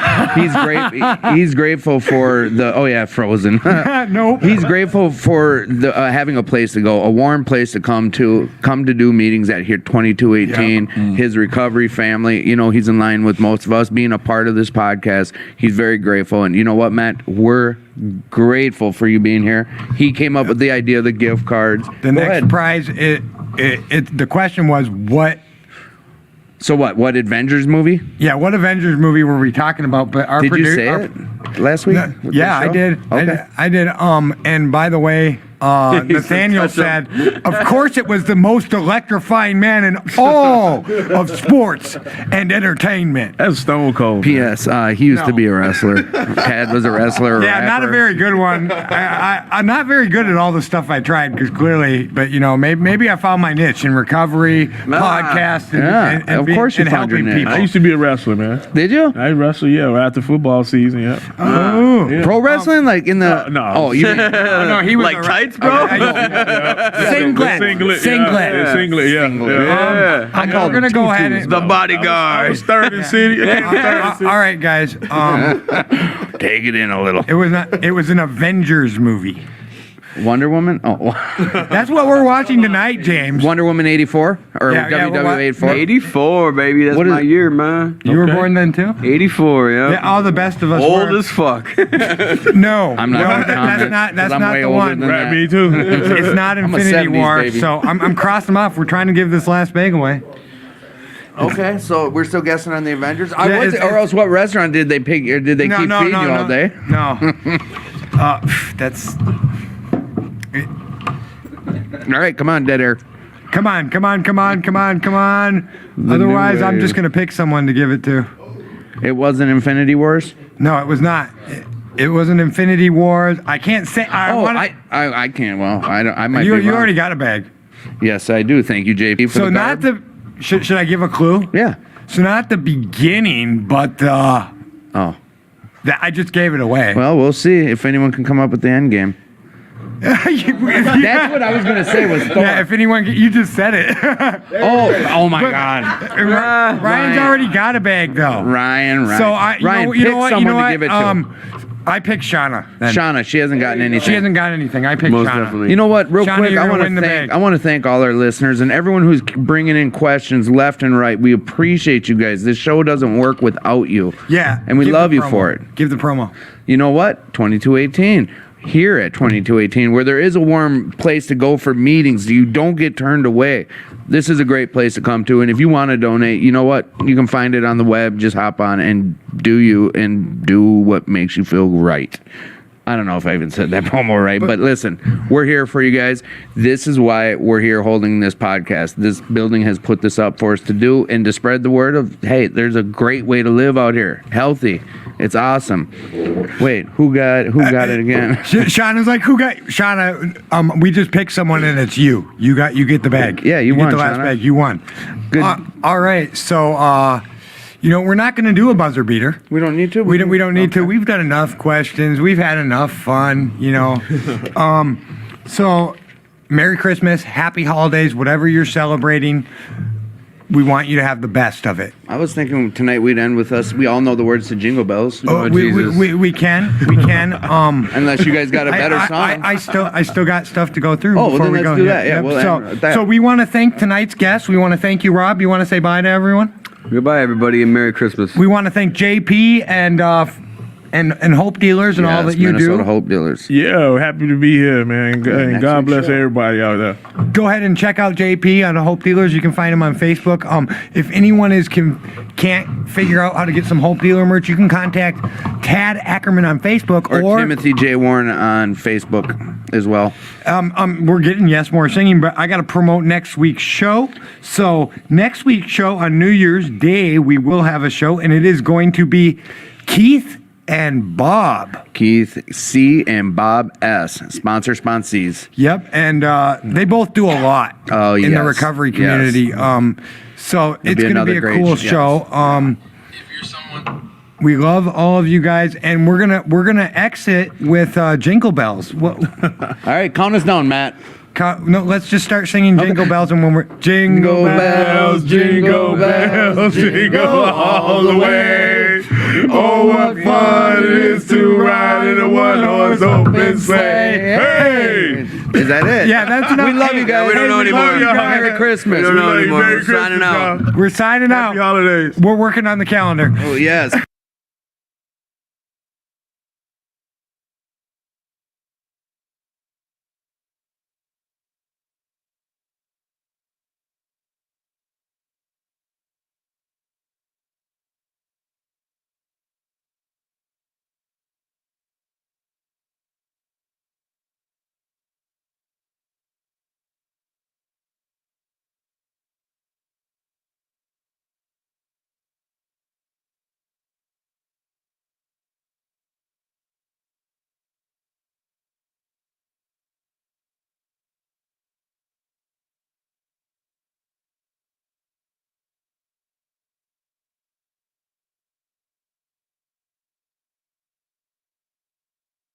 he's grateful for the. Oh yeah, Frozen. Nope. He's grateful for the having a place to go, a warm place to come to do meetings at here 2218. His recovery family. You know, he's in line with most of us being a part of this podcast. He's very grateful, and you know what, Matt, we're grateful for you being here. He came up with the idea of the gift cards. The Go next ahead. prize. The question was what. So what Avengers movie? Yeah, what Avengers movie were we talking about? But our Did you say it last week? with the Yeah, I show? did. Okay. I did. And by the way, Nathaniel said, of course it was the most electrifying man in all of sports and entertainment. That's Stone Cold. P.S. He used to be a wrestler. Tad was a wrestler. Yeah, not a rapper. very good one. I'm not very good at all the stuff I tried because clearly, but you know, maybe I found my niche in recovery, podcast, and of course you and found your helping niche. people. I used to be a wrestler, man. Did you? I wrestled, right after football season, yeah. Oh. Yeah. Pro wrestling, like in the No. Oh, you mean, Oh, no, he was Like a- tights, bro? Singlet. Singlet. Singlet. Yeah, singlet, yeah. Yeah. I'm called gonna him go tutus, ahead and. The I bodyguard. was third in city. All right, guys. take it in a little. It was an Avengers movie. Wonder Woman? Oh, That's what we're watching tonight, James. Wonder Woman 84 or Yeah, we're WW 84? 84, baby. That's What is my it? year, man. You were Okay. born then too? 84, yeah. Yeah, all the best of us. Old were. as fuck. No, I'm not no, gonna comment, that's 'cause I'm not way the older one. than Right, that. me too. It's not I'm a Infinity 70s War, baby. so I'm crossing them off. We're trying to give this last bag away. Okay, so we're still guessing on the Avengers. Yeah, Or else, what restaurant did they pick? Or did they keep feeding you all day? No, that's. All right, come on, dead air. Come on. Otherwise, I'm wave. just gonna pick someone to give it to. It wasn't Infinity Wars. No, it was not. It wasn't Infinity Wars. I can't say. I can't. Well, I don't. I might. You be wrong. already got a bag. Yes, I do. Thank you, JP. For So the not garb. the. Should I give a clue? Yeah. So not the beginning, but Oh. I just gave it away. Well, we'll see if anyone can come up with the end game. That's what I was gonna say was Thor. Yeah, if anyone, you just said it. Oh my God. Ryan's already got a bag though. Ryan. So Ryan, you pick know what? someone to give it to. I picked Shauna. Then. Shauna, she hasn't gotten anything. She hasn't got anything. I picked Most Shauna. definitely. You know what? Real Shauna, quick, you're I gonna want win the to bag. thank all our listeners and everyone who's bringing in questions left and right. We appreciate you guys. This show doesn't work without you. Yeah. And we give love the you promo. for it. Give the promo. You know what? 2218. Here at 2218, where there is a warm place to go for meetings, you don't get turned away. This is a great place to come to. And if you want to donate, you know what? You can find it on the web. Just hop on and do what makes you feel right. I don't know if I even said that promo right, but listen, we're here for you guys. This is why we're here holding this podcast. This building has put this up for us to do and to spread the word of, hey, there's a great way to live out here. Healthy. It's awesome. Wait, who got it again? Shauna's like, who got Shauna? We just picked someone and it's you. You get the bag. Yeah, you won, get the last Shauna. bag. You won. Good. All right. So, we're not going to do a buzzer beater. We don't need to? We don't need to. We've done enough questions. We've had enough fun, So, Merry Christmas, Happy Holidays, whatever you're celebrating. We want you to have the best of it. I was thinking tonight we'd end with us. We all know the words to Jingle Bells. We can. Unless you guys got a better song. I still got stuff to go through. Oh, well, before then we let's go. do that. Yeah, we'll end with that. So we want to thank tonight's guests. We want to thank you, Rob. You want to say bye to everyone? Goodbye, everybody, and Merry Christmas. We want to thank JP and Hope Dealers and all that you Minnesota do. Hope Dealers. Yeah, happy to be here, man. And next God week's bless show. everybody out there. Go ahead and check out JP on Hope Dealers. You can find him on Facebook. If anyone can't figure out how to get some Hope Dealer merch, you can contact Tad Ackerman on Facebook Or Timothy J. Warren on Facebook as well. We're getting Yes More Singing, but I got to promote next week's show. So next week's show on New Year's Day, we will have a show, and it is going to be Keith and Bob. Keith C. and Bob S. Sponsees. Yep, and they both do a lot in the recovery community. So it's going to be a cool show. We love all of you guys, and we're gonna exit with Jingle Bells. All right, count us down, Matt. No, let's just start singing Jingle Bells, and when we're Jingle Bells, Jingle Bells, Jingle all the way. Oh, what fun it is to ride in a one-horse open sleigh. Hey! Is that it? Yeah, that's enough. We love you guys. We don't know we love anymore. you guys. Merry Christmas. We don't know Merry anymore. We're Christmas, signing out. y'all. We're signing out. Happy holidays. We're working on the calendar. Oh, yes.